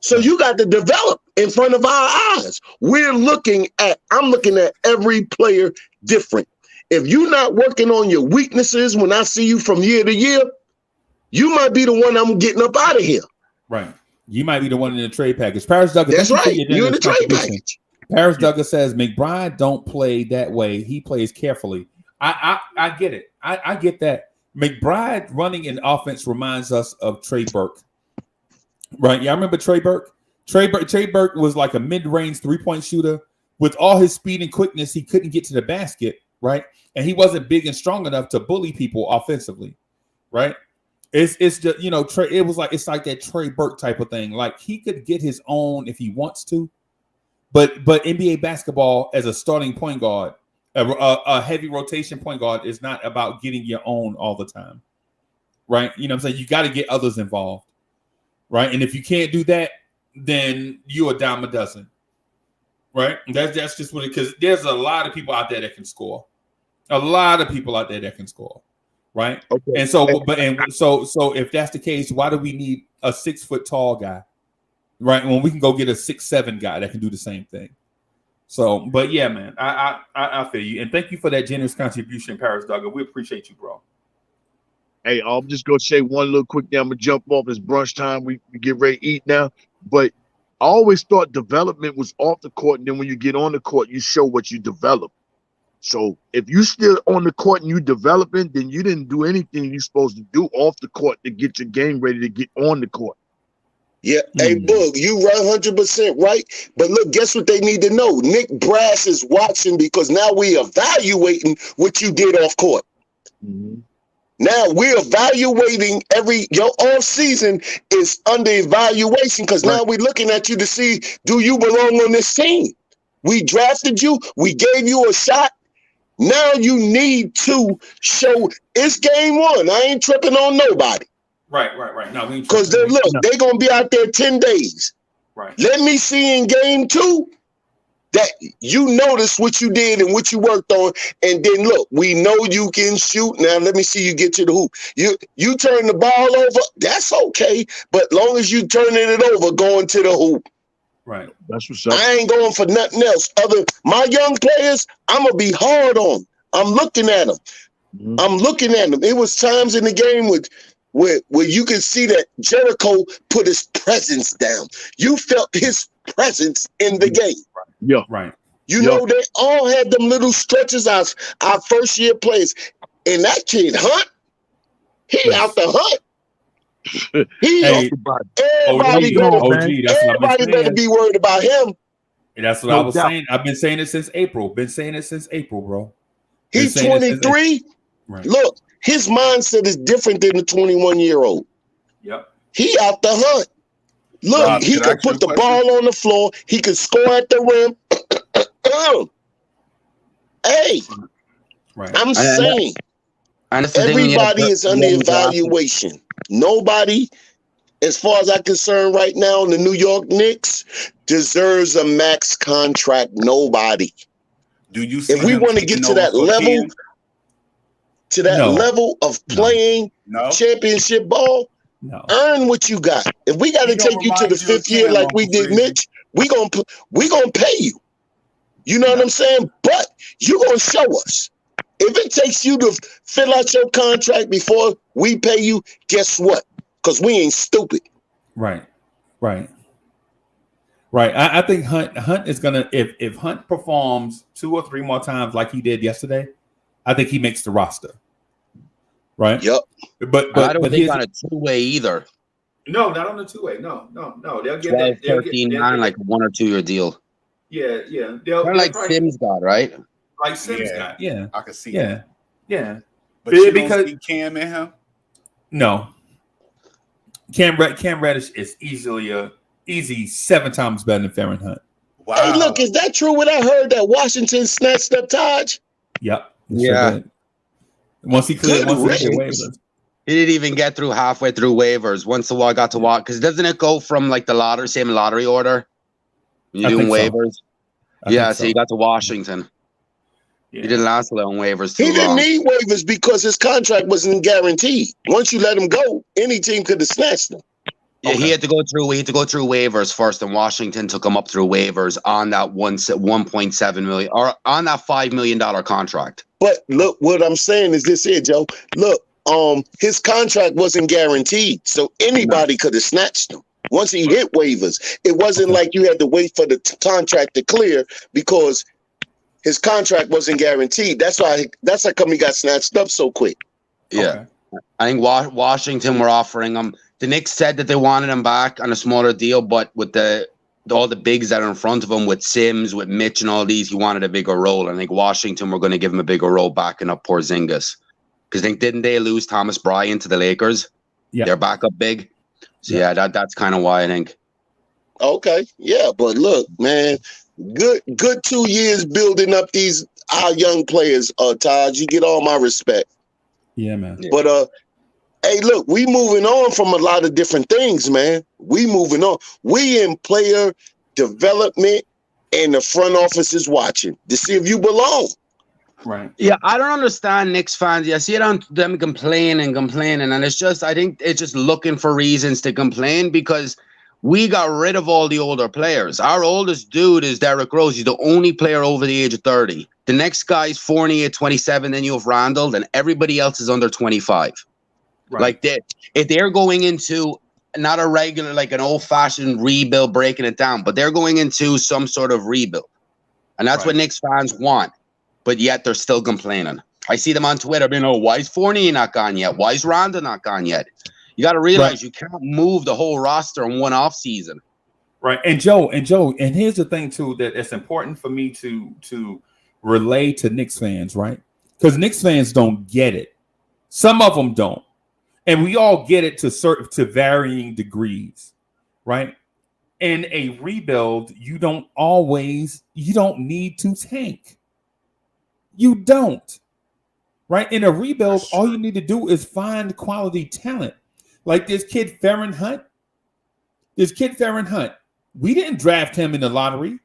L: So you got to develop in front of our eyes. I'm looking at every player different. If you're not working on your weaknesses when I see you from year to year, you might be the one I'm getting up out of here.
D: Right. You might be the one in the trade package. Paris Douglas.
L: That's right. You're in the trade package.
D: Paris Douglas says McBride don't play that way. He plays carefully. I get it. I get that. McBride running an offense reminds us of Trey Burke. Right. Yeah, I remember Trey Burke. Trey Burke was like a mid-range three-point shooter. With all his speed and quickness, he couldn't get to the basket, right? And he wasn't big and strong enough to bully people offensively, right? It's just, you know, it's like that Trey Burke type of thing. Like he could get his own if he wants to, but NBA basketball as a starting point guard, a heavy rotation point guard is not about getting your own all the time, right? You know what I'm saying? You got to get others involved, right? And if you can't do that, then you're a dime a dozen, right? That's just what it, because there's a lot of people out there that can score. A lot of people out there that can score. Right. Okay. And so, so if that's the case, why do we need a 6 foot tall guy? Right. When we can go get a 6'7" guy that can do the same thing. So, but yeah, man, I feel you. And thank you for that generous contribution, Paris Douglas. We appreciate you, bro.
I: Hey, I'm just going to say one little quick thing. I'm going to jump off. It's brunch time. We get ready to eat now. But I always thought development was off the court. And then when you get on the court, you show what you develop. So if you still on the court and you developing, then you didn't do anything you're supposed to do off the court to get your game ready to get on the court.
L: Yeah, hey, Boog, you 100% right. But look, guess what they need to know? Nick Brass is watching because now we evaluating what you did off court. Mm-hmm. Now we're evaluating your off season is under evaluation because now we're looking at you to see, do you belong on this team? We drafted you. We gave you a shot. Now you need to show it's game 1. I ain't tripping on nobody.
D: Right. No, we ain't
L: because they're gonna be out there 10 days.
D: Right.
L: Let me see in game 2 that you notice what you did and what you worked on, and then look, we know you can shoot. Now let me see you get to the hoop. You turn the ball over, that's okay, but long as you turning it over, going to the hoop.
D: Right.
I: That's what's up.
L: I ain't going for nothing else. My young players, I'm gonna be hard on. I'm looking at them. Mm-hmm. It was times in the game where you could see that Jericho put his presence down. You felt his presence in the game.
I: Yeah.
D: Right.
L: You know, they all had them little stretches as our first year players. And that kid, Hunt, he out the hunt. Everybody better be worried about him.
D: And that's what I was saying. I've been saying it since April. Bro.
L: He's 23. Right. Look, his mindset is different than the 21-year-old.
D: Yep.
L: He out the hunt. Look, he could put the ball on the floor. He could score at the rim. Hey, I'm saying everybody is under evaluation. Nobody, as far as I'm concerned right now, the New York Knicks deserves a max contract. Nobody.
K: Do you see
L: if we want to get to that level, level of playing championship ball,
D: No.
L: Earn what you got. If we got to take you to the 5th year like we did Mitch, we gonna pay you. You know what I'm saying? But you gonna show us. If it takes you to fill out your contract before we pay you, guess what? Because we ain't stupid.
D: Right. I think Hunt is gonna if Hunt performs 2 or 3 more times like he did yesterday, I think he makes the roster. Right.
L: Yep.
J: But I don't think on a 2-way either.
D: No, not on the 2-way. No. They'll get
J: 12,
D: that. They'll
J: 13,
D: get
J: 9, like 1 or 2 year deal.
D: Yeah.
J: They're like Sims got, right?
D: Like Sims got. Yeah.
K: I can see that.
D: Yeah.
K: But you don't see Cam in him?
D: No. Cam Reddish is easy 7 times better than Farron Hunt.
K: Wow.
L: Hey, look, is that true when I heard that Washington snatched up Taj?
D: Yep.
J: Yeah.
D: Sure, once he cleared waivers.
J: He didn't even get through halfway through waivers. Once the wall got to walk, because doesn't it go from like the same lottery order? When you're doing waivers. So he got to Washington. Yeah. He didn't last long waivers too long.
L: He didn't need waivers because his contract wasn't guaranteed. Once you let him go, any team could have snatched him.
J: Yeah, he had to go through waivers first, and Washington took him up through waivers on that 1.7 million or on that $5 million contract.
L: But look, what I'm saying is this here, Joe. Look, his contract wasn't guaranteed, so anybody could have snatched him. Once he hit waivers, it wasn't like you had to wait for the contract to clear because his contract wasn't guaranteed. That's how come he got snatched up so quick.
J: Yeah, I think Washington were offering him. The Knicks said that they wanted him back on a smaller deal, but with all the bigs that are in front of him, with Sims, with Mitch, and all these, he wanted a bigger role. I think Washington were going to give him a bigger role backing up Porzingis. Because didn't they lose Thomas Bryant to the Lakers? Yeah, their backup big. So yeah, that's kind of why I think.
L: Okay, yeah, but look, man, good 2 years building up our young players. Taj, you get all my respect.
D: Yeah, man.
L: But hey, look, we moving on from a lot of different things, man. We moving on. We in player development, and the front office is watching to see if you belong.
D: Right.
J: Yeah, I don't understand Knicks fans. Yeah, I see it on them complaining, and it's just, I think it's just looking for reasons to complain because we got rid of all the older players. Our oldest dude is Derrick Rose. He's the only player over the age of 30. The next guy is Fournier at 27. Then you have Randall, and everybody else is under 25. Right. Like if they're going into not a regular, like an old-fashioned rebuild, breaking it down, but they're going into some sort of rebuild, and that's what Knicks fans want. But yet they're still complaining. I see them on Twitter being, why is Fournier not gone yet? Why is Randall not gone yet? You got to realize you can't move the whole roster in one off season.
D: Right. And Joe, and here's the thing too, that it's important for me to relay to Knicks fans, right? Because Knicks fans don't get it. Some of them don't. And we all get it to varying degrees, right? In a rebuild, you don't need to tank. You don't, right? In a rebuild, all you need to do is find quality talent. Like this kid, Farron Hunt. We didn't draft him in the lottery,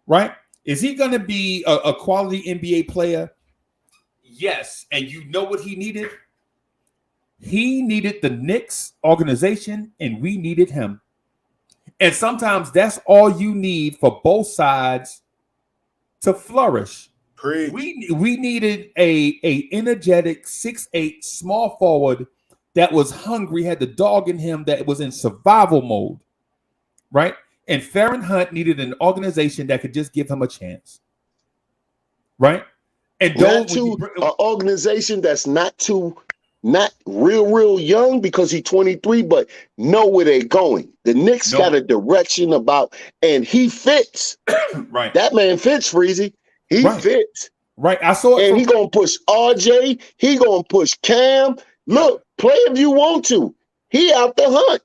D: right? Is he going to be a quality NBA player? Yes. And you know what he needed? He needed the Knicks organization, and we needed him. And sometimes that's all you need for both sides to flourish. We needed a energetic 6'8" small forward that was hungry, had the dog in him, that was in survival mode, right? And Farron Hunt needed an organization that could just give him a chance, right? And
L: an organization that's not real young because he's 23, but know where they're going. The Knicks got a direction and he fits.
D: Right,
L: that man fits, Freezy. He fits.
D: Right. I saw it.
L: And he gonna push RJ. He gonna push Cam. Look, play if you want to. He out the hunt.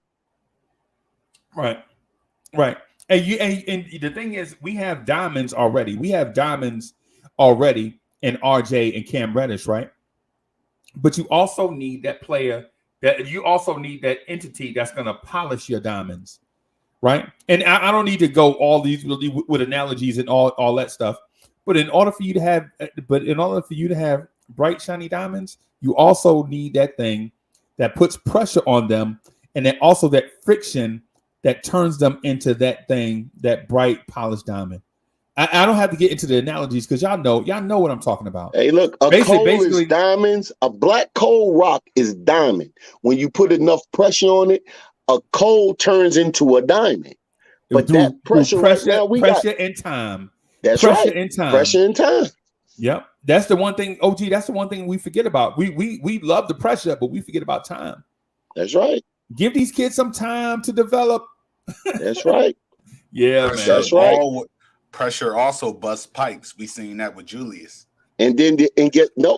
D: Right. And the thing is, we have diamonds already. We have diamonds already in RJ and Cam Reddish, right? But you also need that player you also need that entity that's gonna polish your diamonds, right? And I don't need to go all these with analogies and all that stuff. But in order for you to have bright, shiny diamonds, you also need that thing that puts pressure on them, and then also that friction that turns them into that thing, that bright polished diamond. I don't have to get into the analogies because y'all know what I'm talking about.
L: Hey, look, a coal is diamonds. A black coal rock is diamond. When you put enough pressure on it, a coal turns into a diamond. But that pressure right now, we got
D: pressure and time.
L: That's
D: pressure
L: right.
D: and time.
L: Pressure and time.
D: Yep. That's the one thing, OG, that's the one thing we forget about. We love the pressure, but we forget about time.
L: That's right.
D: Give these kids some time to develop.
L: That's right.
D: Yeah,
K: pressure,
D: man.
L: That's right.
K: Pressure also busts pipes. We seen that with Julius.
L: And then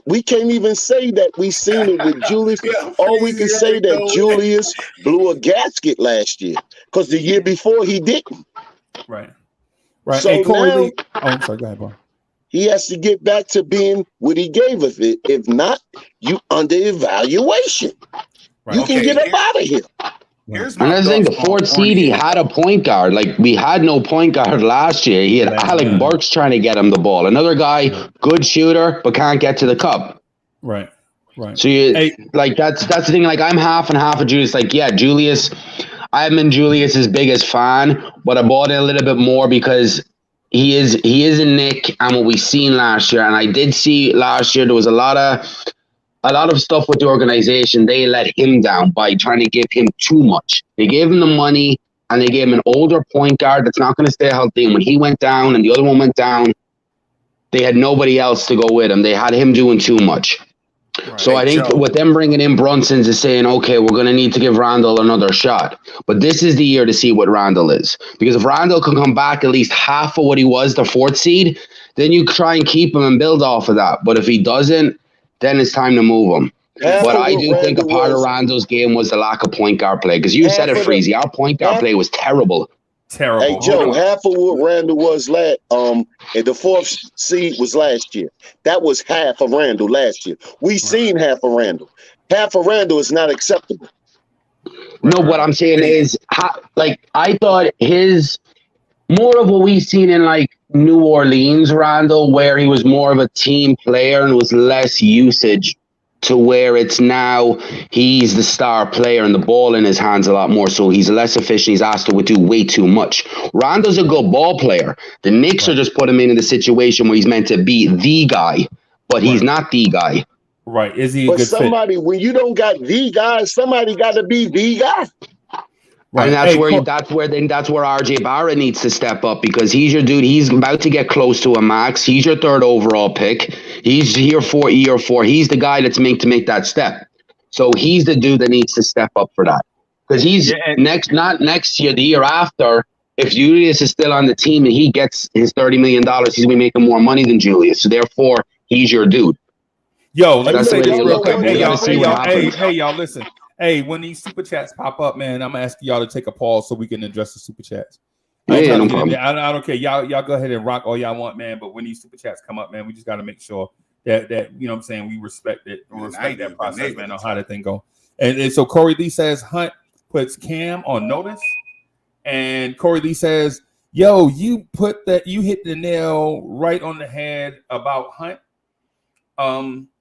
L: we can't even say that we seen it with Julius. All we can say that Julius blew a gasket last year because the year before he didn't.
D: Right. Right.
L: So
D: hey, Corey
L: now,
D: Lee. Oh, I'm sorry. Go ahead, bro.
L: He has to get back to being what he gave us. If not, you under evaluation.
D: Right.
L: You can get up out of here.
K: Here's my
J: And I think the fourth seed, he had a point guard. Like, we had no point guard last year. He had Alec Burks trying to get him the ball. Another guy, good shooter, but can't get to the cup.
D: Right. Right.
J: So that's the thing. Like, I'm half and half of Julius. Like, yeah, Julius, I'm in Julius's biggest fan, but I bought in a little bit more because he is a Knick and what we seen last year. And I did see last year there was a lot of stuff with the organization. They let him down by trying to give him too much. They gave him the money and they gave him an older point guard that's not going to stay healthy. And when he went down and the other one went down, they had nobody else to go with him. They had him doing too much. Right. So I think with them bringing in Brunson's is saying, okay, we're going to need to give Randall another shot. But this is the year to see what Randall is. Because if Randall can come back at least half of what he was, the fourth seed, then you try and keep him and build off of that. But if he doesn't, then it's time to move him. But I do think a part of Randall's game was the lack of point guard play. Because you said it, Freezy. Our point guard play was terrible.
D: Terrible.
L: Hey, Joe, half of what Randall was and the fourth seed was last year. That was half of Randall last year. We seen half of Randall. Half of Randall is not acceptable.
J: No, what I'm saying is, I thought his more of what we've seen in like New Orleans, Randall, where he was more of a team player and was less usage, to where it's now he's the star player and the ball in his hands a lot more, so he's less efficient. He's asked to do way too much. Randall's a good ball player. The Knicks are just put him in the situation where he's meant to be the guy, but he's not the guy.
D: Right. Is he a
L: but
D: good
L: somebody, when you don't got the guy, somebody got to be the guy.
J: Right. And that's where RJ Barrett needs to step up, because he's your dude. He's about to get close to a max. He's your third overall pick. He's here for year 4. He's the guy that's meant to make that step. So he's the dude that needs to step up for that. Because he's not next year, the year after, if Julius is still on the team and he gets his $30 million, he's going to be making more money than Julius. So therefore, he's your dude.
D: Yo, let me say this real quick. Hey, y'all, listen. Hey, when these super chats pop up, man, I'm gonna ask y'all to take a pause so we can address the super chats.
J: No problem.
D: I don't care. Y'all go ahead and rock all y'all want, man. But when these super chats come up, man, we just got to make sure that you know what I'm saying, we respect it, respect that process, man, on how that thing go. And so Corey Lee says Hunt puts Cam on notice, and Corey Lee says, "Yo, you hit the nail right on the head about Hunt."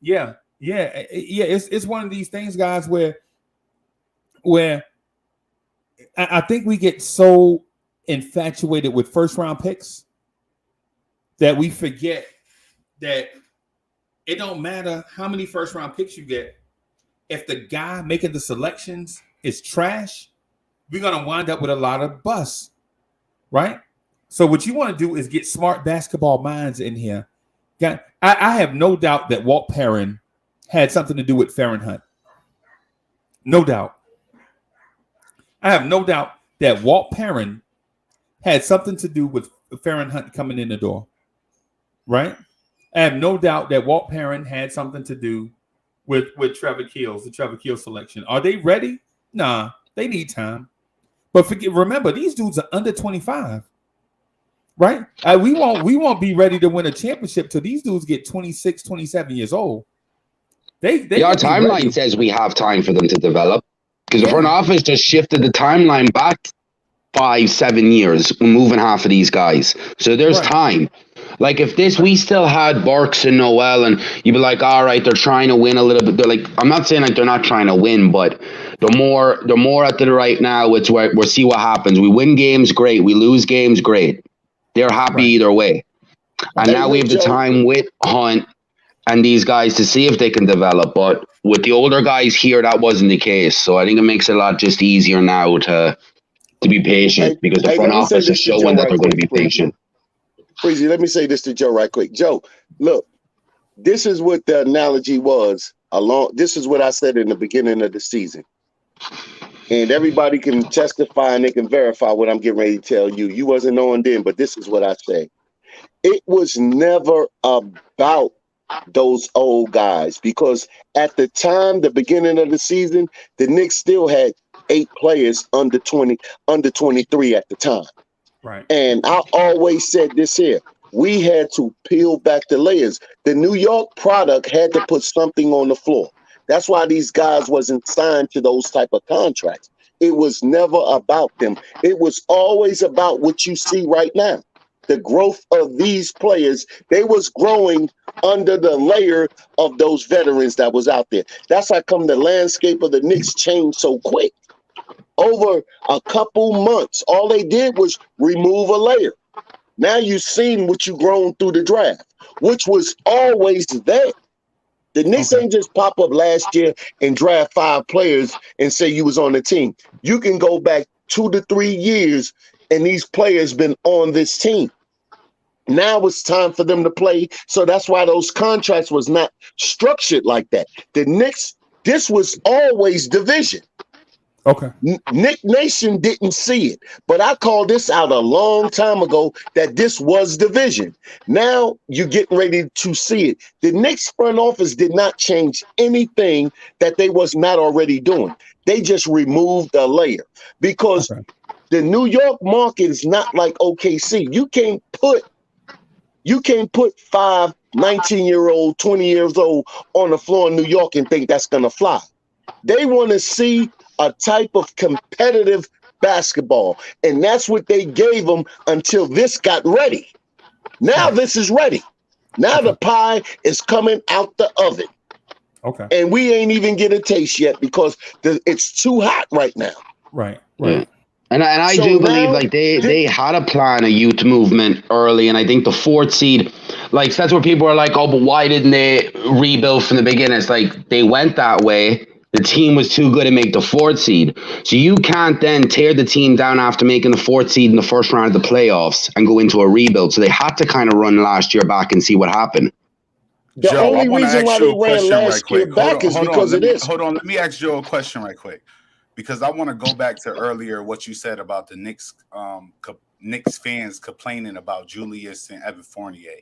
D: Yeah. It's one of these things, guys, where I think we get so infatuated with first round picks that we forget that it don't matter how many first round picks you get. If the guy making the selections is trash, we're going to wind up with a lot of busts, right? So what you want to do is get smart basketball minds in here. I have no doubt that Walt Perrin had something to do with Farron Hunt. No doubt. I have no doubt that Walt Perrin had something to do with Farron Hunt coming in the door, right? I have no doubt that Walt Perrin had something to do with Trevor Keels, the Trevor Keels selection. Are they ready? Nah, they need time. But remember, these dudes are under 25, right? We won't be ready to win a championship till these dudes get 26, 27 years old.
J: Our timeline says we have time for them to develop, because the front office just shifted the timeline back 5-7 years, moving half of these guys. So there's time. Like if we still had Burks and Noel, and you'd be like, all right, they're trying to win a little bit. They're like, I'm not saying like they're not trying to win, but they're more at the right now. It's where we'll see what happens. We win games, great. We lose games, great. They're happy either way. And now we have the time with Hunt and these guys to see if they can develop. But with the older guys here, that wasn't the case. So I think it makes it a lot just easier now to be patient, because the front office is showing that they're going to be patient.
L: Freezy, let me say this to Joe right quick. Joe, look, this is what the analogy was this is what I said in the beginning of the season. And everybody can testify and they can verify what I'm getting ready to tell you. You wasn't on then, but this is what I say. It was never about those old guys, because at the time, the beginning of the season, the Knicks still had 8 players under 23 at the time.
D: Right.
L: And I always said this here. We had to peel back the layers. The New York product had to put something on the floor. That's why these guys wasn't signed to those type of contracts. It was never about them. It was always about what you see right now. The growth of these players, they was growing under the layer of those veterans that was out there. That's how come the landscape of the Knicks changed so quick. Over a couple months, all they did was remove a layer. Now you've seen what you grown through the draft, which was always there. The Knicks ain't just pop up last year and draft 5 players and say you was on the team. You can go back 2 to 3 years and these players been on this team. Now it's time for them to play. So that's why those contracts was not structured like that. The Knicks, this was always division.
D: Okay.
L: Nick Nation didn't see it, but I called this out a long time ago that this was division. Now you're getting ready to see it. The Knicks front office did not change anything that they was not already doing. They just removed a layer, because the New York market is not like OKC. You can't put 5 19-year-old, 20 years old on the floor in New York and think that's going to fly. They want to see a type of competitive basketball. And that's what they gave them until this got ready. Now this is ready. Now the pie is coming out the oven.
D: Okay.
L: And we ain't even get a taste yet because it's too hot right now.
D: Right.
J: Yeah. And I do believe like they had a plan, a youth movement early, and I think the 4th seed, like that's where people are like, oh, but why didn't they rebuild from the beginning? It's like they went that way. The team was too good to make the 4th seed. So you can't then tear the team down after making the 4th seed in the first round of the playoffs and go into a rebuild. So they had to kind of run last year back and see what happened.
K: The
L: Joe, only reason why they ran last year back is because of this.
K: Hold on, let me ask Joe a question right quick, because I want to go back to earlier what you said about the Knicks fans complaining about Julius and Evan Fournier.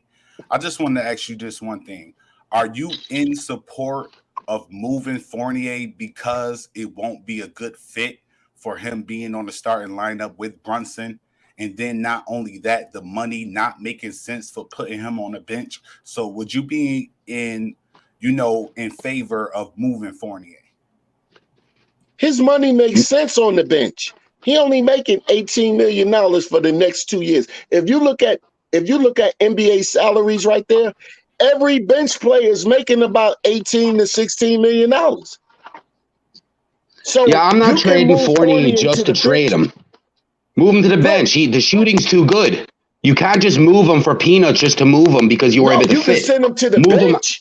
K: I just want to ask you just one thing. Are you in support of moving Fournier because it won't be a good fit for him being on the starting lineup with Brunson? And then not only that, the money not making sense for putting him on the bench. So would you be in favor of moving Fournier?
L: His money makes sense on the bench. He only making $18 million for the next 2 years. If you look at NBA salaries right there, every bench player is making about $18 to $16 million. So
J: yeah, I'm not trading Fournier just to trade him. Move him to the bench. The shooting's too good. You can't just move him for peanuts just to move him because you were able to fit.
L: You can send him to the bench.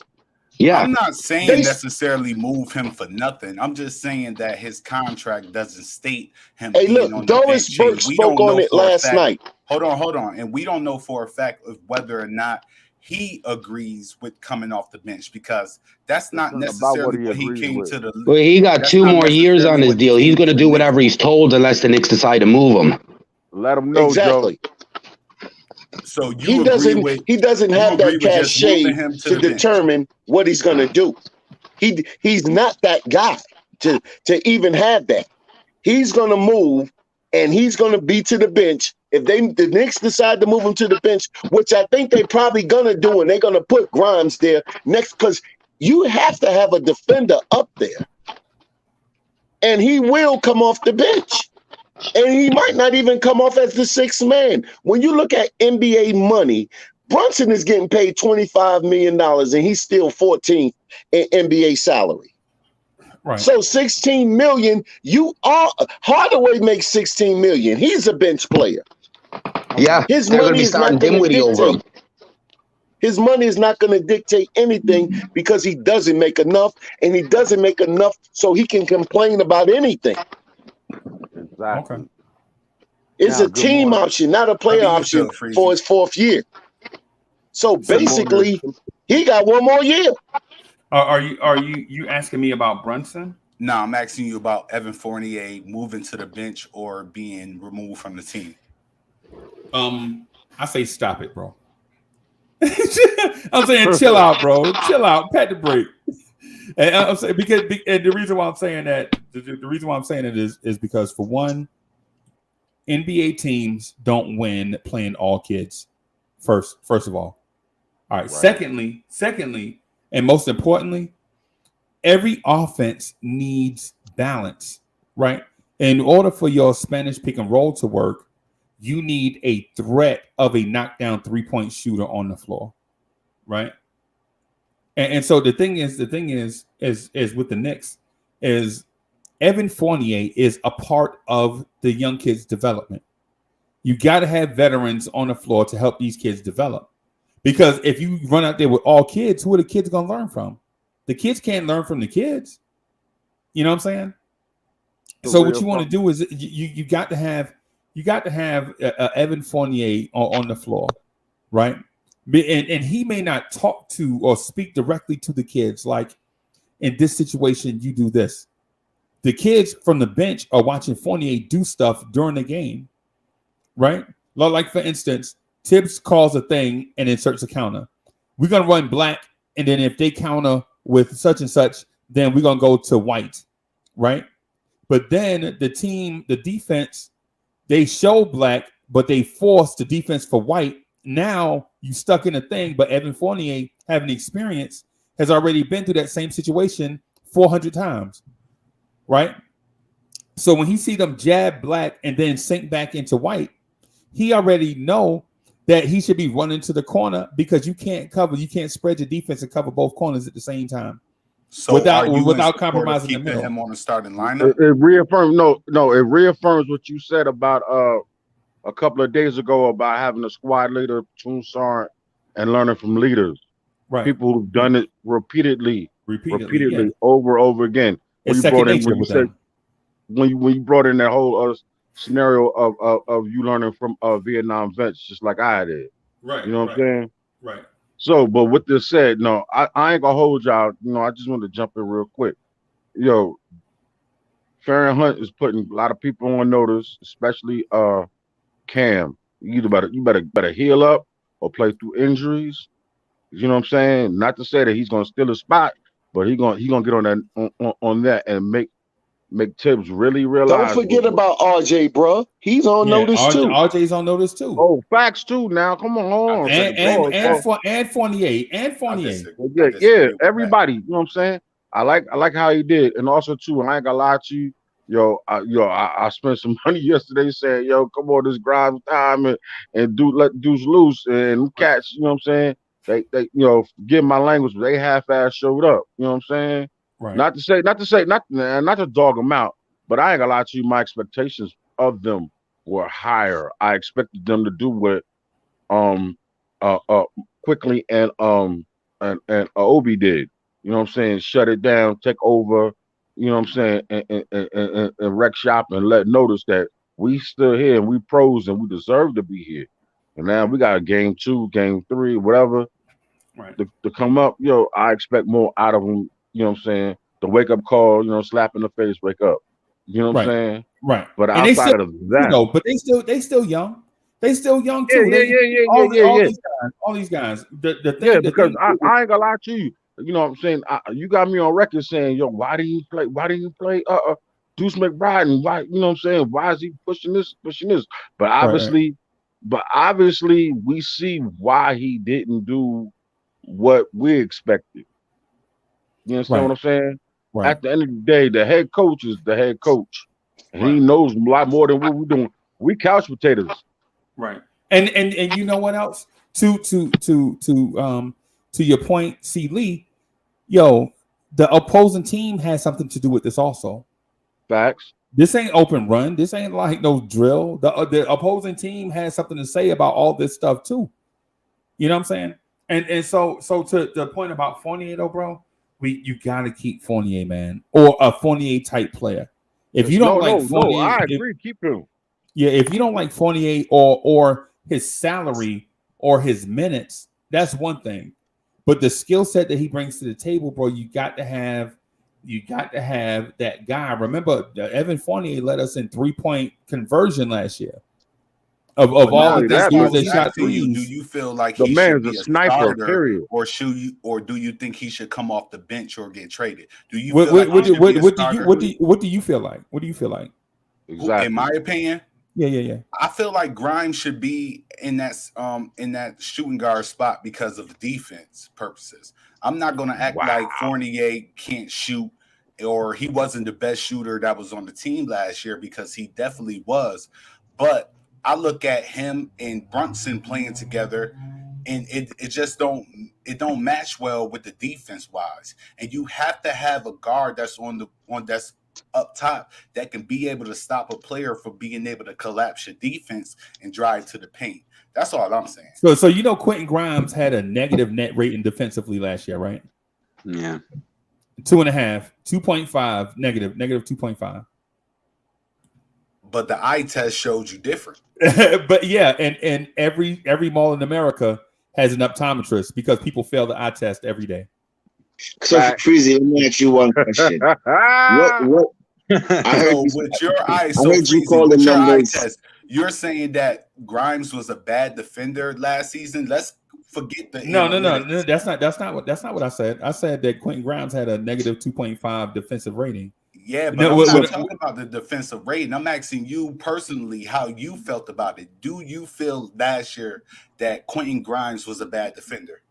J: Yeah.
K: I'm not saying necessarily move him for nothing. I'm just saying that his contract doesn't state him being on the bench.
L: Doris Burke spoke on it last night.
K: Hold on. And we don't know for a fact of whether or not he agrees with coming off the bench, because that's not necessarily what he came to the.
J: Well, he got 2 more years on his deal. He's going to do whatever he's told unless the Knicks decide to move him.
I: Let him know,
L: exactly.
I: Joe.
K: So
L: he doesn't have that cachet to determine what he's going to do. He's not that guy to even have that. He's going to move, and he's going to be to the bench. If the Knicks decide to move him to the bench, which I think they're probably going to do, and they're going to put Grimes there next, because you have to have a defender up there. And he will come off the bench. And he might not even come off as the 6th man. When you look at NBA money, Brunson is getting paid $25 million and he's still 14th in NBA salary.
D: Right.
L: So 16 million, Hardaway makes 16 million. He's a bench player.
J: Yeah,
L: His
J: they're going to
L: money
J: be
L: is
J: starting
L: not going to
J: Dinwiddie over him.
L: dictate. His money is not going to dictate anything because he doesn't make enough, and he doesn't make enough so he can complain about anything.
M: Exactly.
D: Okay.
L: It's
M: Now,
L: a
M: good
L: team
M: morning.
L: option, not a player
K: How do you
L: option
K: feel, Freezy?
L: for his 4th year. So
M: Good morning.
L: basically, he got one more year.
D: Are you asking me about Brunson?
K: No, I'm asking you about Evan Fournier moving to the bench or being removed from the team.
D: I say stop it, bro. I'm saying chill out, bro. Chill out. Pat the break. And I'm saying because and the reason why I'm saying that, the reason why I'm saying it is because, for one, NBA teams don't win playing all kids. First of all. All right. Secondly, and most importantly, every offense needs balance, right? In order for your Spanish pick and roll to work, you need a threat of a knockdown 3-point shooter on the floor, right? And so the thing is with the Knicks is Evan Fournier is a part of the young kids' development. You got to have veterans on the floor to help these kids develop, because if you run out there with all kids, who are the kids going to learn from? The kids can't learn from the kids. You know what I'm saying? So what you want to do is you got to have Evan Fournier on the floor, right? And he may not talk to or speak directly to the kids, like, in this situation, you do this. The kids from the bench are watching Fournier do stuff during the game, right? Like, for instance, Tibbs calls a thing and inserts a counter. We're going to run black, and then if they counter with such and such, then we're going to go to white, right? But then the defense, they show black, but they force the defense for white. Now you stuck in a thing, but Evan Fournier, having experience, has already been through that same situation 400 times, right? So when he see them jab black and then sink back into white, he already know that he should be running to the corner, because you can't spread your defense and cover both corners at the same time.
K: So
D: without compromising the
K: keeping
D: middle.
K: him on the starting lineup.
M: It reaffirms it reaffirms what you said about a couple of days ago about having a squad leader, platoon sergeant, and learning from leaders.
D: Right.
M: People who've done it repeatedly
D: yeah.
M: over again.
D: It's second nature with them.
M: When you brought in that whole scenario of you learning from Vietnam vets, just like I did.
D: Right.
M: You know what I'm saying?
D: Right.
M: So, but with this said, no, I ain't gonna hold y'all. I just want to jump in real quick. Farron Hunt is putting a lot of people on notice, especially Cam. You better heal up or play through injuries. You know what I'm saying? Not to say that he's gonna steal a spot, but he gonna get on that on that and make Tibbs really realize.
L: Don't forget about RJ, bro. He's on notice too.
D: RJ's on notice too.
M: Oh, facts too. Now, come on.
D: And Fournier.
M: Yeah, everybody. You know what I'm saying? I like how he did, and also too. I ain't gonna lie to you. I spent some money yesterday saying, come on, this grind time and let dudes loose and catch. You know what I'm saying? They give my language, but they half-ass showed up. You know what I'm saying?
D: Right.
M: Not to dog them out, but I ain't gonna lie to you. My expectations of them were higher. I expected them to do what Quickly and Obi did. You know what I'm saying? Shut it down, take over. You know what I'm saying? And wreck shop and let notice that we still here and we pros and we deserve to be here. And now we got a game 2, game 3, whatever.
D: Right.
M: To come up, I expect more out of them. You know what I'm saying? The wake up call, slap in the face, wake up. You know what I'm saying?
D: Right.
M: But
D: and
M: outside of that,
D: but they still young. They still young too. All these guys. The thing,
M: because I ain't gonna lie to you. You know what I'm saying? You got me on record saying, why do you play Deuce McBride? And why, you know what I'm saying? Why is he pushing this? But obviously, we see why he didn't do what we expected. You understand what I'm saying? Right. At the end of the day, the head coach is the head coach. And he knows a lot more than what we're doing. We couch potatoes.
D: Right. And you know what else? To your point, C. Lee, yo, the opposing team has something to do with this also.
M: Facts.
D: This ain't open run. This ain't like no drill. The opposing team has something to say about all this stuff too. You know what I'm saying? And so to the point about Fournier though, bro, you gotta keep Fournier, man, or a Fournier type player. If you don't Fournier,
M: I agree. Keep him.
D: Yeah, if you don't like Fournier or his salary or his minutes, that's one thing. But the skill set that he brings to the table, bro, you got to have that guy. Remember, Evan Fournier led us in 3-point conversion last year. Of all the dudes that shot threes.
K: Do you feel like
M: the
K: he
M: man's
K: should be
M: a sniper?
K: starter,
M: period.
K: Or do you think he should come off the bench or get traded? Do you
D: What do you feel like? What do you feel like?
M: Exactly.
K: In my opinion,
D: yeah.
K: I feel like Grimes should be in that shooting guard spot because of the defense purposes. I'm not going to act like Fournier can't shoot or he wasn't the best shooter that was on the team last year, because he definitely was. But I look at him and Brunson playing together, and it just don't match well with the defense wise. And you have to have a guard that's that's up top that can be able to stop a player from being able to collapse your defense and drive to the paint. That's all I'm saying.
D: So you know Quentin Grimes had a negative net rating defensively last year, right?
J: Yeah.
D: 2.5, 2.5, negative 2.5.
K: But the eye test showed you different.
D: But yeah, and every mall in America has an optometrist because people fail the eye test every day.
F: So Freezy, let me ask you one question. what I heard
K: so
F: you,
K: with your eyes,
F: I
K: so
F: heard you
K: Freezy,
F: call the
K: with your eye
F: numbers.
K: test, you're saying that Grimes was a bad defender last season. Let's forget the
D: No. That's not what I said. I said that Quentin Grimes had a negative 2.5 defensive rating.
K: Yeah, but I'm not talking about the defensive rating. I'm asking you personally how you felt about it. Do you feel last year that Quentin Grimes was a bad defender?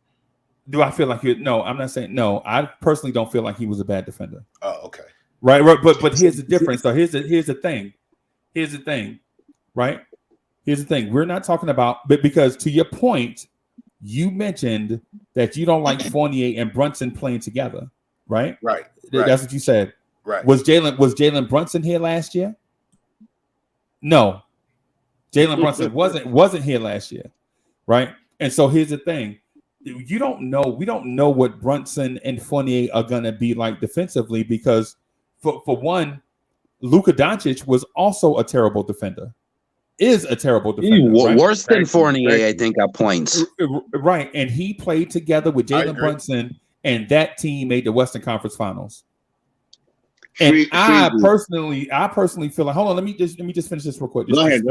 D: Do I feel like no? I'm not saying no. I personally don't feel like he was a bad defender.
K: Oh, okay.
D: Right. But here's the difference. So here's the thing. Right. Here's the thing. We're not talking about, but because to your point, you mentioned that you don't like Fournier and Brunson playing together. Right.
K: Right.
D: That's what you said.
K: Right.
D: Was Jalen Brunson here last year? No. Jalen Brunson wasn't here last year. Right. And so here's the thing. We don't know what Brunson and Fournier are gonna be like defensively, because for one, Luka Doncic was also a terrible defender. Is a terrible defender. Right?
J: Worse than Fournier, I think, at points.
D: Right. And he played together with Jalen Brunson, and that team made the Western Conference Finals. And I personally feel like, hold on, let me just finish this real quick.
F: Go ahead.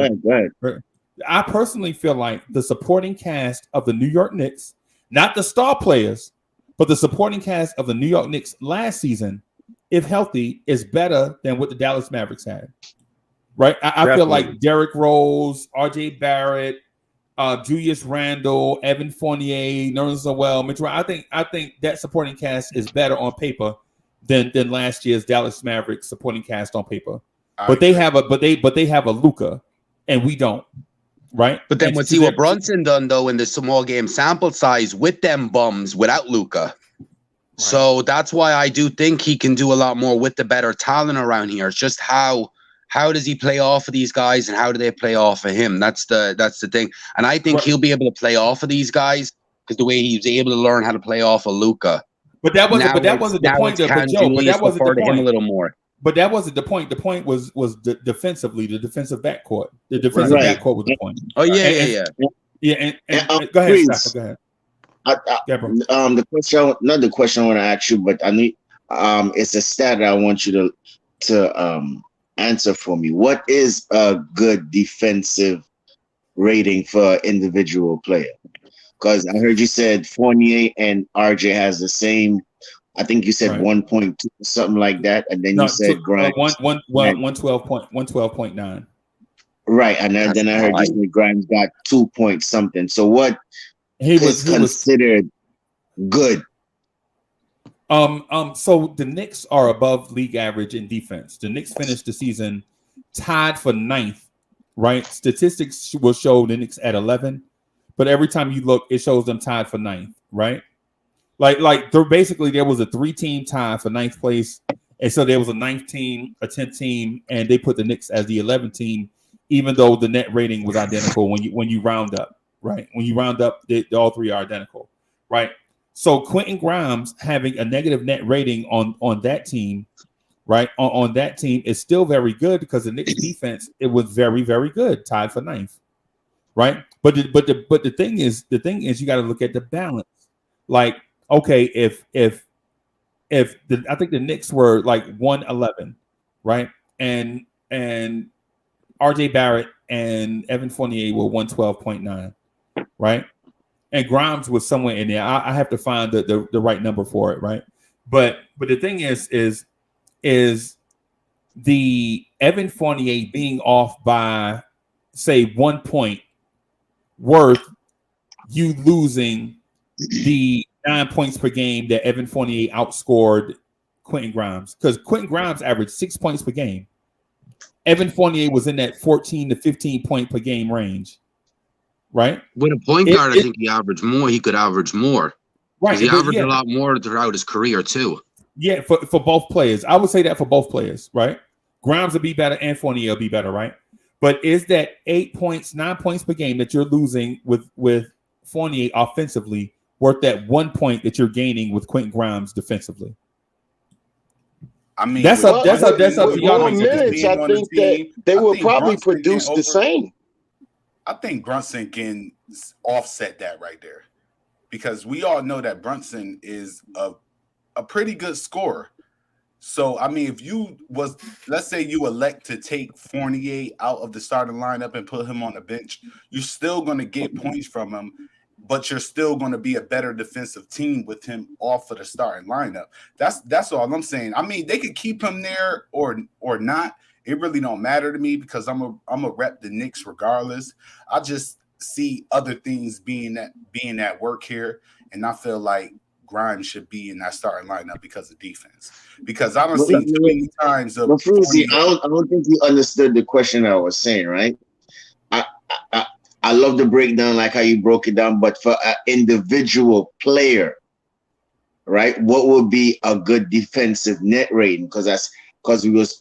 D: I personally feel like the supporting cast of the New York Knicks, not the star players, but the supporting cast of the New York Knicks last season, if healthy, is better than what the Dallas Mavericks had. Right? I feel like Derrick Rose, RJ Barrett, Julius Randle, Evan Fournier, Nerlens Noel, Mitchell. I think that supporting cast is better on paper than last year's Dallas Mavericks supporting cast on paper. But they have a Luka, and we don't. Right.
J: But then let's see what Brunson done though in the small game sample size with them bums without Luka. Right. So that's why I do think he can do a lot more with the better talent around here. It's just how does he play off of these guys and how do they play off of him? That's the thing. And I think he'll be able to play off of these guys because the way he was able to learn how to play off of Luka.
D: But that wasn't the point. But that wasn't the point.
J: Him a little more.
D: But that wasn't the point. The point was defensively, the defensive backcourt. The defensive backcourt was the point.
J: Oh yeah.
D: And go ahead, Steph, go ahead.
F: Not the question I want to ask you, but I need it's a stat that I want you to answer for me. What is a good defensive rating for an individual player? Because I heard you said Fournier and RJ has the same. I think you said 1.2 something like that, and then you said Grimes
D: 112.9.
F: Right, and then I heard you say Grimes got 2 point something. So what is considered good?
D: So the Knicks are above league average in defense. The Knicks finished the season tied for 9th. Right, statistics will show the Knicks at 11, but every time you look, it shows them tied for 9th, right? Like basically there was a 3-team tie for 9th place, and so there was a 9th team, a 10th team, and they put the Knicks as the 11th team, even though the net rating was identical when you round up, right? When you round up, all three are identical, right? So Quentin Grimes having a negative net rating on that team, right? On that team is still very good because the Knicks defense, it was very, very good, tied for 9th, right? But the thing is you got to look at the balance. Like, okay, if I think the Knicks were like 111, right? And RJ Barrett and Evan Fournier were 112.9, right? And Grimes was somewhere in there. I have to find the right number for it, right? But the thing is the Evan Fournier being off by, say, 1 point worth you losing the 9 points per game that Evan Fournier outscored Quentin Grimes, because Quentin Grimes averaged 6 points per game. Evan Fournier was in that 14 to 15 point per game range, right?
J: With a point guard, I think he averaged more. He could average more.
D: Right.
J: He averaged a lot more throughout his career, too.
D: Yeah, for both players. I would say that for both players, right? Grimes will be better and Fournier will be better, right? But is that 8 points, 9 points per game that you're losing with Fournier offensively worth that 1 point that you're gaining with Quentin Grimes defensively?
K: I mean,
L: that's
K: up
L: to y'all. Minutes, I think that they will probably produce the same.
K: I think Brunson can offset that right there, because we all know that Brunson is a pretty good scorer. So, I mean, if let's say you elect to take Fournier out of the starting lineup and put him on the bench, you're still going to get points from him, but you're still going to be a better defensive team with him off of the starting lineup. That's all I'm saying. I mean, they could keep him there or not. It really don't matter to me, because I'm a rep the Knicks regardless. I just see other things being at work here, and I feel like Grimes should be in that starting lineup because of defense. Because I don't see too many times of.
F: But Fruzy, I don't think you understood the question I was saying, right? I love the breakdown, like how you broke it down, but for an individual player, right, what would be a good defensive net rating? Because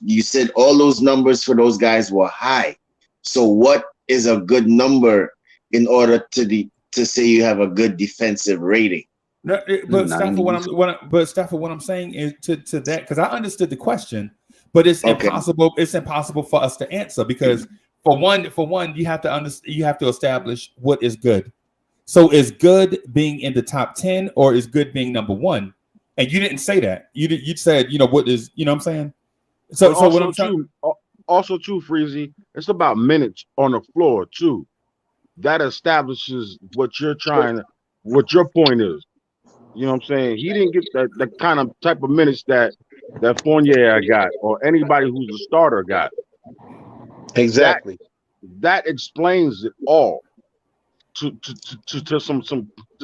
F: you said all those numbers for those guys were high. So what is a good number in order to say you have a good defensive rating?
D: No, but Stafford, what I'm saying is to that, because I understood the question, but it's impossible. It's impossible for us to answer, because for one, you have to establish what is good. So is good being in the top 10, or is good being number 1? And you didn't say that. You said, what is, what I'm saying? So what I'm saying.
M: Also, too, Freezy, it's about minutes on the floor too. That establishes what your point is. You know what I'm saying? He didn't get the kind of type of minutes that Fournier got, or anybody who's a starter got.
L: Exactly.
M: That explains it all to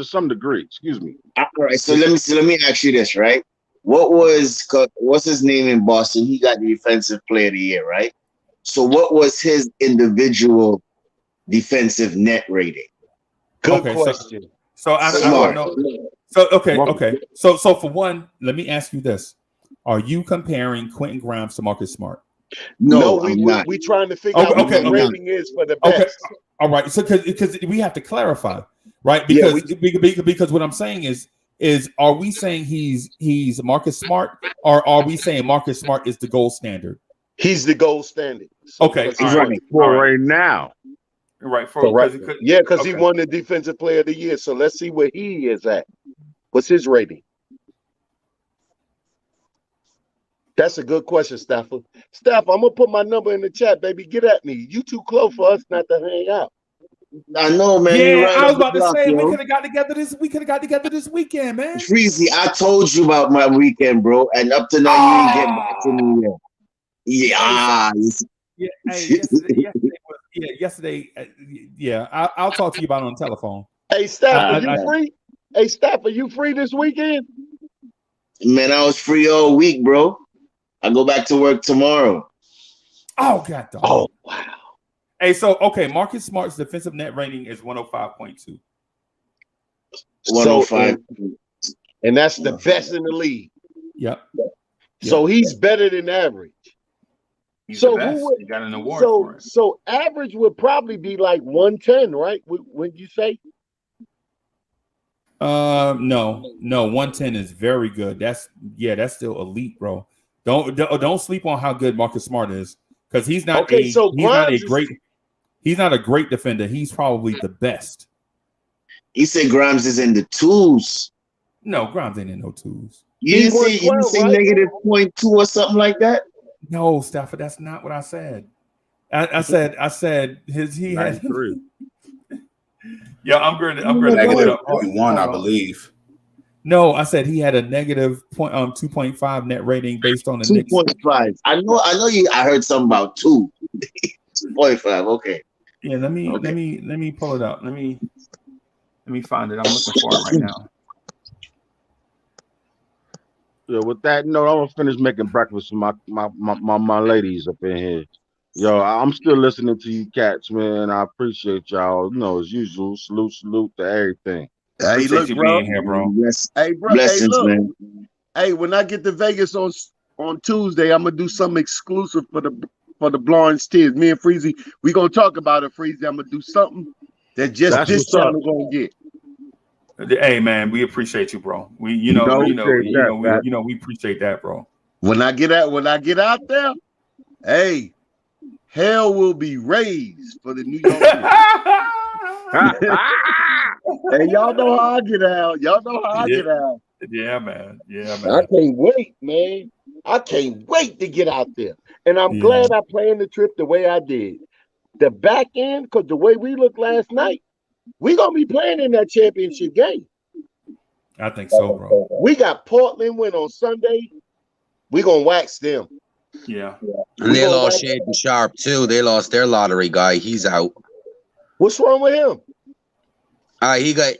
M: some degree. Excuse me.
F: All right. So let me ask you this, right? What's his name in Boston? He got the defensive player of the year, right? So what was his individual defensive net rating?
L: Good question.
D: So I don't know. So okay. So for one, let me ask you this: are you comparing Quentin Grimes to Marcus Smart?
L: No, we trying to figure out what the rating is for the best.
D: Okay. All right. So because we have to clarify, right? Because what I'm saying is are we saying he's Marcus Smart, or are we saying Marcus Smart is the gold standard?
L: He's the gold standard. So
D: okay.
M: Right now.
D: Right.
L: Because he won the defensive player of the year. So let's see where he is at. What's his rating? That's a good question, Stafford. Staff, I'm gonna put my number in the chat, baby. Get at me. You too close for us not to hang out.
F: I know, man.
D: Yeah, I was about to say we could have got together this weekend, man.
F: Freezy, I told you about my weekend, bro, and up to now you ain't getting back to me yet.
D: Yesterday. I'll talk to you about it on the telephone.
L: Hey, Staff, are you free? Hey, Staff, are you free this weekend?
F: Man, I was free all week, bro. I go back to work tomorrow.
D: Oh, God.
L: Oh, wow.
D: Hey, so okay, Marcus Smart's defensive net rating is 105.2.
L: 105. And that's the best in the league.
D: Yep.
L: So he's better than average.
D: He's
L: So
D: the best.
L: who would,
D: He got an award for it.
L: so average would probably be like 110, right? Would you say?
D: No, 110 is very good. That's still elite, bro. Don't sleep on how good Marcus Smart is, because he's not he's not a great defender. He's probably the best.
F: He said Grimes is in the twos.
D: No, Grimes ain't in no twos.
F: You didn't say right? negative 0.2 or something like that?
D: No, Stafford, that's not what I said. I said he had
K: 3.
D: Yeah, I'm good.
K: Negative 0.1, I believe.
D: No, I said he had a negative 2.5 net rating based on the
F: 2.5. I know you. I heard something about 2. 2.5. Okay.
D: Yeah, let me pull it up. Let me find it. I'm looking for it right now.
M: Yeah, with that note, I'm gonna finish making breakfast for my ladies up in here. Yo, I'm still listening to you cats, man. I appreciate y'all. You know, as usual, salute to everything.
L: Hey, look, bro.
D: Being here, bro.
F: Yes.
L: Hey, bro.
F: Blessings,
L: hey, look.
F: man.
L: Hey, when I get to Vegas on Tuesday, I'm gonna do something exclusive for the Blondes Tears. Me and Freezy, we gonna talk about it, Freezy. I'm gonna do something that just this channel gonna get.
D: Hey, man, we appreciate you, bro. We appreciate that, bro.
L: When I get out there, hey, hell will be raised for the New York Knicks. Hey, y'all know how I get out. Y'all know how I get out.
D: Yeah, man.
L: I can't wait, man. I can't wait to get out there. And I'm glad I planned the trip the way I did. The back end, because the way we looked last night, we're going to be playing in that championship game.
D: I think so, bro.
L: We got Portland win on Sunday. We're going to wax them.
D: Yeah.
J: And they lost Shaden Sharp, too. They lost their lottery guy. He's out.
L: What's wrong with him?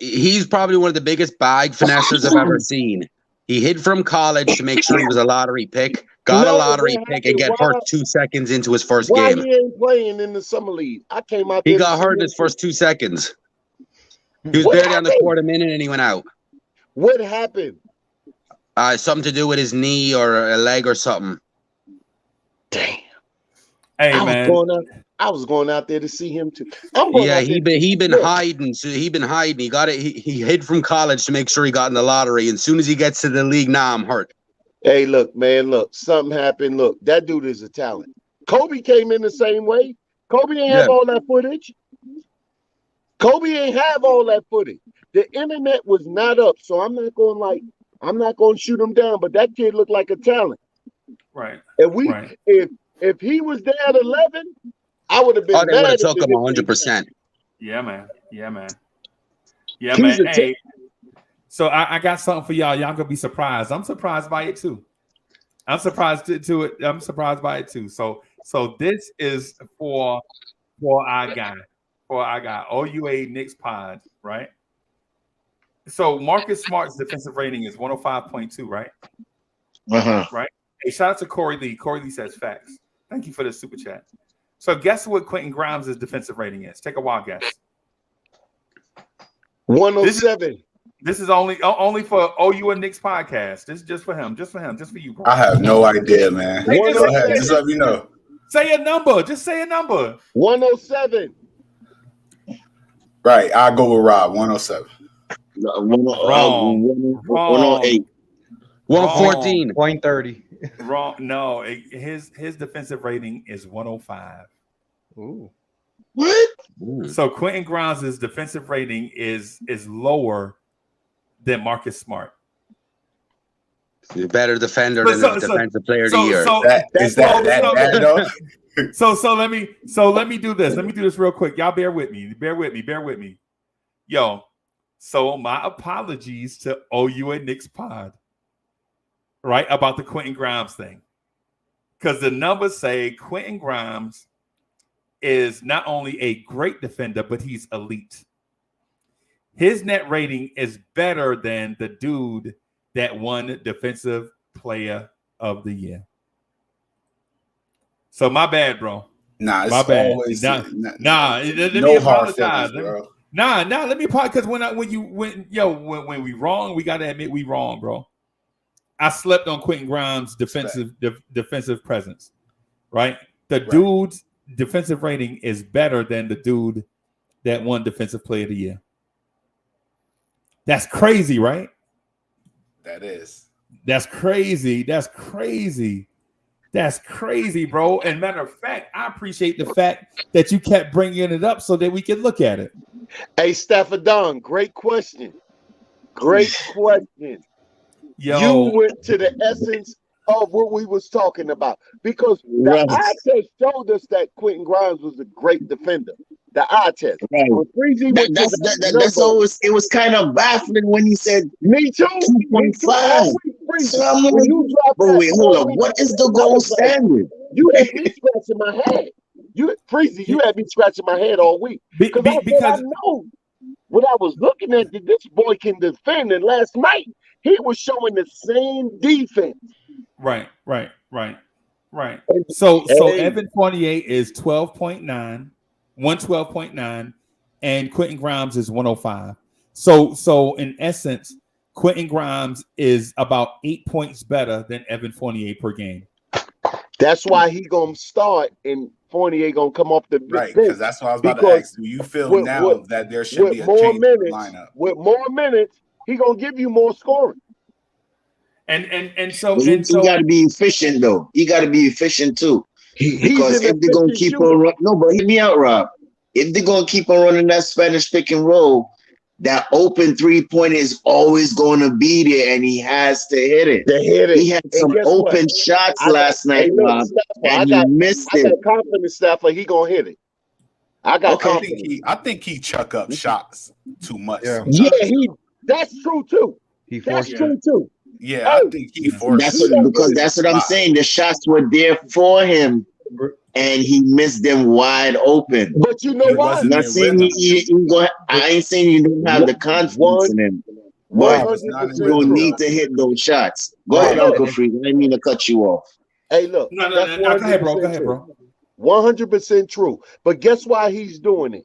J: He's probably one of the biggest bag finessers I've ever seen. He hid from college to make sure he was a lottery pick, got a lottery pick, and get hurt 2 seconds into his first game.
L: Why he ain't playing in the summer league? I came out there.
J: He got hurt his first 2 seconds. He was barely on the court a minute and he went out.
L: What happened?
J: Something to do with his knee or a leg or something.
L: Damn.
D: Hey, man.
L: I was going out there to see him too.
J: He been hiding. So he been hiding. He got it. He hid from college to make sure he got in the lottery. And as soon as he gets to the league, now I'm hurt.
L: Hey, look, man, look, something happened. Look, that dude is a talent. Kobe came in the same way. Kobe ain't have all that footage. Kobe ain't have all that footage. The internet was not up, so I'm not going to shoot him down. But that kid looked like a talent.
D: Right.
L: If he was there at 11, I would have been.
J: Oh, they would have took him 100%.
D: Yeah, man. Hey, so I got something for y'all. Y'all gonna be surprised. I'm surprised by it too. I'm surprised by it too. So this is for our guy, OUA Knicks pod, right? So Marcus Smart's defensive rating is 105.2, right? Right. Hey, shout out to Corey Lee. Corey Lee says facts. Thank you for the super chat. So guess what Quentin Grimes' defensive rating is? Take a wild guess.
L: 107.
D: This is only for OU and Knicks podcast. This is just for him, just for you, bro.
K: I have no idea, man. Go ahead, just let me know.
D: Say a number. Just say a number.
L: 107.
K: Right, I'll go with Rob. 107.
D: Wrong.
F: 108.
J: 114.
N: 0.30.
D: Wrong. No, his defensive rating is 105.
N: Ooh.
F: What?
D: So Quentin Grimes' defensive rating is lower than Marcus Smart.
J: He's a better defender than the defensive player of the year.
D: So let me do this. Let me do this real quick. Y'all bear with me. Yo, so my apologies to OU and Knicks pod, right, about the Quentin Grimes thing. Because the numbers say Quentin Grimes is not only a great defender, but he's elite. His net rating is better than the dude that won Defensive Player of the Year. So my bad, bro.
K: Nah, it's
D: My bad.
K: always
D: Let me
K: no hard
D: apologize.
K: feelings, bro.
D: Let me apologize because when we wrong, we gotta admit we wrong, bro. I slept on Quentin Grimes' defensive presence, right? The dude's defensive rating is better than the dude that won Defensive Player of the Year. That's crazy, right?
K: That is.
D: That's crazy. That's crazy. That's crazy, bro. And matter of fact, I appreciate the fact that you kept bringing it up so that we can look at it.
L: Hey, Stafford Don, great question. Great question. You went to the essence of what we was talking about because the eye test showed us that Quentin Grimes was a great defender. The eye test.
F: Right. That's always, it was kind of baffling when he said
L: me too
F: 2.5. So I'm like, but wait, hold up. What is the gold standard?
L: You had me scratching my head. You had me scratching my head all week. Because I know when I was looking at this boy can defend, and last night he was showing the same defense.
D: Right. So Evan Fournier is 12.9, 112.9, and Quentin Grimes is 105. So in essence, Quentin Grimes is about 8 points better than Evan Fournier per game.
L: That's why he gonna start and Fournier gonna come off the bench.
K: Because that's what I was about to ask. Do you feel that there should be a change in the lineup?
L: With more minutes, he gonna give you more scoring.
F: And so you got to be efficient though. You got to be efficient too. Because if they're gonna keep on running, no, but hear me out, Rob. If they're gonna keep on running that Spanish pick and roll, that open 3-pointer is always going to be there, and he has to hit it. He had some open shots last night, Rob, and he missed it.
L: I got confidence, Stafford. He gonna hit it. I got confidence.
K: I think he chuck up shots too much.
L: Yeah, that's true too. That's true too.
K: Yeah, I think he forced it.
F: Because that's what I'm saying. The shots were there for him, and he missed them wide open.
L: But you know why?
F: I'm not saying I ain't saying you don't have the confidence in him. But you don't need to hit those shots. Go ahead, Uncle Freak. I didn't mean to cut you off.
L: Hey, look.
D: No, go ahead, bro.
L: 100% true. But guess why he's doing it?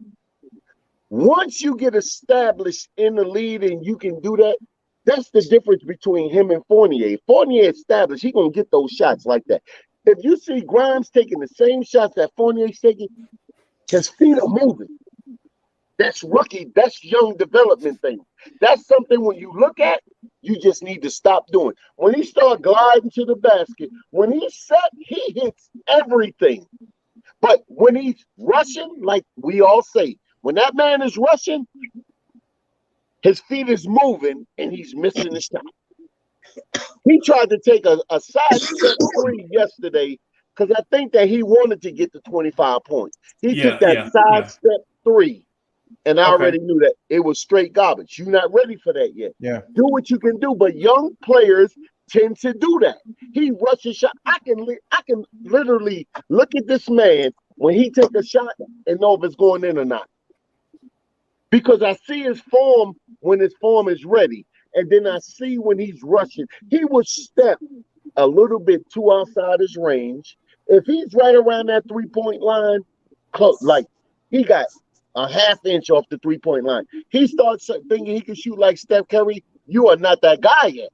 L: Once you get established in the lead and you can do that, that's the difference between him and Fournier. Fournier established, he gonna get those shots like that. If you see Grimes taking the same shots that Fournier's taking, his feet are moving. That's rookie, that's young development thing. That's something when you look at, you just need to stop doing. When he start gliding to the basket, when he's set, he hits everything. But when he's rushing, like we all say, when that man is rushing, his feet is moving and he's missing the shot. He tried to take a side step 3 yesterday because I think that he wanted to get to 25 points. He took that side step 3, and I already knew that it was straight garbage. You're not ready for that yet.
N: Yeah.
L: Do what you can do, but young players tend to do that. He rushes shot. I can literally look at this man when he take a shot and know if it's going in or not. Because I see his form when his form is ready. And then I see when he's rushing. He would step a little bit too outside his range. If he's right around that 3-point line, close, like he got a half inch off the 3-point line. He starts thinking he can shoot like Steph Curry. You are not that guy yet.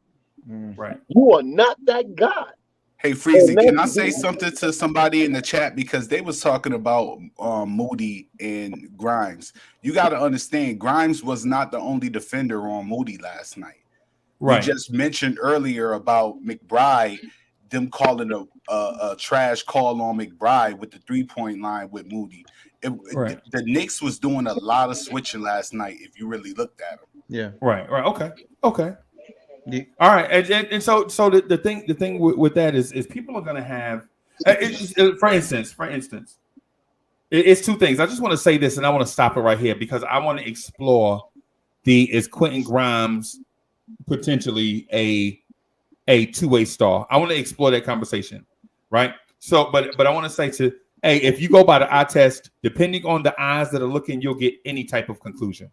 D: Right.
L: You are not that guy.
K: Hey, Freezy, can I say something to somebody in the chat? Because they was talking about Moody and Grimes. You got to understand, Grimes was not the only defender on Moody last night.
D: Right.
K: We just mentioned earlier about McBride, them calling a trash call on McBride with the 3-point line with Moody. The Knicks was doing a lot of switching last night, if you really looked at them.
N: Yeah.
D: Right. Okay. Yeah. All right, and so the thing with that is people are going to have, for instance, it's 2 things. I just want to say this, and I want to stop it right here because I want to explore is Quentin Grimes potentially a 2-way star? I want to explore that conversation, right? So, but I want to say if you go by the eye test, depending on the eyes that are looking, you'll get any type of conclusion,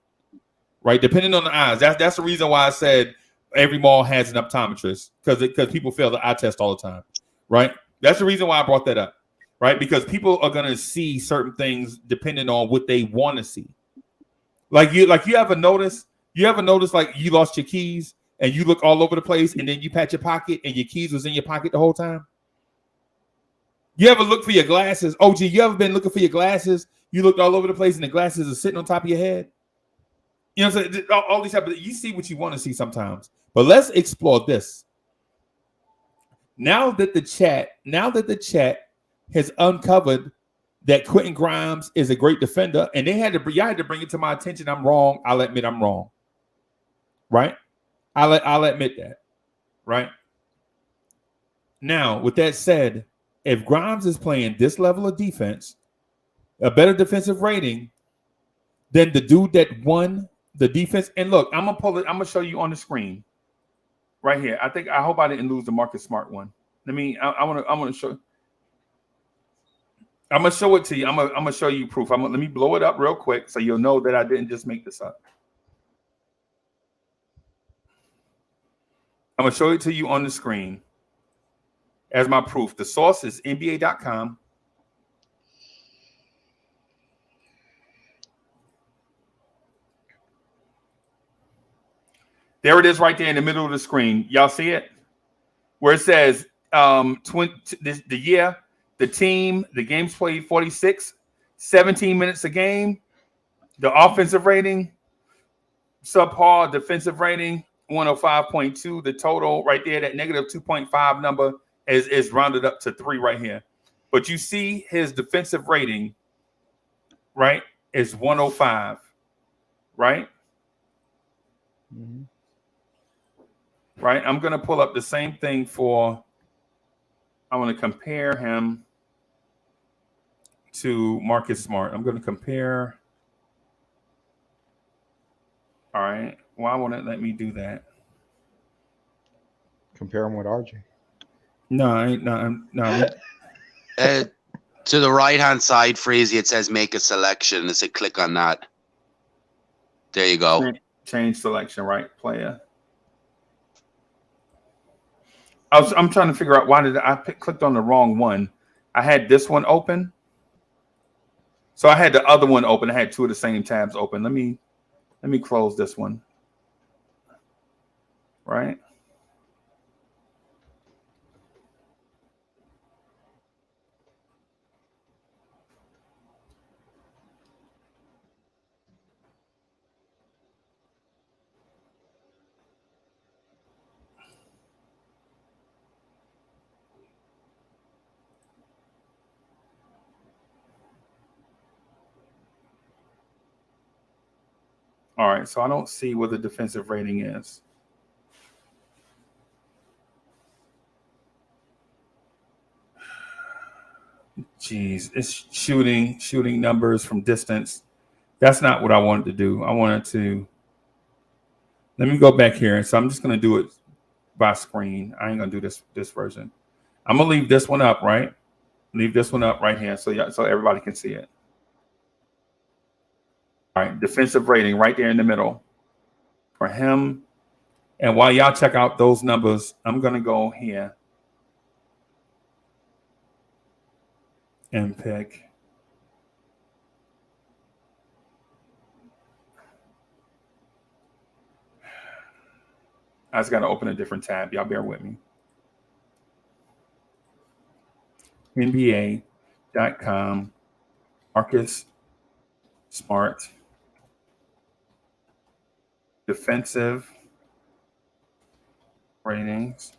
D: right? Depending on the eyes. That's the reason why I said every mall has an optometrist because people fail the eye test all the time, right? That's the reason why I brought that up, right? Because people are gonna see certain things depending on what they want to see. Like you ever notice like you lost your keys and you look all over the place and then you pat your pocket and your keys was in your pocket the whole time? You ever look for your glasses? OG, you ever been looking for your glasses? You looked all over the place and the glasses are sitting on top of your head? You know what I'm saying? All these type of, you see what you want to see sometimes. But let's explore this. Now that the chat has uncovered that Quentin Grimes is a great defender, and y'all had to bring it to my attention. I'm wrong. I'll admit I'm wrong. Right? I'll admit that. Right? Now, with that said, if Grimes is playing this level of defense, a better defensive rating than the dude that won the defense. And look, I'm gonna show you on the screen right here. I hope I didn't lose the Marcus Smart one. I want to show. I'm gonna show it to you. I'm gonna show you proof. Let me blow it up real quick so you'll know that I didn't just make this up. I'm gonna show it to you on the screen as my proof. The source is NBA.com. There it is right there in the middle of the screen. Y'all see it? Where it says the year, the team, the games played 46, 17 minutes a game. The offensive rating, subpar. Defensive rating, 105.2. The total right there, that negative 2.5 number is rounded up to 3 right here. But you see his defensive rating, right, is 105, right? Mm-hmm. Right, I'm going to pull up the same thing I want to compare him to Marcus Smart. I'm going to compare. All right, why won't it let me do that?
N: Compare him with RJ.
D: No.
J: To the right-hand side, Freezy, it says make a selection. It said click on that. There you go.
D: Change selection, right, player. I'm trying to figure out why did I clicked on the wrong one. I had this one open. So I had the other one open. I had two of the same tabs open. Let me close this one. Right? All right, so I don't see what the defensive rating is. Jeez, it's shooting numbers from distance. That's not what I wanted to do. I wanted to. Let me go back here. So I'm just going to do it by screen. I ain't going to do this version. I'm going to leave this one up, right? Leave this one up right here so everybody can see it. All right, defensive rating right there in the middle for him. And while y'all check out those numbers, I'm going to go here and pick. I just got to open a different tab. Y'all bear with me. NBA.com, Marcus Smart, defensive ratings.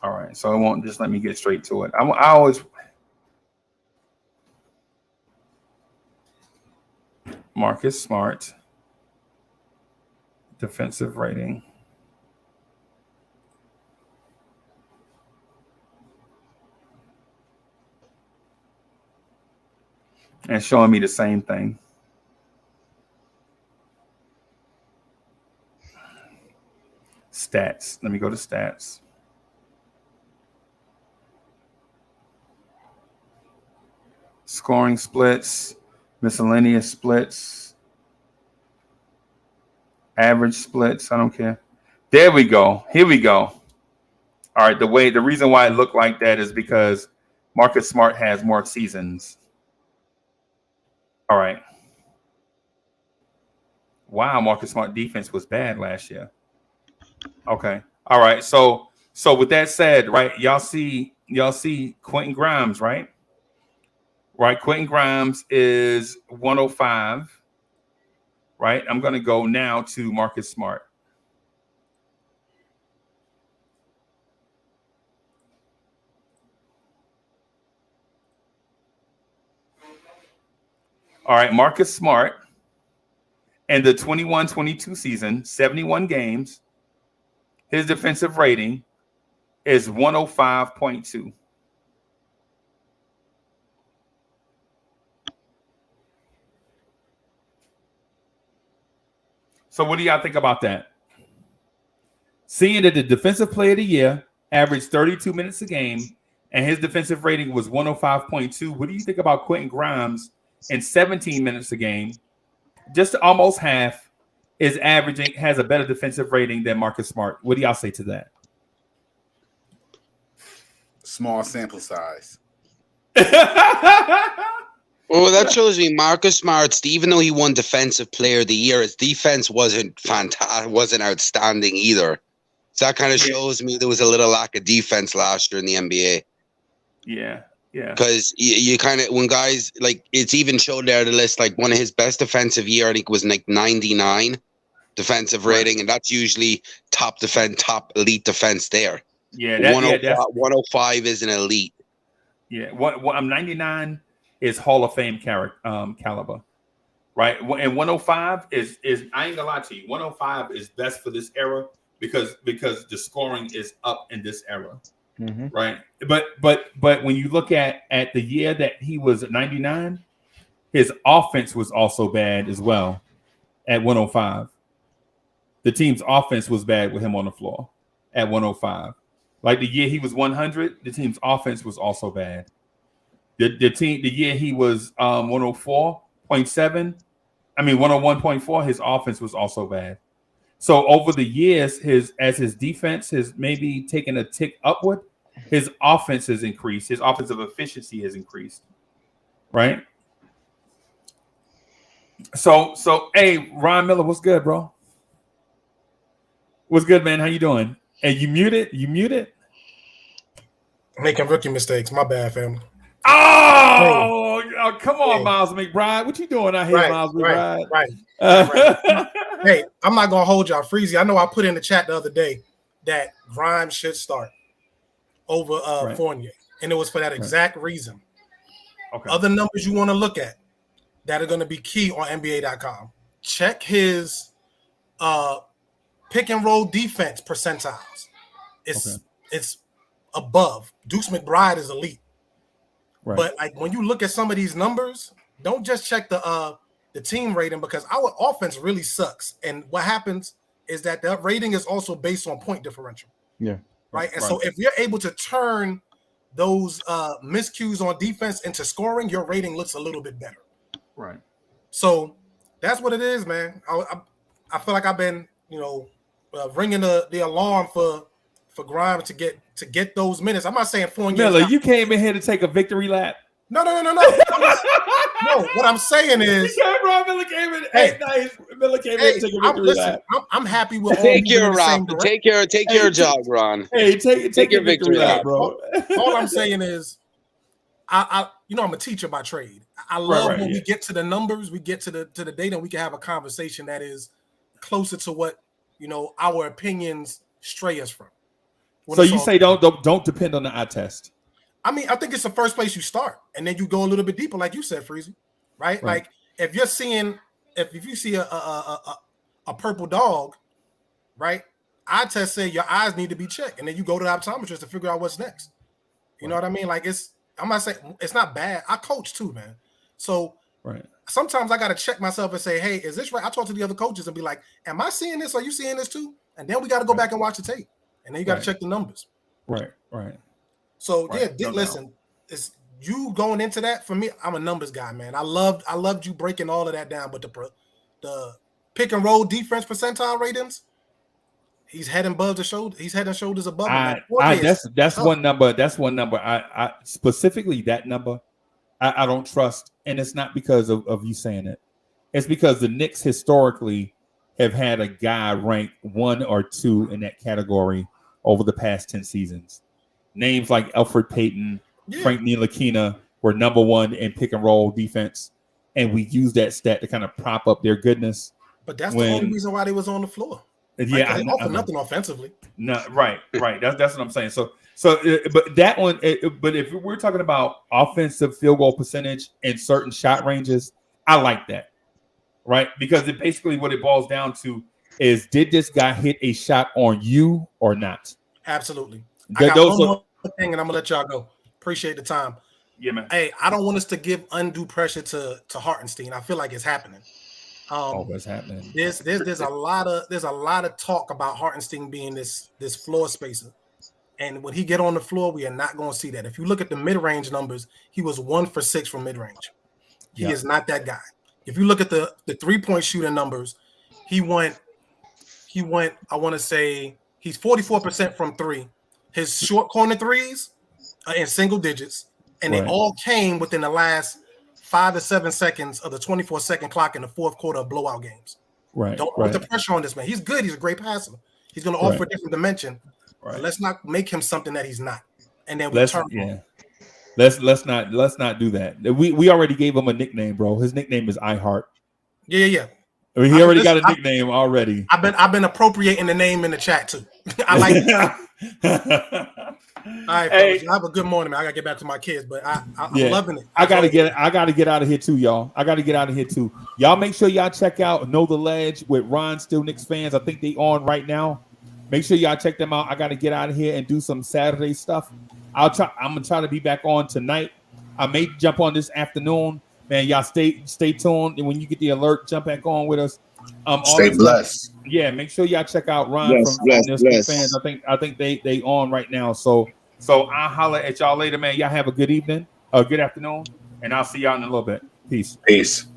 D: All right, so it won't just let me get straight to it. I always Marcus Smart, defensive rating. And showing me the same thing. Stats. Let me go to stats. Scoring splits, miscellaneous splits, average splits. I don't care. There we go. Here we go. All right. The reason why it looked like that is because Marcus Smart has more seasons. All right. Wow, Marcus Smart defense was bad last year. Okay. All right. So with that said, right, y'all see Quentin Grimes, right? Right. Quentin Grimes is 105. Right. I'm going to go now to Marcus Smart. All right. Marcus Smart in the 21-22 season, 71 games, his defensive rating is 105.2. So what do y'all think about that? Seeing that the defensive player of the year averaged 32 minutes a game and his defensive rating was 105.2, what do you think about Quentin Grimes in 17 minutes a game, just almost half, is averaging, has a better defensive rating than Marcus Smart? What do y'all say to that?
K: Small sample size.
J: Well, that shows me Marcus Smart, even though he won Defensive Player of the Year, his defense wasn't fantastic, wasn't outstanding either. So that kind of shows me there was a little lack of defense last year in the NBA.
D: Yeah.
J: Because you kind of, when guys, like, it's even showed there the list, like one of his best defensive year, I think, was like 99 defensive rating, and that's usually top elite defense there.
D: Yeah,
J: 105 is an elite.
D: Yeah, I'm 99 is Hall of Fame caliber, right? And 105 is I ain't gonna lie to you, 105 is best for this era because the scoring is up in this era, right? But when you look at the year that he was at 99, his offense was also bad as well at 105. The team's offense was bad with him on the floor at 105. Like the year he was 100, the team's offense was also bad. The year he was 104.7, 101.4, his offense was also bad. So over the years, his defense has maybe taken a tick upward, his offense has increased. His offensive efficiency has increased, right? So hey, Ron Miller, what's good, bro? What's good, man? How you doing? Hey, you muted?
N: Making rookie mistakes. My bad, family.
D: Oh, come on, Miles McBride. What you doing out here, Miles McBride?
N: Right. Hey, I'm not going to hold y'all. Freezy, I know I put in the chat the other day that Grimes should start over Fournier. And it was for that exact reason.
D: Okay.
N: Other numbers you want to look at that are going to be key on NBA.com. Check his pick and roll defense percentiles. It's above. Deuce McBride is elite.
D: Right.
N: But like when you look at some of these numbers, don't just check the team rating because our offense really sucks. And what happens is that rating is also based on point differential.
M: Yeah.
N: Right. And so if you're able to turn those miscues on defense into scoring, your rating looks a little bit better.
D: Right.
N: So that's what it is, man. I feel like I've been, ringing the alarm for Grimes to get those minutes. I'm not saying Fournier.
D: Miller, you came in here to take a victory lap.
N: No. No, what I'm saying is,
D: Miller came in. Miller came in to take a victory lap.
N: I'm happy with all
J: take your round. Take your job, Ron.
D: Hey, take your victory lap, bro.
N: All I'm saying is, I'm a teacher by trade. I love when we get to the numbers, we get to the data, and we can have a conversation that is closer to what our opinions stray us from.
D: So you say don't depend on the eye test.
N: I mean, I think it's the first place you start, and then you go a little bit deeper, like you said, Freezy, right? Like if you see a purple dog, right? Eye test say your eyes need to be checked, and then you go to the optometrist to figure out what's next. You know what I mean? Like I'm not saying it's not bad. I coach too, man. So sometimes I got to check myself and say, hey, is this right? I talk to the other coaches and be like, am I seeing this? Are you seeing this too? And then we got to go back and watch the tape. And then you got to check the numbers.
D: Right.
N: So listen, you going into that, for me, I'm a numbers guy, man. I loved you breaking all of that down, but the pick and roll defense percentile ratings, he's head and above the shoulder. He's head and shoulders above him.
D: That's one number. That's one number. I specifically that number, I don't trust, and it's not because of you saying it. It's because the Knicks historically have had a guy ranked 1 or 2 in that category over the past 10 seasons. Names like Elfrid Payton, Frank Ntilikina were number 1 in pick and roll defense, and we use that stat to kind of prop up their goodness.
N: But that's the only reason why they was on the floor.
D: Yeah,
N: they offer nothing offensively.
D: No, right. That's what I'm saying. So, but that one. But if we're talking about offensive field goal percentage in certain shot ranges, I like that. Right, because it basically what it boils down to is, did this guy hit a shot on you or not?
N: Absolutely. I got one more thing, and I'm gonna let y'all go. Appreciate the time.
D: Yeah, man.
N: Hey, I don't want us to give undue pressure to Hartenstein. I feel like it's happening.
D: What's happening?
N: There's a lot of talk about Hartenstein being this floor spacer, and when he get on the floor, we are not going to see that. If you look at the mid range numbers, he was 1 for 6 from mid range. He is not that guy. If you look at the 3-point shooting numbers, he went. I want to say he's 44% from 3. His short corner threes are in single digits, and they all came within the last 5 to 7 seconds of the 24-second clock in the fourth quarter of blowout games.
D: Right.
N: Don't put the pressure on this man. He's good. He's a great passer. He's going to offer a different dimension.
D: Right.
N: But let's not make him something that he's not. And then
D: Let's not do that. We already gave him a nickname, bro. His nickname is iHeart.
N: Yeah.
D: I mean, he already got a nickname already.
N: I've been appropriating the name in the chat too. I like it. All right, fellas, have a good morning, man. I gotta get back to my kids, but I'm loving it.
D: I gotta get out of here too, y'all. Y'all make sure y'all check out Know the Ledge with Ron Still Knicks fans. I think they on right now. Make sure y'all check them out. I gotta get out of here and do some Saturday stuff. I'm gonna try to be back on tonight. I may jump on this afternoon. Man, y'all stay tuned, and when you get the alert, jump back on with us.
F: Stay blessed.
D: Yeah, make sure y'all check out Ron from Knicks fans. I think they on right now. So I'll holler at y'all later, man. Y'all have a good evening, good afternoon, and I'll see y'all in a little bit. Peace.